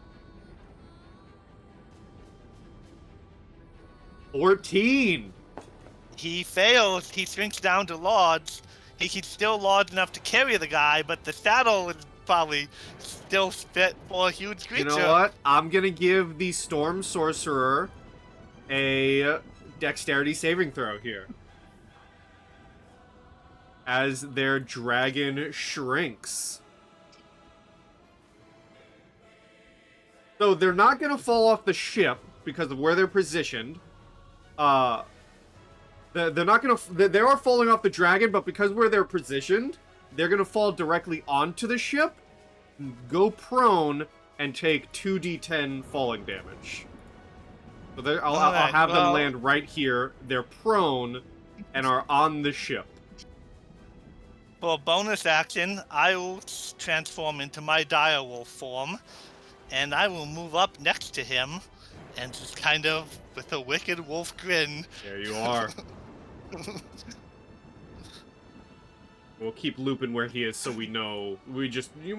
Speaker 1: 14.
Speaker 4: He fails. He shrinks down to Lords. He's still large enough to carry the guy, but the saddle is probably still fit for a huge creature.
Speaker 1: You know what? I'm gonna give the Storm Sorcerer a dexterity saving throw here. As their dragon shrinks. So they're not gonna fall off the ship because of where they're positioned. They're not gonna. They are falling off the dragon, but because where they're positioned, they're gonna fall directly onto the ship, go prone, and take 2d10 falling damage. So I'll have them land right here. They're prone and are on the ship.
Speaker 4: For a bonus action, I will transform into my direwolf form, and I will move up next to him, and just kind of with a wicked wolf grin.
Speaker 1: There you are. We'll keep Lupin where he is so we know.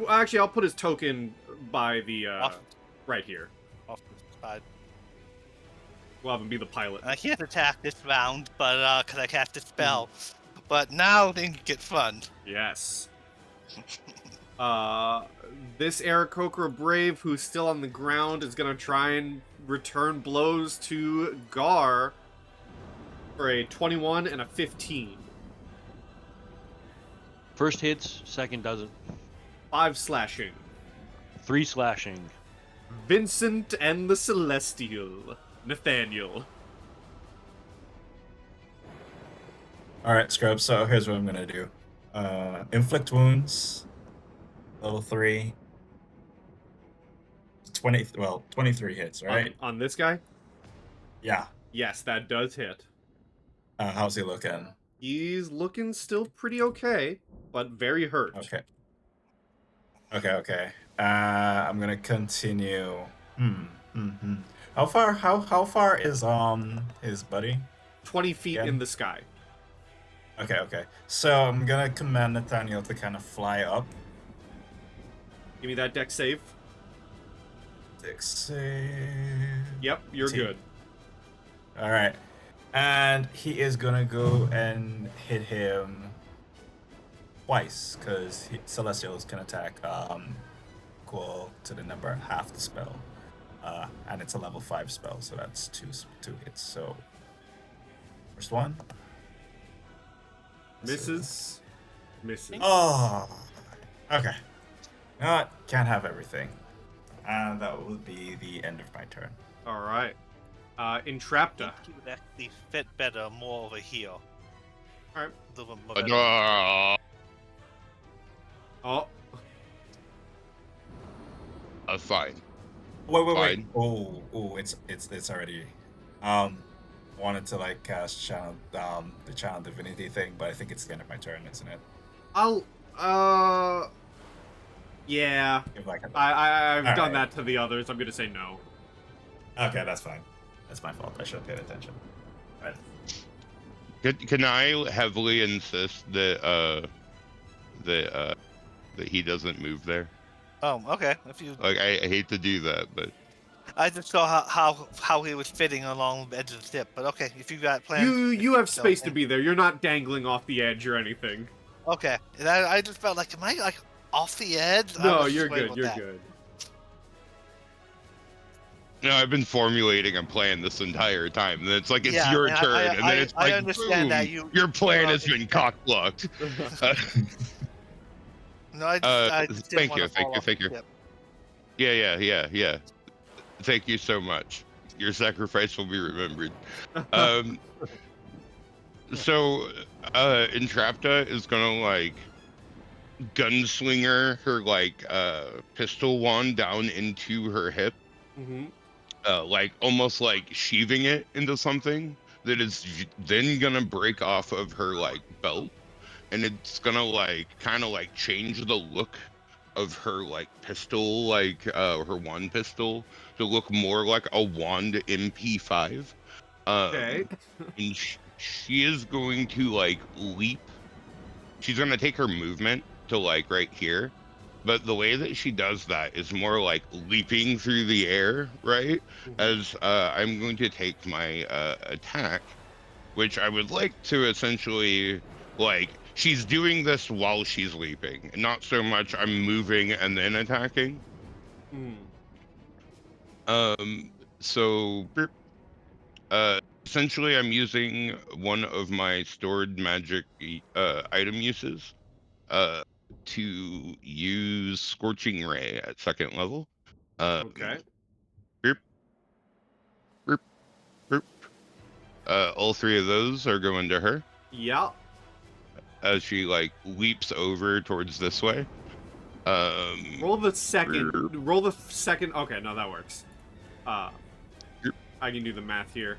Speaker 1: Actually, I'll put his token by the right here.
Speaker 4: Off the side.
Speaker 1: We'll have him be the pilot.
Speaker 4: I can't attack this round, but because I cast a spell. But now things get fun.
Speaker 1: Yes. This Aarakocra Brave, who's still on the ground, is gonna try and return blows to Garr for a 21 and a 15.
Speaker 3: First hits, second doesn't.
Speaker 1: 5 slashing.
Speaker 3: 3 slashing.
Speaker 1: Vincent and the Celestial. Nathaniel.
Speaker 5: Alright, Scrub, so here's what I'm gonna do. Inflict wounds, level 3. 23 hits, right?
Speaker 1: On this guy?
Speaker 5: Yeah.
Speaker 1: Yes, that does hit.
Speaker 5: How's he looking?
Speaker 1: He's looking still pretty okay, but very hurt.
Speaker 5: Okay. I'm gonna continue. How far is his buddy?
Speaker 1: 20 feet in the sky.
Speaker 5: Okay. So I'm gonna command Nathaniel to kind of fly up.
Speaker 1: Give me that deck save.
Speaker 5: Deck save.
Speaker 1: Yep, you're good.
Speaker 5: Alright. And he is gonna go and hit him twice, because Celestials can attack equal to the number half the spell. And it's a level 5 spell, so that's two hits. So first one.
Speaker 1: Misses.
Speaker 5: Oh, okay. You know what? Can't have everything. And that will be the end of my turn.
Speaker 1: All right. Entrapta.
Speaker 4: He would actually fit better more over here.
Speaker 1: All right.
Speaker 4: A little bit more better.
Speaker 1: Oh.
Speaker 2: Fine.
Speaker 5: Wait.
Speaker 2: Fine.
Speaker 5: Oh, it's already. Wanted to like cast channel the channel divinity thing, but I think it's the end of my turn, isn't it?
Speaker 1: Yeah.
Speaker 5: Give like
Speaker 1: I've
Speaker 5: All
Speaker 1: done
Speaker 5: right.
Speaker 1: that to the others. I'm gonna say no.
Speaker 5: Okay, that's fine. That's my fault. I should have paid attention. Right.
Speaker 2: Can I heavily insist that that he doesn't move there?
Speaker 4: Oh, okay. If you,
Speaker 2: Like I hate to do that, but
Speaker 4: I just saw how he was fitting along the edge of the ship. But okay, if you got plans,
Speaker 1: You have space to be there. You're not dangling off the edge or anything.
Speaker 4: Okay, and I just felt like, am I like off the edge? I
Speaker 1: No,
Speaker 4: wasn't
Speaker 1: you're
Speaker 4: sure
Speaker 1: good.
Speaker 4: about
Speaker 1: You're
Speaker 4: that.
Speaker 1: good.
Speaker 2: no, I've been formulating a plan this entire time, and it's like it's
Speaker 4: Yeah,
Speaker 2: your
Speaker 4: and
Speaker 2: turn, and then it's
Speaker 4: I
Speaker 2: like,
Speaker 4: understand that
Speaker 2: boom,
Speaker 4: you.
Speaker 2: your plan
Speaker 4: you're
Speaker 2: has
Speaker 4: on-
Speaker 2: been cock-blocked.
Speaker 4: No, I just didn't
Speaker 2: thank
Speaker 4: wanna
Speaker 2: you.
Speaker 4: fall off
Speaker 2: Thank
Speaker 4: the
Speaker 2: you.
Speaker 4: ship.
Speaker 2: Yeah. Thank you so much. Your sacrifice will be remembered. So, Entrapta is gonna like gunslinger her like pistol wand down into her hip, like almost like sheathing it into something that is then gonna break off of her like belt, and it's gonna like kind of like change the look of her like pistol, like her wand pistol, to look more like a wand MP5.
Speaker 1: Okay.
Speaker 2: And she is going to like leap. She's gonna take her movement to like right here, but the way that she does that is more like leaping through the air, right? As I'm going to take my attack, which I would like to essentially like. She's doing this while she's leaping, not so much I'm moving and then attacking. So essentially I'm using one of my stored magic item uses to use Scorching Ray at 2nd level.
Speaker 1: Okay.
Speaker 2: All 3 of those are going to her
Speaker 1: Yeah.
Speaker 2: as she like leaps over towards this way.
Speaker 1: Roll the second. Okay, no, that works. I can do the math here.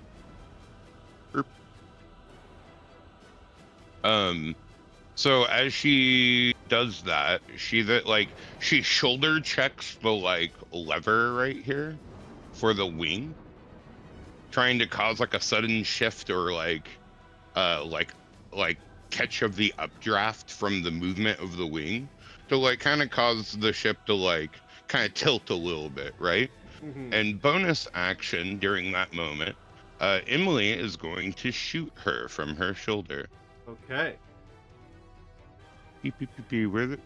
Speaker 2: So as she does that, she shoulder checks the like lever right here for the wing, trying to cause like a sudden shift or like catch of the updraft from the movement of the wing to like kind of cause the ship to like kind of tilt a little bit, right? And bonus action during that moment, Emily is going to shoot her from her shoulder.
Speaker 1: Okay.
Speaker 2: Beep, beep, beep, beep. Where the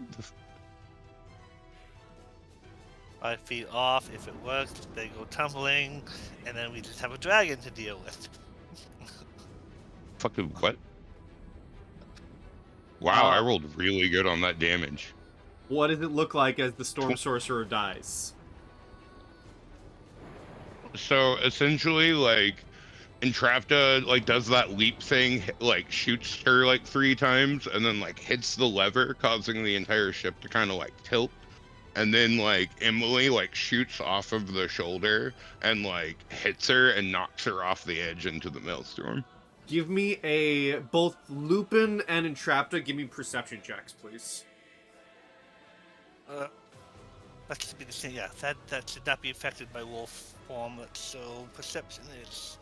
Speaker 4: 5 feet off. If it works, they go tumbling, and then we just have a dragon to deal with.
Speaker 2: fucking what? Wow, I
Speaker 1: Uh,
Speaker 2: rolled really good on that damage.
Speaker 1: What does it look like as the Storm Sorcerer dies?
Speaker 2: So essentially, like, Entrapta like does that leap thing, like shoots her like 3 times, and then like hits the lever, causing the entire ship to kind of like tilt. And then like Emily like shoots off of the shoulder and like hits her and knocks her off the edge into the Maelstrom.
Speaker 1: Give me both Lupin and Entrapta. Give me perception checks, please.
Speaker 4: That should be the same. Yeah, that should not be affected by wolf form. So perception is.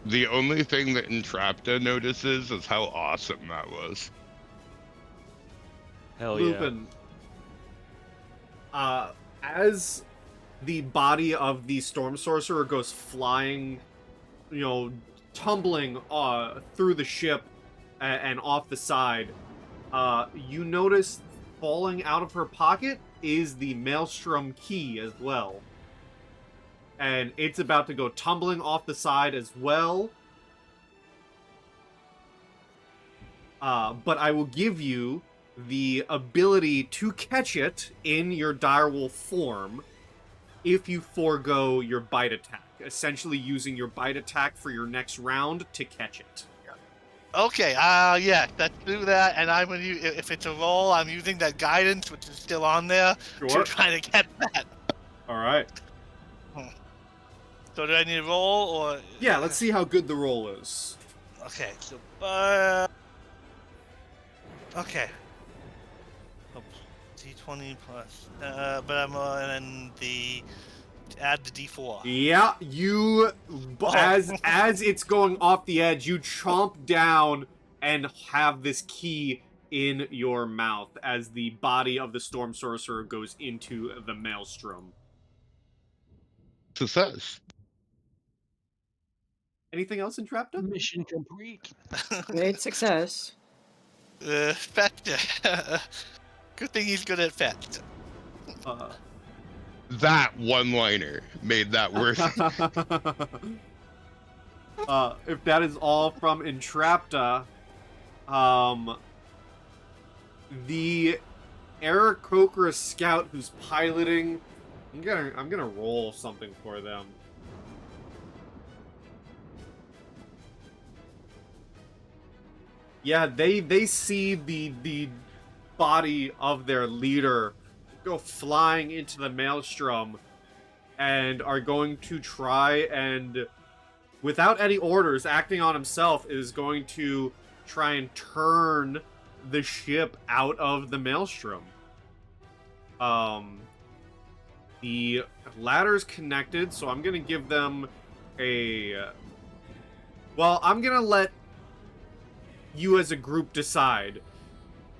Speaker 2: The only thing that Entrapta notices is how awesome that was.
Speaker 3: Hell yeah.
Speaker 1: Lupin. As the body of the Storm Sorcerer goes flying, tumbling through the ship and off the side, you notice falling out of her pocket is the Maelstrom key as well. And it's about to go tumbling off the side as well. But I will give you the ability to catch it in your direwolf form if you forego your bite attack, essentially using your bite attack for your next round to catch it.
Speaker 4: Okay, yeah, let's do that. And I'm gonna if it's a roll, I'm using that guidance, which is still on there,
Speaker 1: Sure.
Speaker 4: to try to get that.
Speaker 1: All right.
Speaker 4: So do I need a roll or?
Speaker 1: Yeah, let's see how good the roll is.
Speaker 4: Okay, so okay. D20 plus, but I'm and then add the D4.
Speaker 1: Yeah, you as it's going off the edge, you chomp down and have this key in your mouth as the body of the Storm Sorcerer goes into the Maelstrom.
Speaker 2: Success.
Speaker 1: Anything else, Entrapta?
Speaker 3: Mission complete.
Speaker 6: Great success.
Speaker 4: Fetch. Good thing he's good at fetch.
Speaker 2: That one-liner made that worth it.
Speaker 1: If that is all from Entrapta, the Aarakocra scout who's piloting, I'm gonna roll something for them. Yeah, they see the body of their leader go flying into the Maelstrom and are going to try and, without any orders, acting on himself, is going to try and turn the ship out of the Maelstrom. The ladder's connected, so I'm gonna give them I'm gonna let you as a group decide.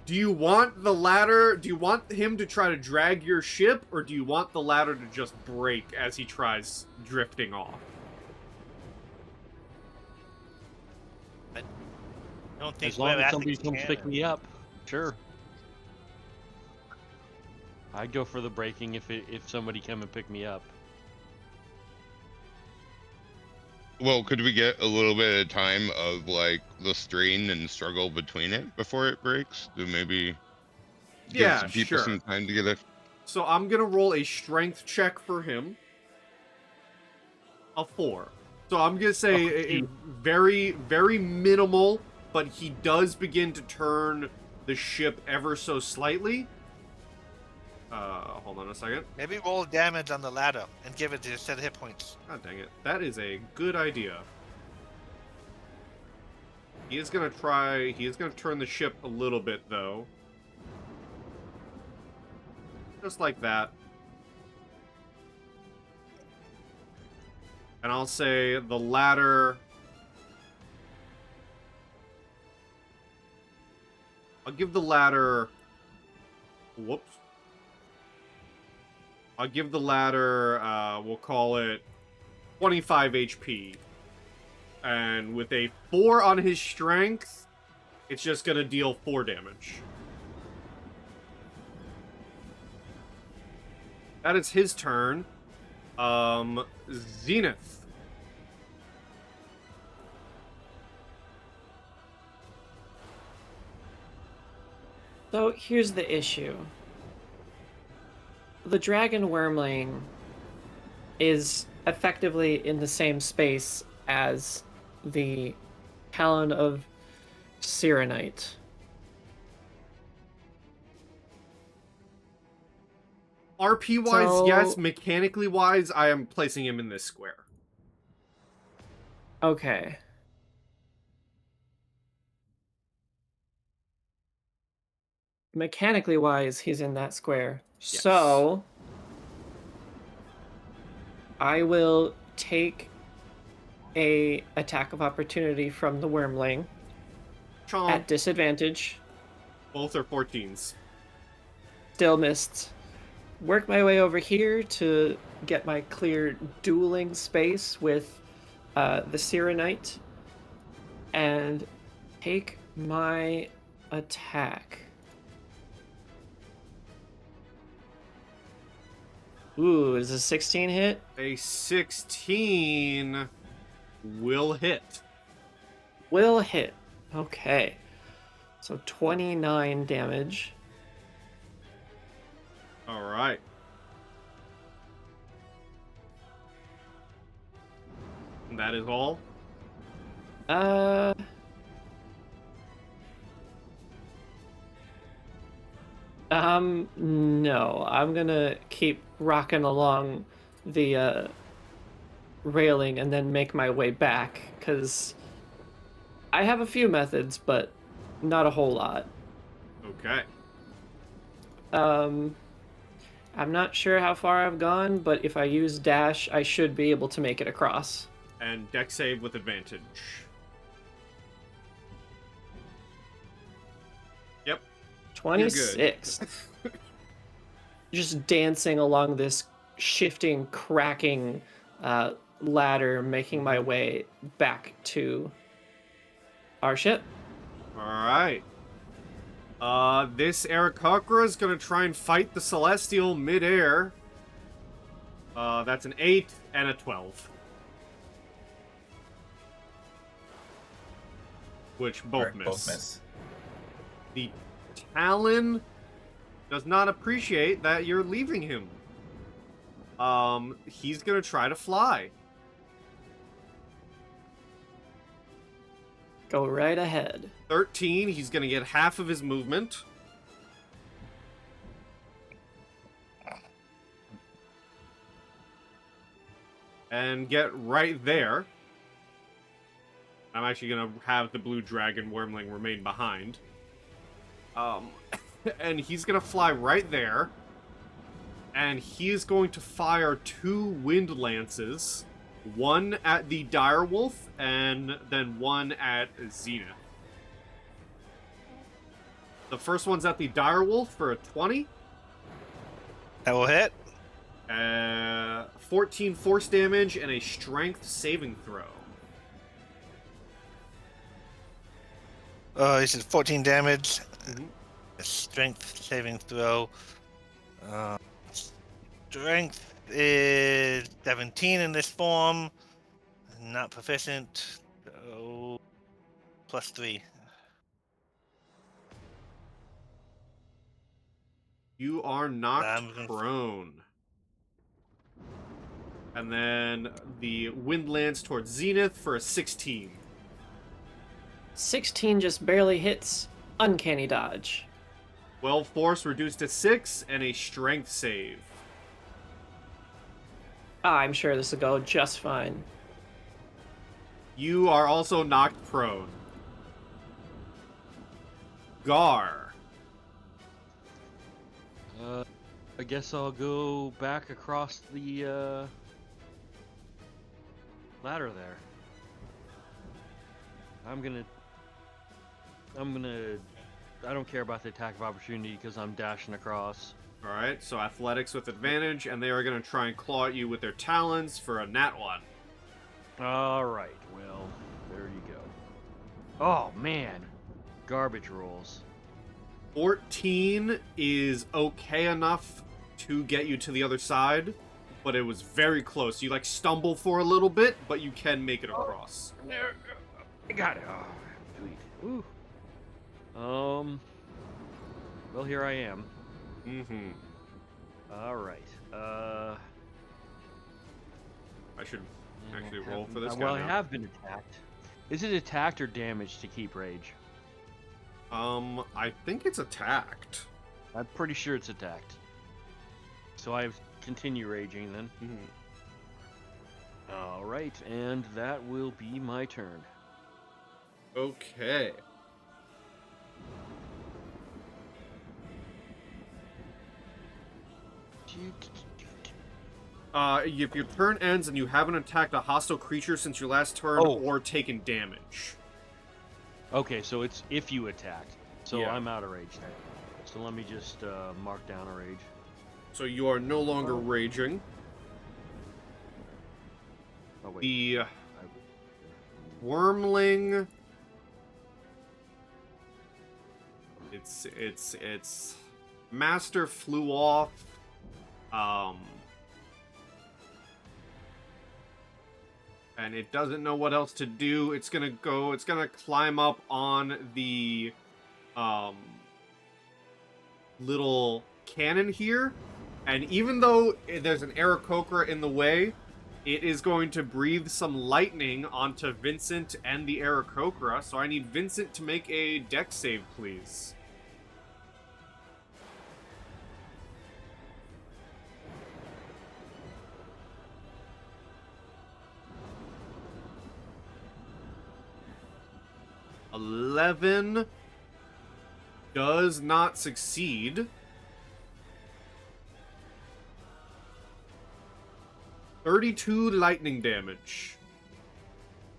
Speaker 1: Do you want the ladder? Do you want him to try to drag your ship, or do you want the ladder to just break as he tries drifting off?
Speaker 4: I don't think
Speaker 3: As long
Speaker 4: we're
Speaker 3: as
Speaker 4: at
Speaker 3: somebody
Speaker 4: the
Speaker 3: comes pick
Speaker 4: cannon.
Speaker 3: me up, sure. I'd go for the breaking if somebody come and pick me up.
Speaker 2: Well, could we get a little bit of time of like the strain and struggle between it before it breaks? To maybe give some people some time to get it.
Speaker 1: So I'm gonna roll a strength check for him. A 4. So I'm gonna say very, very minimal, but he does begin to turn the ship ever so slightly. Hold on a second.
Speaker 4: Maybe roll damage on the ladder and give it to set hit points.
Speaker 1: God dang it. That is a good idea. He is gonna turn the ship a little bit, though. Just like that. And I'll say the ladder... I'll give the ladder... Whoops. I'll give the ladder, we'll call it 25 HP And with a 4 on his strength, it's just going to deal 4 damage. That is his turn. Zenith.
Speaker 6: So here's the issue. The dragon wormling is effectively in the same space as the Talon of Serenite.
Speaker 1: RP wise,
Speaker 6: So-
Speaker 1: yes. Mechanically wise, I am placing him in this square.
Speaker 6: Okay. Mechanically wise, he's in that square.
Speaker 1: Yes.
Speaker 6: So I will take a attack of opportunity from the wormling
Speaker 1: Chomp.
Speaker 6: at disadvantage.
Speaker 1: Both are 14s.
Speaker 6: Still missed. Work my way over here to get my clear dueling space with the Serenite and take my attack. Ooh, is a 16 hit?
Speaker 1: A 16 will hit.
Speaker 6: Will hit. Okay. So 29 damage.
Speaker 1: All right. And that is all.
Speaker 6: No. I'm gonna keep rocking along the railing and then make my way back, because I have a few methods, but not a whole lot.
Speaker 1: Okay.
Speaker 6: I'm not sure how far I've gone, but if I use dash, I should be able to make it across.
Speaker 1: And deck save with advantage. Yep.
Speaker 6: 26. Just dancing along this shifting, cracking ladder, making my way back to our ship.
Speaker 1: All right. This Aarakocra is gonna try and fight the Celestial midair. That's an 8 and a 12. Which both
Speaker 5: Alright,
Speaker 1: miss.
Speaker 5: both miss.
Speaker 1: The Talon does not appreciate that you're leaving him. He's gonna try to fly.
Speaker 6: Go right ahead.
Speaker 1: 13, he's gonna get half of his movement. And get right there. I'm actually gonna have the blue dragon wormling remain behind. And he's gonna fly right there. And he is going to fire 2 wind lances. One at the direwolf, and then one at Zenith. The first one's at the direwolf for a 20.
Speaker 4: That will hit.
Speaker 1: 14 force damage and a strength saving throw.
Speaker 4: He said 14 damage.
Speaker 1: Mhm.
Speaker 4: Strength saving throw. Strength is 17 in this form. Not proficient. So +3.
Speaker 1: You are knocked
Speaker 4: I'm gonna-
Speaker 1: prone. And then the wind lands towards Zenith for a 16.
Speaker 6: 16 just barely hits. Uncanny dodge.
Speaker 1: 12 force reduced to 6 and a strength save.
Speaker 6: I'm sure this will go just fine.
Speaker 1: You are also knocked prone. Garr.
Speaker 3: I guess I'll go back across the ladder there. I don't care about the attack of opportunity because I'm dashing across.
Speaker 1: Alright, so athletics with advantage, and they are going to try and claw at you with their talons for a nat 1.
Speaker 3: Alright, well, Oh man, garbage rolls.
Speaker 1: 14 is okay enough to get you to the other side, but it was very close. You like stumble for a little bit, but you can make it across.
Speaker 3: I got it. Oh, sweet. Ooh. Well, here I am.
Speaker 1: Mm-hmm.
Speaker 3: All right.
Speaker 1: I should actually roll for this guy
Speaker 3: Well, I
Speaker 1: now.
Speaker 3: have been attacked. Is it attacked or damaged to keep rage?
Speaker 1: I think it's attacked.
Speaker 3: I'm pretty sure it's attacked. So I continue raging then.
Speaker 1: Mm-hmm.
Speaker 3: All right, and that will be my turn.
Speaker 1: Okay. If your turn ends and you haven't attacked a hostile creature since your last turn or taken damage.
Speaker 3: Okay, so it's if you attacked. So
Speaker 1: Yeah.
Speaker 3: I'm out of rage then. So let me just mark down a rage.
Speaker 1: So you are no longer raging.
Speaker 3: Oh wait.
Speaker 1: The wormling. Its master flew off. And it doesn't know what else to do. It's gonna climb up on the little cannon here. And even though there's an Aarakocra in the way, it is going to breathe some lightning onto Vincent and the Aarakocra. So I need Vincent to make a dex save, please. $11 does not succeed. 32 lightning damage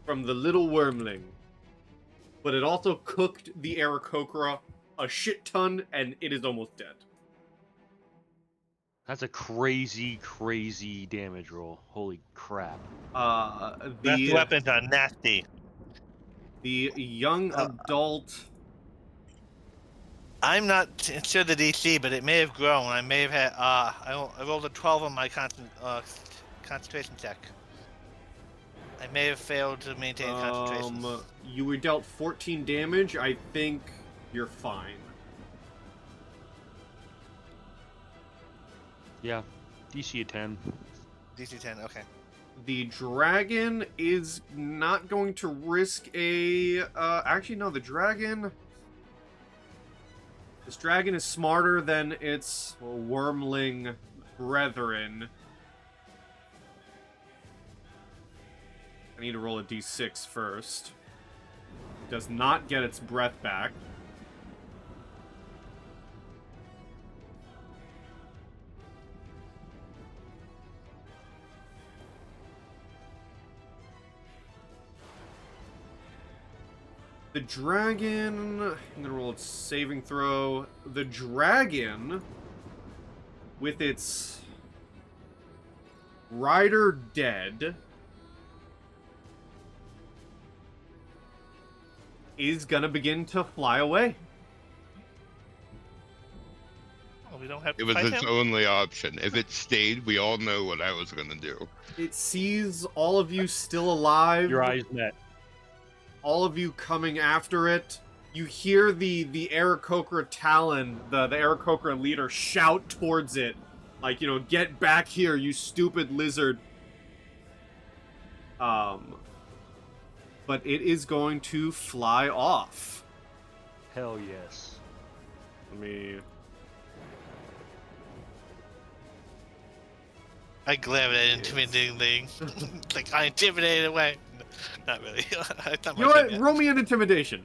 Speaker 1: from the little wormling. But it also cooked the Aarakocra a shit ton, and it is almost dead.
Speaker 3: That's a crazy, crazy damage roll. Holy crap.
Speaker 4: Best weapons are nasty.
Speaker 1: The young adult...
Speaker 4: I'm not sure the DC, but it may have grown. I may have had. I rolled a 12 on my concentration check. I may have failed to maintain concentration.
Speaker 1: You were dealt 14 damage. I think you're fine.
Speaker 3: Yeah, DC a 10.
Speaker 4: DC 10. Okay.
Speaker 1: The dragon is not going to risk a... actually, no, the dragon... This dragon is smarter than its wormling brethren. I need to roll a d6 first. It does not get its breath back. The dragon... I'm gonna roll its saving throw. The dragon, with its rider dead, is gonna begin to fly away.
Speaker 4: Well, we don't have to
Speaker 2: It was
Speaker 4: fight
Speaker 2: its
Speaker 4: him.
Speaker 2: only option. If it stayed, we all know what I was gonna do.
Speaker 1: It sees all of you still alive.
Speaker 3: Your eyes met.
Speaker 1: All of you coming after it. You hear the Aarakocra Talon, the Aarakocra leader, shout towards it. Like, you know, get back here, you stupid lizard. But it is going to fly off.
Speaker 3: Hell yes.
Speaker 1: Let me...
Speaker 4: I glare at that intimidating thing. Like, I intimidated away. Not really. I thought
Speaker 1: You know what? Roll me an intimidation.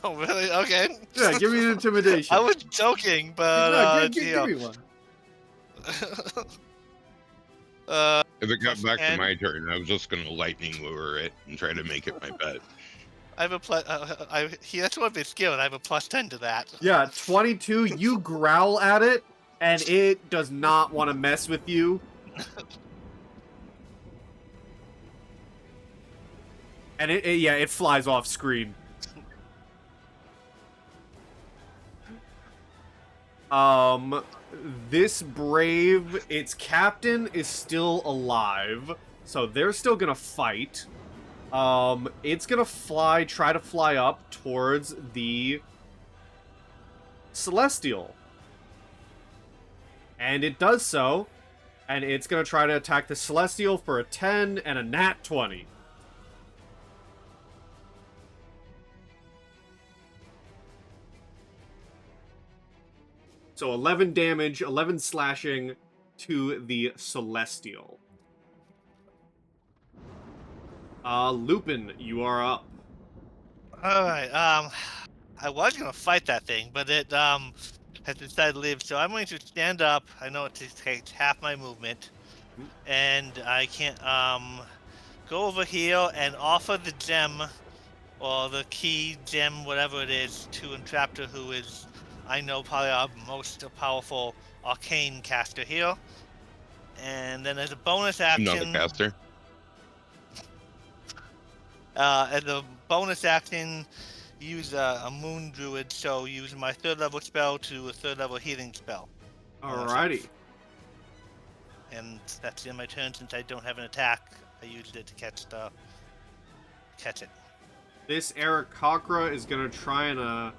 Speaker 4: Oh, really? Okay.
Speaker 1: Yeah, give me an intimidation.
Speaker 4: I was joking, but
Speaker 1: No, give me one.
Speaker 2: If it got back to
Speaker 4: and-
Speaker 2: my turn, I was just gonna lightning lure it and try to make it my pet.
Speaker 4: I have a plus. That's one of his skill, and I have a plus 10 to that.
Speaker 1: Yeah, 22, you growl at it, and it does not want to mess with you. And it flies off screen. This Brave, its captain is still alive, so they're still gonna fight. It's gonna try to fly up towards the Celestial. And it does so, and it's gonna try to attack the Celestial for a 10 and a nat 20. So 11 damage, 11 slashing to the Celestial. Lupin, you are up.
Speaker 4: Alright, I was gonna fight that thing, but it, has decided to leave, so I'm going to stand up. I know it takes half my movement. And I can, go over here and offer the gem, or the key gem, whatever it is, to Entrapta, who is, I know, probably our most powerful arcane caster here. And then as a bonus action...
Speaker 2: Not a caster.
Speaker 4: As a bonus action, use a Moon Druid, so use my 3rd level spell to a 3rd level healing spell.
Speaker 1: Alrighty.
Speaker 4: And that's the end of my turn. Since I don't have an attack, I used it to catch it.
Speaker 1: This Aarakocra is gonna try and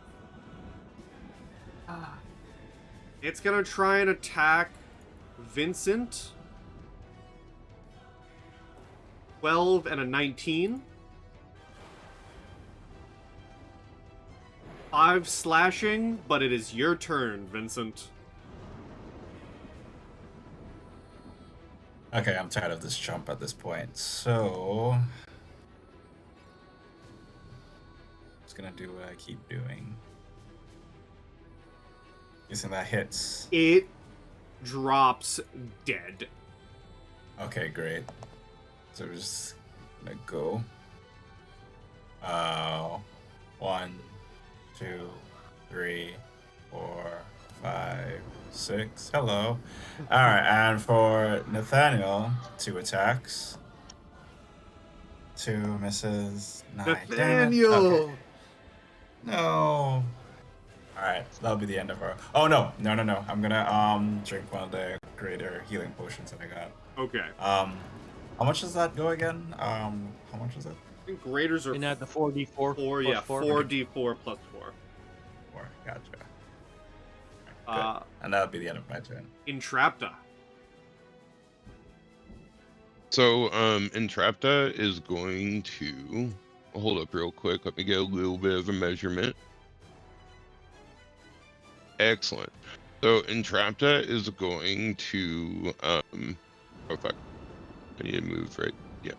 Speaker 1: it's gonna try and attack Vincent. 12 and a 19. 5 slashing, but it is your turn, Vincent.
Speaker 5: Okay, I'm tired of this jump at this point, so... just gonna do what I keep doing. Guessing that hits.
Speaker 1: It drops dead.
Speaker 5: Okay, great. So we're just gonna go. 1, 2, 3, 4, 5, 6. Hello. Alright, and for Nathaniel, 2 attacks. 2 misses. 9. Damn it.
Speaker 1: Nathaniel!
Speaker 5: Okay. No. Alright, so that'll be the end of our... Oh, no. No. I'm gonna drink one of the greater healing potions that I got.
Speaker 1: Okay.
Speaker 5: How much does that go again? How much is it?
Speaker 1: I think graders are
Speaker 3: And add the 4d4.
Speaker 1: 4, yeah, 4d4 plus 4.
Speaker 5: 4. Gotcha. Good. And that'll be the end of my turn.
Speaker 1: Entrapta.
Speaker 2: So, Entrapta is going to... Hold up real quick. Let me get a little bit of a measurement. Excellent. So, Entrapta is going to... oh, fuck. I need to move, right? Yeah.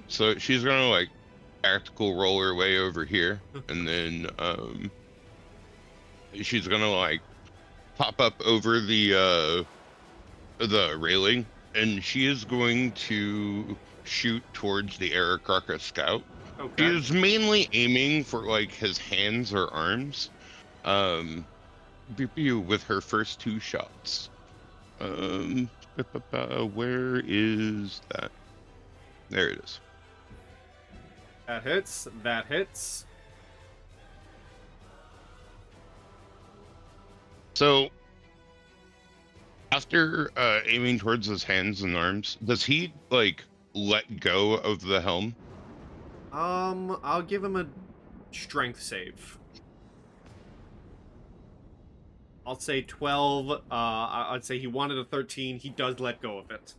Speaker 2: So, she's going to, like, tactical roll her way over here. And then, she's going to, like, pop up over the railing. And she is going to shoot towards the Aarakocra scout.
Speaker 1: Okay.
Speaker 2: She is mainly aiming for like his hands or arms. With her first 2 shots. Where is that? There it is.
Speaker 1: That hits. That hits.
Speaker 2: So after aiming towards his hands and arms, does he like let go of the helm?
Speaker 1: I'll give him a strength save. I'll say 12. I'd say he wanted a 13. He does let go of it.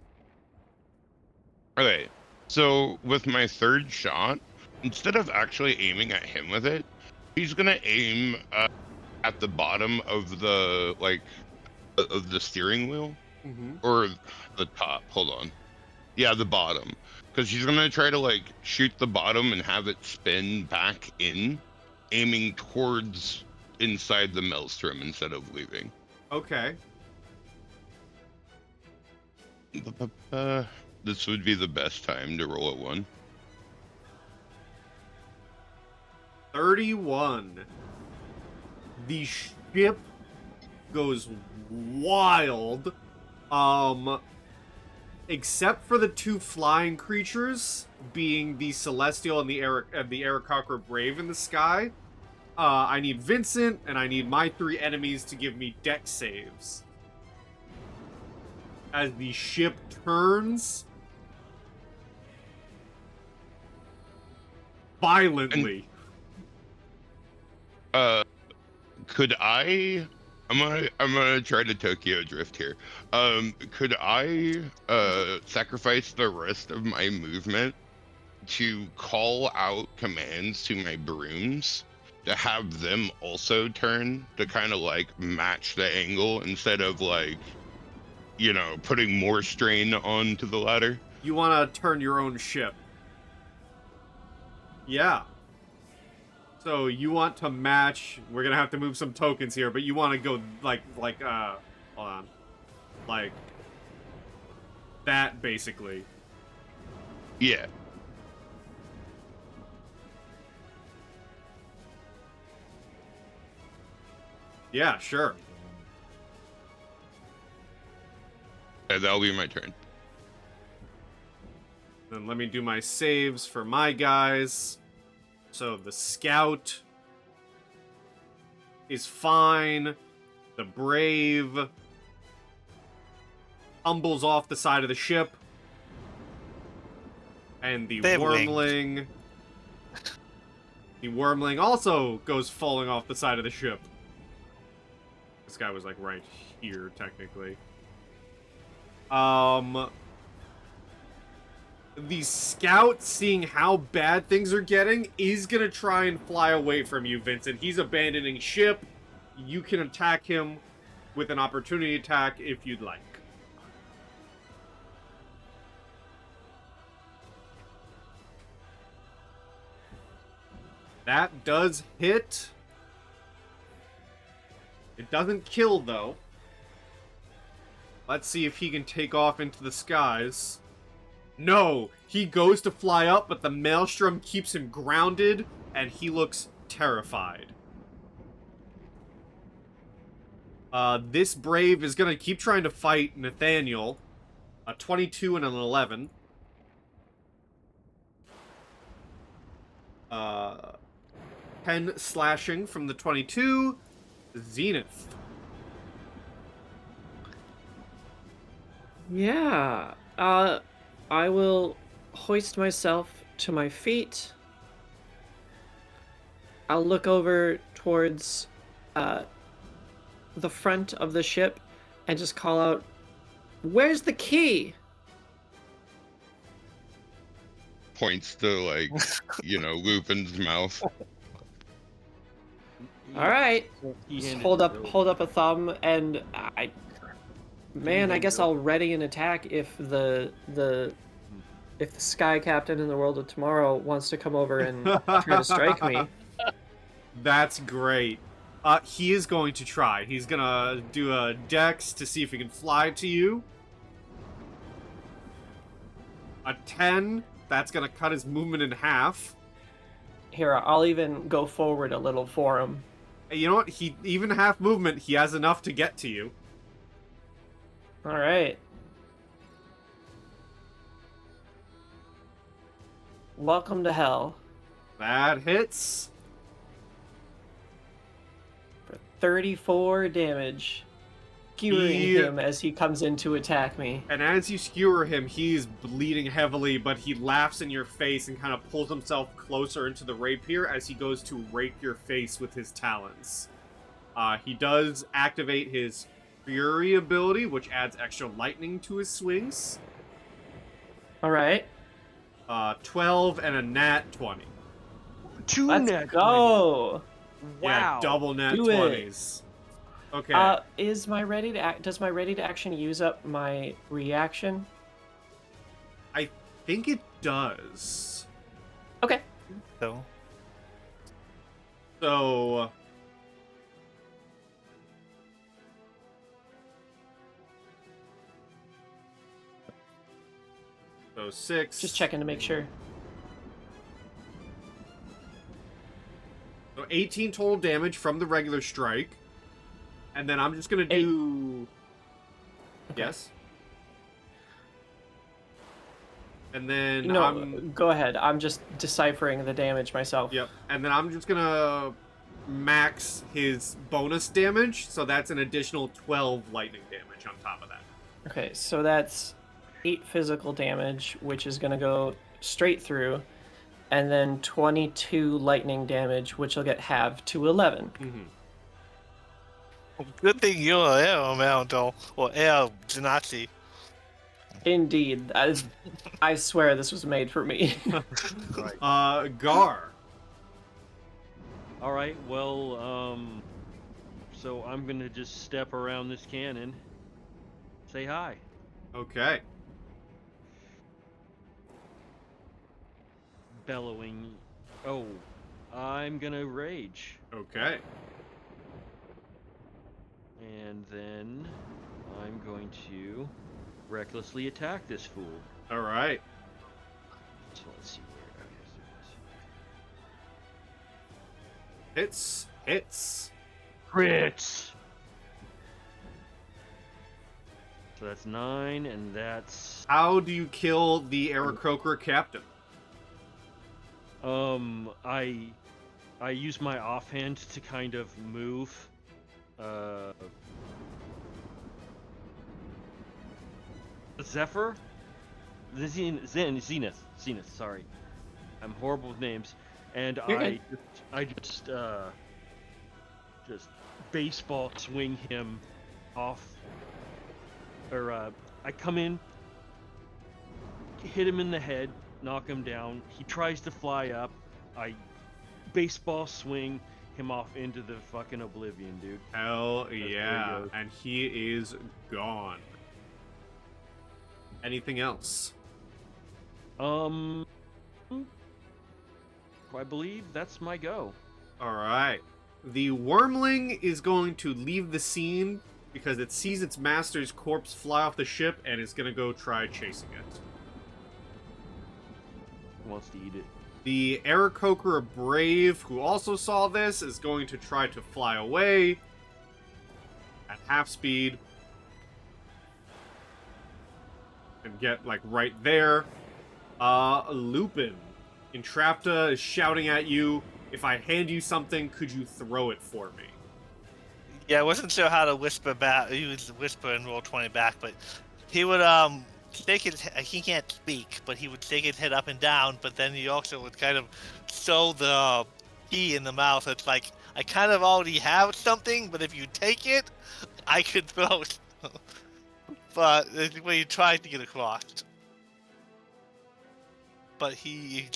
Speaker 2: Okay, so with my 3rd shot, instead of actually aiming at him with it, he's gonna aim at the bottom of the of the steering wheel, or the top. Hold on, yeah, the bottom, because he's gonna try to like shoot the bottom and have it spin back in, aiming towards inside the Maelstrom instead of leaving.
Speaker 1: Okay.
Speaker 2: This would be the best time to roll at 1.
Speaker 1: 31. The ship goes wild. Except for the 2 flying creatures, being the Celestial and the Aarakocra Brave in the sky, I need Vincent, and I need my 3 enemies to give me dex saves. As the ship turns violently.
Speaker 2: Could I'm gonna try to Tokyo drift here. Could I sacrifice the rest of my movement to call out commands to my brooms to have them also turn to kind of like match the angle instead of like, you know, putting more strain onto the ladder?
Speaker 1: You want to turn your own ship. Yeah. So you want to match, we're going to have to move some tokens here, but you want to go hold on. Like that, basically.
Speaker 2: Yeah.
Speaker 1: Yeah, sure.
Speaker 2: That'll be my turn.
Speaker 1: Then let me do my saves for my guys. So the scout is fine. The brave tumbles off the side of the ship. And the
Speaker 4: They're
Speaker 1: wormling... The wormling also goes falling off the side of the ship. This guy was like right here, technically. The scout, seeing how bad things are getting, is gonna try and fly away from you, Vincent. He's abandoning ship. You can attack him with an opportunity attack if you'd like. That does hit. It doesn't kill, though. Let's see if he can take off into the skies. No! He goes to fly up, but the Maelstrom keeps him grounded, and he looks terrified. This Brave is going to keep trying to fight Nathaniel. A 22 and an 11. 10 slashing from the 22. Zenith.
Speaker 6: Yeah. I will hoist myself to my feet. I'll look over towards the front of the ship and just call out, "Where's the key?"
Speaker 2: Points to like, you know, Lupin's mouth.
Speaker 6: All right.
Speaker 3: He
Speaker 6: Just
Speaker 3: handed
Speaker 6: hold
Speaker 3: it
Speaker 6: up
Speaker 3: over.
Speaker 6: a thumb, and I guess I'll ready an attack if the Sky Captain in the World of Tomorrow wants to come over and try to strike me.
Speaker 1: That's great. He is going to try. He's gonna do a dex to see if he can fly to you. A 10. That's gonna cut his movement in half.
Speaker 6: Here, I'll even go forward a little for him.
Speaker 1: Hey, you know what? Even half movement, he has enough to get to you.
Speaker 6: All right. Welcome to hell.
Speaker 1: That hits.
Speaker 6: For 34 damage. Skewering him as he comes in to attack me.
Speaker 1: And as you skewer him, he's bleeding heavily, but he laughs in your face and kind of pulls himself closer into the rapier as he goes to rape your face with his talons. He does activate his Fury ability, which adds extra lightning to his swings.
Speaker 6: Alright.
Speaker 1: 12 and a nat 20.
Speaker 3: Two
Speaker 6: Let's
Speaker 3: nat
Speaker 6: go!
Speaker 1: Yeah,
Speaker 3: Wow.
Speaker 1: double nat
Speaker 6: Do it.
Speaker 1: 20s. Okay.
Speaker 6: Does my ready to action use up my reaction?
Speaker 1: I think it does.
Speaker 6: Okay.
Speaker 4: So,
Speaker 1: So... So 6.
Speaker 6: Just checking to make sure.
Speaker 1: So 18 total damage from the regular strike. And then I'm just gonna do...
Speaker 6: Okay.
Speaker 1: Yes? And then
Speaker 6: No, go ahead. I'm just deciphering the damage myself.
Speaker 1: Yep. And then I'm just gonna max his bonus damage, so that's an additional 12 lightning damage on top of that.
Speaker 6: Okay, so that's 8 physical damage, which is going to go straight through, and then 22 lightning damage, which will get halved to 11.
Speaker 1: Mm-hmm.
Speaker 4: Good thing you're air Mountain or air Genasi.
Speaker 6: Indeed. I swear this was made for me.
Speaker 3: Right.
Speaker 1: Garr.
Speaker 3: All right. Well, so I'm gonna just step around this cannon. Say hi.
Speaker 1: Okay.
Speaker 3: Bellowing. Oh, I'm gonna rage.
Speaker 1: Okay.
Speaker 3: And then I'm going to recklessly attack this fool.
Speaker 1: All right.
Speaker 3: So let's see where
Speaker 1: Hits. Hits.
Speaker 3: crits. So that's 9, and that's
Speaker 1: How do you kill the Aarakocra captain?
Speaker 3: I use my offhand to kind of move. Zephyr? Zenith. Sorry, I'm horrible with names, and
Speaker 6: You're good.
Speaker 3: I just baseball swing him off, or I come in, hit him in the head, knock him down. He tries to fly up. I baseball swing him off into the fucking oblivion, dude.
Speaker 1: Hell
Speaker 3: where he
Speaker 1: yeah.
Speaker 3: goes.
Speaker 1: And he is gone. Anything else?
Speaker 3: I believe that's my go.
Speaker 1: All right. The wormling is going to leave the scene because it sees its master's corpse fly off the ship and is going to go try chasing it.
Speaker 3: Wants to eat it.
Speaker 1: The Aarakocra Brave, who also saw this, is going to try to fly away at half speed and get, like, right there. Lupin. Entrapta is shouting at you, if I hand you something, could you throw it for me?
Speaker 4: Yeah, I wasn't sure how to whisper back. Use whisper and roll 20 back, but he would shake his. He can't speak, but he would shake his head up and down. But then he also would kind of sew the key in the mouth. It's like I kind of already have something, but if you take it, I could throw it. But it's what he tries to get across. But if he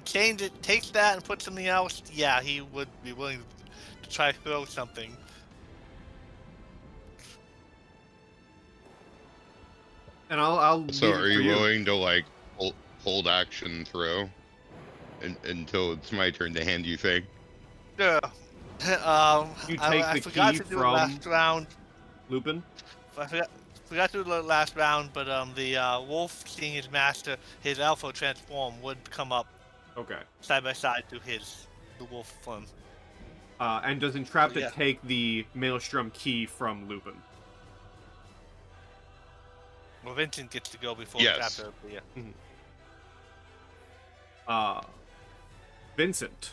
Speaker 4: takes that and puts something else, yeah, he would be willing to try to throw something.
Speaker 1: And I'll
Speaker 2: So
Speaker 1: leave it
Speaker 2: are
Speaker 1: for
Speaker 2: you willing to like hold action throw until it's my turn to hand you thing?
Speaker 4: Yeah.
Speaker 1: You
Speaker 4: I
Speaker 1: take the
Speaker 4: forgot
Speaker 1: key
Speaker 4: to do
Speaker 1: from-
Speaker 4: it last round.
Speaker 1: Lupin?
Speaker 4: I forgot to do the last round, but the wolf seeing his master, his alpha transform would come up
Speaker 1: Okay.
Speaker 4: side by side to the wolf form.
Speaker 1: And does Entrapta
Speaker 4: Yeah.
Speaker 1: take the Maelstrom key from Lupin?
Speaker 4: Well, Vincent gets to go before
Speaker 2: Yes.
Speaker 4: after. Yeah.
Speaker 1: Vincent.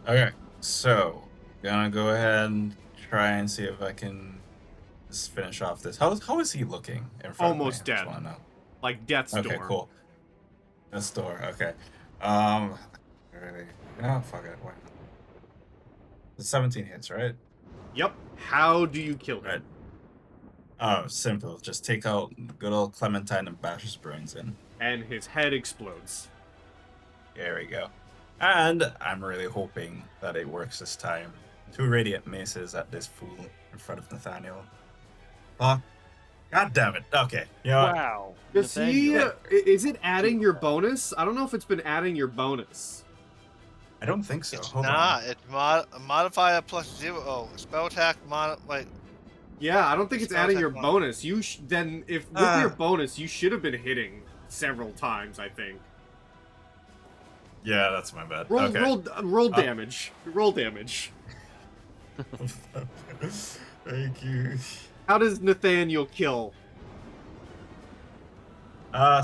Speaker 5: Okay, so gonna go ahead and try and see if I can just finish off this. How is he looking in front
Speaker 1: Almost
Speaker 5: of me? I
Speaker 1: dead.
Speaker 5: just wanna know.
Speaker 1: Like Death's Door.
Speaker 5: Okay, cool. This door. Okay. Really? Oh, fuck it. Why not? The 17 hits, right?
Speaker 1: Yep. How do you kill him?
Speaker 5: Right. Oh, simple. Just take out good old Clementine and bash his brains in.
Speaker 1: And his head explodes.
Speaker 5: There we go. And I'm really hoping that it works this time. 2 radiant maces at this fool in front of Nathaniel. Oh, god damn it. Okay. You know what?
Speaker 3: Wow.
Speaker 1: Does he?
Speaker 3: Nathaniel.
Speaker 1: Is it adding your bonus? I don't know if it's been adding your bonus.
Speaker 5: I don't think so.
Speaker 4: It's
Speaker 5: Hold
Speaker 4: not.
Speaker 5: on.
Speaker 4: It's modifier plus 0. Oh, spell attack wait.
Speaker 1: Yeah, I don't think it's
Speaker 4: Spell
Speaker 1: adding
Speaker 4: attack
Speaker 1: your
Speaker 4: bonus.
Speaker 1: bonus. You then, if with your bonus, you should have been hitting several times. I think.
Speaker 5: Yeah, that's my bad.
Speaker 1: Roll,
Speaker 5: okay.
Speaker 1: roll damage. Roll damage.
Speaker 5: Thank you.
Speaker 1: How does Nathaniel kill?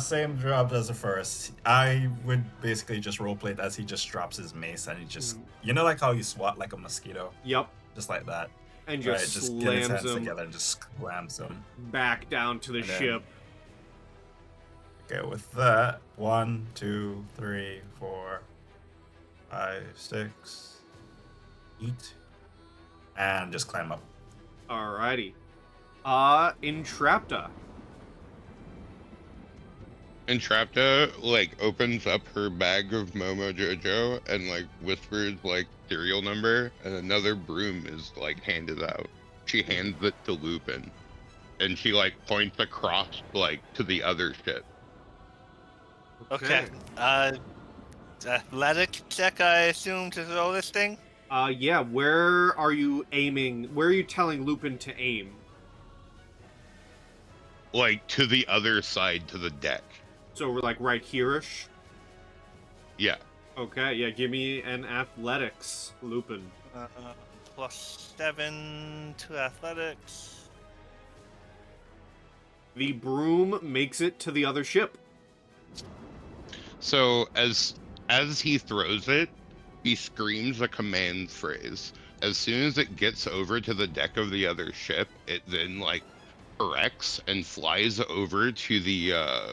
Speaker 5: Same job as the first. I would basically just roleplay it as he just drops his mace and he just, you know, like how you swat like a mosquito,
Speaker 1: Yep.
Speaker 5: just like that.
Speaker 1: And
Speaker 5: Right,
Speaker 1: just
Speaker 5: just get his
Speaker 1: slams
Speaker 5: hands
Speaker 1: him
Speaker 5: together and just slams him.
Speaker 1: back down to the
Speaker 5: And then-
Speaker 1: ship.
Speaker 5: Okay, with that, 1, 2, 3, 4, 5, 6, 8, and just climb up.
Speaker 1: Alrighty. Entrapta.
Speaker 2: Entrapta like opens up her bag of Momo Jojo and like whispers like serial number, and another broom is like handed out. She hands it to Lupin, and she like points across like to the other ship.
Speaker 4: Okay. Athletic check, I assume, to throw this thing?
Speaker 1: Yeah, where are you aiming? Where are you telling Lupin to aim?
Speaker 2: Like to the other side, to the deck.
Speaker 1: So we're like right here-ish?
Speaker 2: Yeah.
Speaker 1: Okay, yeah, give me an athletics, Lupin.
Speaker 4: +7 to athletics.
Speaker 1: The broom makes it to the other ship.
Speaker 2: So as he throws it, he screams a command phrase. As soon as it gets over to the deck of the other ship, it then like corrects and flies over to the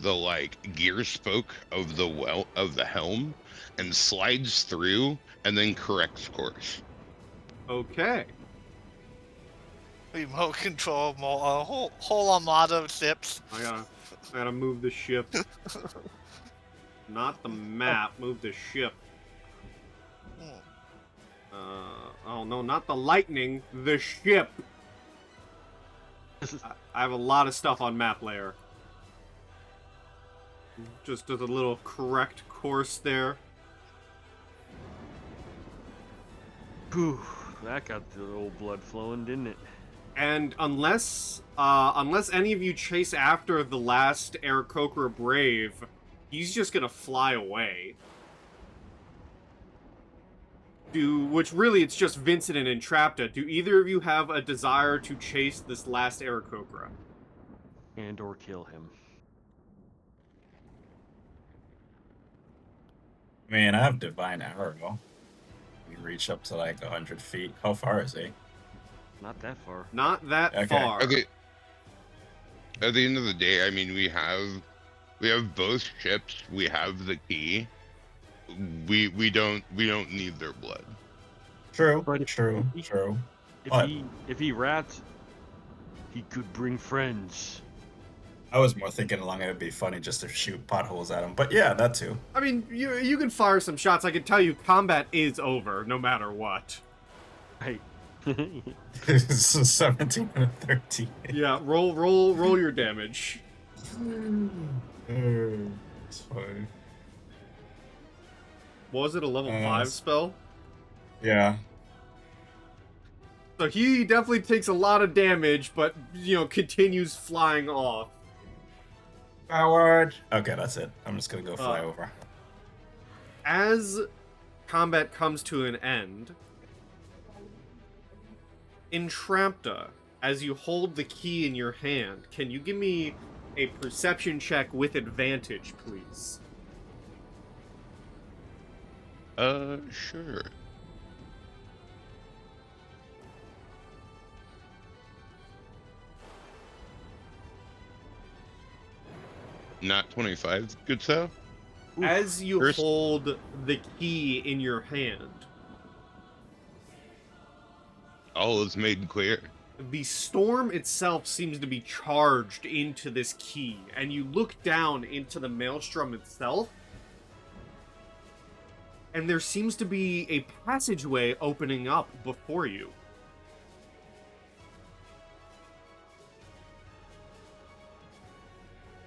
Speaker 2: like gear spoke of the helm and slides through and then corrects course.
Speaker 1: Okay.
Speaker 4: Remote control, a whole armada of ships.
Speaker 1: I gotta move the ship. Not the map, move the ship. Oh no, not the lightning, the ship. I have a lot of stuff on map layer. Just as a little correct course there.
Speaker 3: Whew, that got the old blood flowing, didn't it?
Speaker 1: And unless any of you chase after the last Aarakocra Brave, he's just gonna fly away. Which really, it's just Vincent and Entrapta. Do either of you have a desire to chase this last Aarakocra?
Speaker 3: And or kill him.
Speaker 5: I mean, I have Divine Arrow. We reach up to like 100 feet. How far is he?
Speaker 3: Not that far.
Speaker 1: Not that
Speaker 5: Okay.
Speaker 1: far.
Speaker 2: Okay. At the end of the day, I mean, we have both ships. We have the key. We don't need their blood.
Speaker 5: True,
Speaker 3: But
Speaker 5: true.
Speaker 3: If
Speaker 5: What?
Speaker 3: if he rats, he could bring friends.
Speaker 5: I was more thinking along it would be funny just to shoot potholes at him, but yeah, that too.
Speaker 1: I mean, you can fire some shots. I can tell you, combat is over, no matter what.
Speaker 3: Right.
Speaker 5: It's 17 and 13.
Speaker 1: Yeah, roll your damage.
Speaker 5: It's fine.
Speaker 1: Was it a level 5 spell?
Speaker 5: Yeah.
Speaker 1: So he definitely takes a lot of damage, but, continues flying off.
Speaker 5: Forward. Okay, that's it. I'm just gonna go fly over.
Speaker 1: As combat comes to an end, Entrapta, as you hold the key in your hand, can you give me a perception check with advantage, please?
Speaker 2: Sure. Not 25, good so?
Speaker 1: As you
Speaker 2: First-
Speaker 1: hold the key in your hand,
Speaker 2: All is made clear.
Speaker 1: the storm itself seems to be charged into this key, and you look down into the Maelstrom itself, and there seems to be a passageway opening up before you.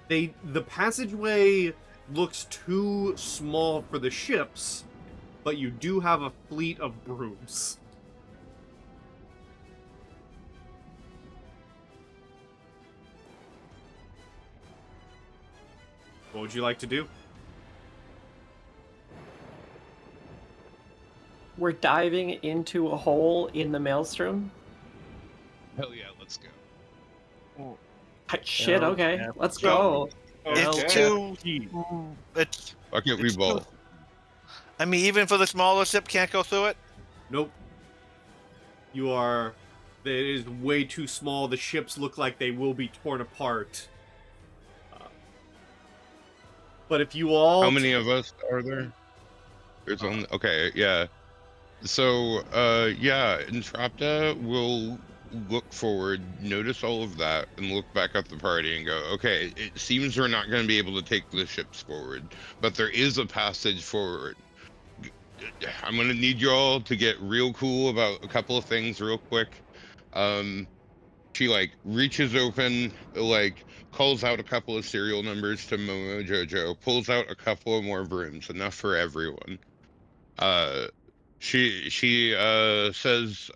Speaker 1: The passageway looks too small for the ships, but you do have a fleet of brooms. What would you like to do?
Speaker 6: We're diving into a hole in the Maelstrom.
Speaker 2: Hell yeah,
Speaker 7: Let's go.
Speaker 6: Shit,
Speaker 3: Hell
Speaker 6: okay.
Speaker 3: yeah.
Speaker 6: Let's go.
Speaker 4: It's
Speaker 1: Okay.
Speaker 4: too.
Speaker 3: Gee.
Speaker 4: It's.
Speaker 2: Why can't we
Speaker 4: It's
Speaker 2: both?
Speaker 4: I mean, even for the smaller ship, can't go through it.
Speaker 1: Nope. You are. It is way too small. The ships look like they will be torn apart. But if you all.
Speaker 2: How many of us are there? There's only. Okay, yeah. So, yeah, Entrapta will look forward, notice all of that, and look back at the party and go, okay, it seems we're not going to be able to take the ships forward, but there is a passage forward. I'm going to need you all to get real cool about a couple of things real quick. She, like, reaches open, like, calls out a couple of serial numbers to Momo Jojo, pulls out a couple of more brooms, enough for everyone. She says,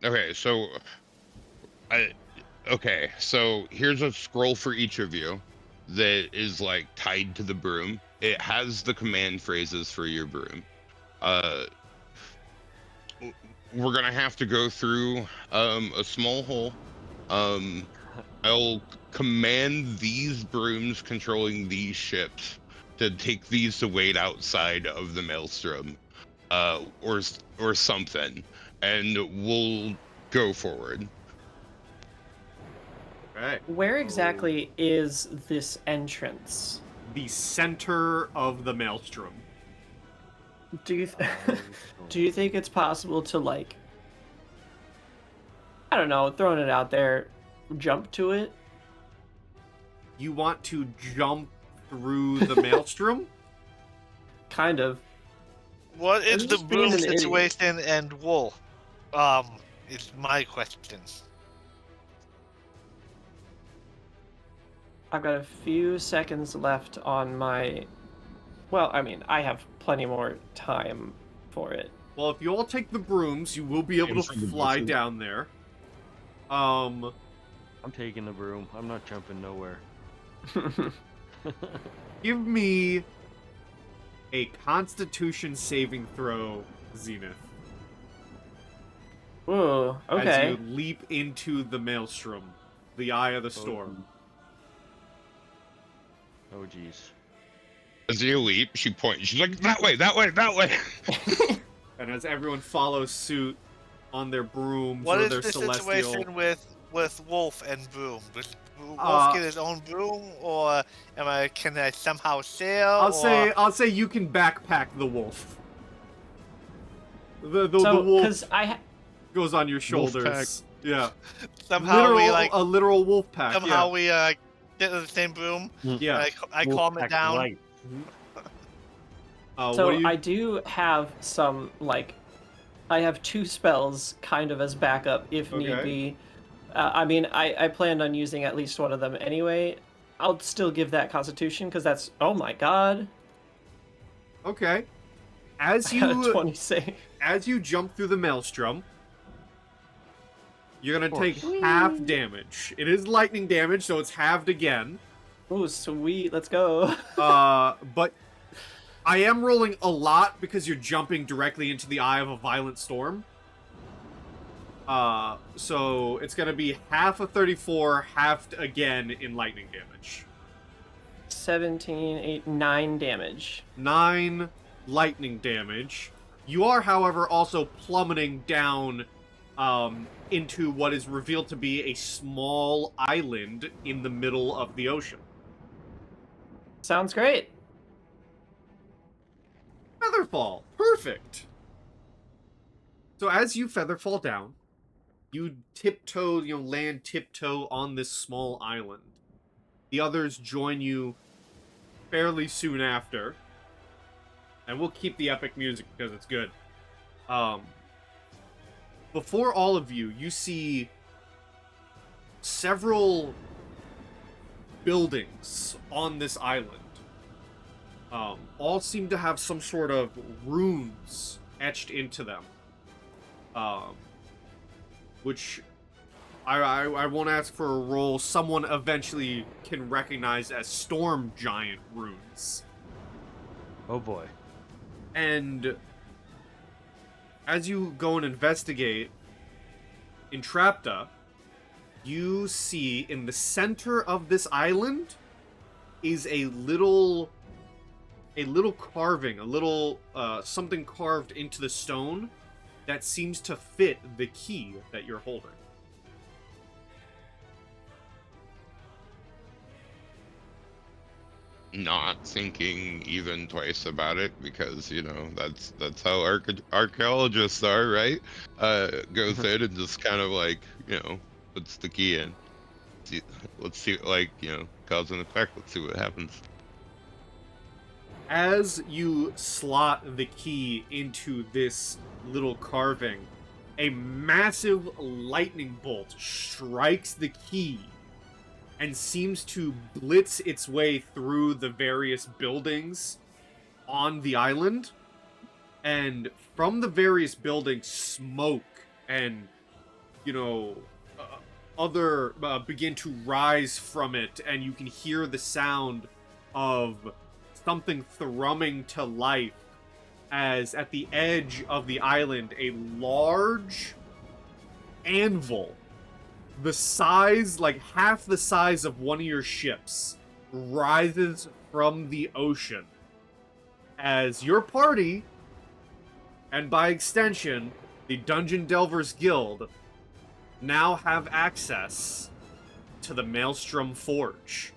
Speaker 2: okay, so here's a scroll for each of you that is like tied to the broom. It has the command phrases for your broom. We're gonna have to go through a small hole. I'll command these brooms controlling these ships to take these to wait outside of the Maelstrom, or something, and we'll go forward.
Speaker 1: Okay.
Speaker 6: Where exactly is this entrance?
Speaker 1: The center of the Maelstrom.
Speaker 6: Do you do you think it's possible to, like, I don't know, throwing it out there, jump to it?
Speaker 1: You want to jump through the Maelstrom?
Speaker 6: Kind of.
Speaker 4: What is
Speaker 6: I'm
Speaker 4: the
Speaker 6: just being
Speaker 4: broom
Speaker 6: an idiot.
Speaker 4: situation and wool? Is my question.
Speaker 6: I've got a few seconds left on my. Well, I mean, I have plenty more time for it.
Speaker 1: Well, if you all take the brooms, you will be able
Speaker 2: Inside
Speaker 1: to
Speaker 2: the
Speaker 1: fly
Speaker 2: bushes.
Speaker 1: down there.
Speaker 3: I'm taking the broom. I'm not jumping nowhere.
Speaker 1: Give me a Constitution saving throw, Zenith.
Speaker 6: Ooh,
Speaker 1: As
Speaker 6: okay.
Speaker 1: you leap into the Maelstrom, the eye of the storm.
Speaker 3: Oh, jeez.
Speaker 2: As you leap, she points. She's like, that way, that way, that way.
Speaker 1: And as everyone follows suit on their brooms
Speaker 4: What
Speaker 1: or
Speaker 4: is
Speaker 1: their
Speaker 4: the
Speaker 1: celestial...
Speaker 4: situation with Wolf and Broom? Does Wolf
Speaker 1: Uh,
Speaker 4: get his own broom, or can I somehow sail?
Speaker 1: I'll say you can backpack the wolf. The
Speaker 6: So,
Speaker 1: wolf
Speaker 6: because
Speaker 1: goes on your
Speaker 2: Wolf
Speaker 1: shoulders.
Speaker 2: pack.
Speaker 1: Yeah.
Speaker 4: somehow
Speaker 1: a literal wolf pack.
Speaker 4: somehow we get the same broom.
Speaker 1: Yeah.
Speaker 4: I calm it down.
Speaker 3: Light.
Speaker 6: So
Speaker 1: what do you...
Speaker 6: I do have some, like, I have 2 spells kind of as backup if need
Speaker 1: Okay.
Speaker 6: be. I mean, I planned on using at least one of them anyway. I'll still give that Constitution because that's, oh my god,
Speaker 1: Okay. As
Speaker 6: I got a
Speaker 1: you
Speaker 6: 20 save.
Speaker 1: as you jump through the Maelstrom, you're gonna take
Speaker 3: course.
Speaker 1: half damage. It is lightning damage, so it's halved again.
Speaker 6: Oh, sweet, let's go.
Speaker 1: But I am rolling a lot because you're jumping directly into the eye of a violent storm. So it's gonna be half of 34, halved again in lightning damage.
Speaker 6: 17, 8, 9 damage.
Speaker 1: 9 lightning damage. You are, however, also plummeting down into what is revealed to be a small island in the middle of the ocean.
Speaker 6: Sounds great.
Speaker 1: Featherfall. Perfect. So as you featherfall down, you tiptoe, land tiptoe on this small island. The others join you fairly soon after. And we'll keep the epic music because it's good. Before all of you, you see several buildings on this island. All seem to have some sort of runes etched into them. Which I won't ask for a roll. Someone eventually can recognize as storm giant runes.
Speaker 3: Oh boy.
Speaker 1: And as you go and investigate, Entrapta, you see in the center of this island is a little carving, something carved into the stone that seems to fit the key that you're holding.
Speaker 2: Not thinking even twice about it, because that's how archaeologists are, right? Goes in and just kind of like puts the key in. Let's see, cause and effect. Let's see what happens.
Speaker 1: As you slot the key into this little carving, a massive lightning bolt strikes the key and seems to blitz its way through the various buildings on the island. And from the various buildings, smoke and, other begin to rise from it, and you can hear the sound of something thrumming to life as at the edge of the island, a large anvil the size, like half the size of one of your ships, rises from the ocean as your party, and by extension, the Dungeon Delvers Guild, now have access to the Maelstrom Forge.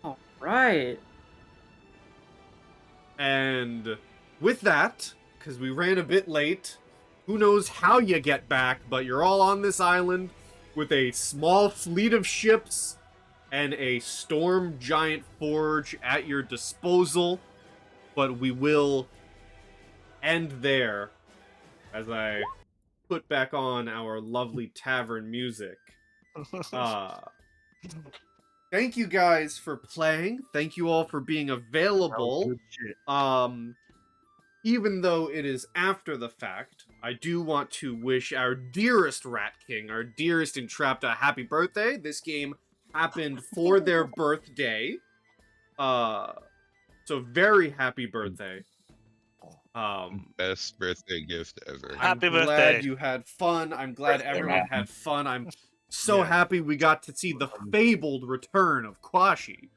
Speaker 6: All right.
Speaker 1: And with that, because we ran a bit late, who knows how you get back, but you're all on this island with a small fleet of ships and a storm giant forge at your disposal. But we will end there as I put back on our lovely tavern music. Thank you guys for playing. Thank you all for being available.
Speaker 3: Good shit.
Speaker 1: Even though it is after the fact, I do want to wish our dearest Rat King, our dearest Entrapta, a happy birthday. This game happened for their birthday. So very happy birthday.
Speaker 2: Best birthday gift ever.
Speaker 4: Happy
Speaker 1: I'm
Speaker 4: birthday.
Speaker 1: glad you had fun. I'm glad
Speaker 5: Birthday,
Speaker 1: everyone
Speaker 5: man.
Speaker 1: had fun. I'm so happy we got to see the fabled return of Quashie.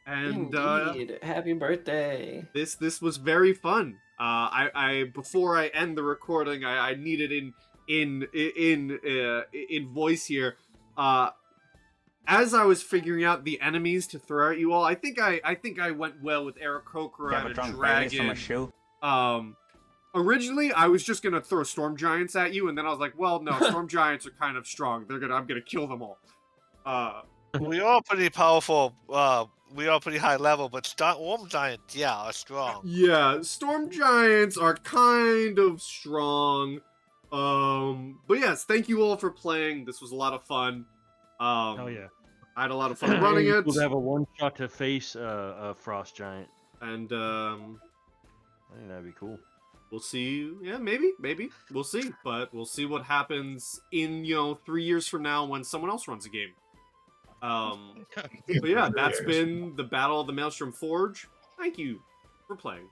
Speaker 1: And
Speaker 6: Indeed. Happy birthday.
Speaker 1: this was very fun. I before I end the recording, I needed in voice here. As I was figuring out the enemies to throw at you all, I think I went well with Aarakocra and a dragon. Originally, I was just gonna throw storm giants at you, and then I was like, well, no, storm giants are kind of strong. I'm gonna kill them all.
Speaker 4: We are pretty powerful. We are pretty high level, but storm giants, yeah, are strong.
Speaker 1: Yeah, storm giants are kind of strong. But yes, thank you all for playing. This was a lot of fun.
Speaker 3: Oh yeah.
Speaker 1: I had a lot of fun running it.
Speaker 3: We'll have a one shot to face a frost giant.
Speaker 1: And
Speaker 3: I think that'd be cool.
Speaker 1: we'll see. Yeah, maybe we'll see. But we'll see what happens in 3 years from now when someone else runs a game. But yeah, that's been the Battle of the Maelstrom Forge. Thank you for playing.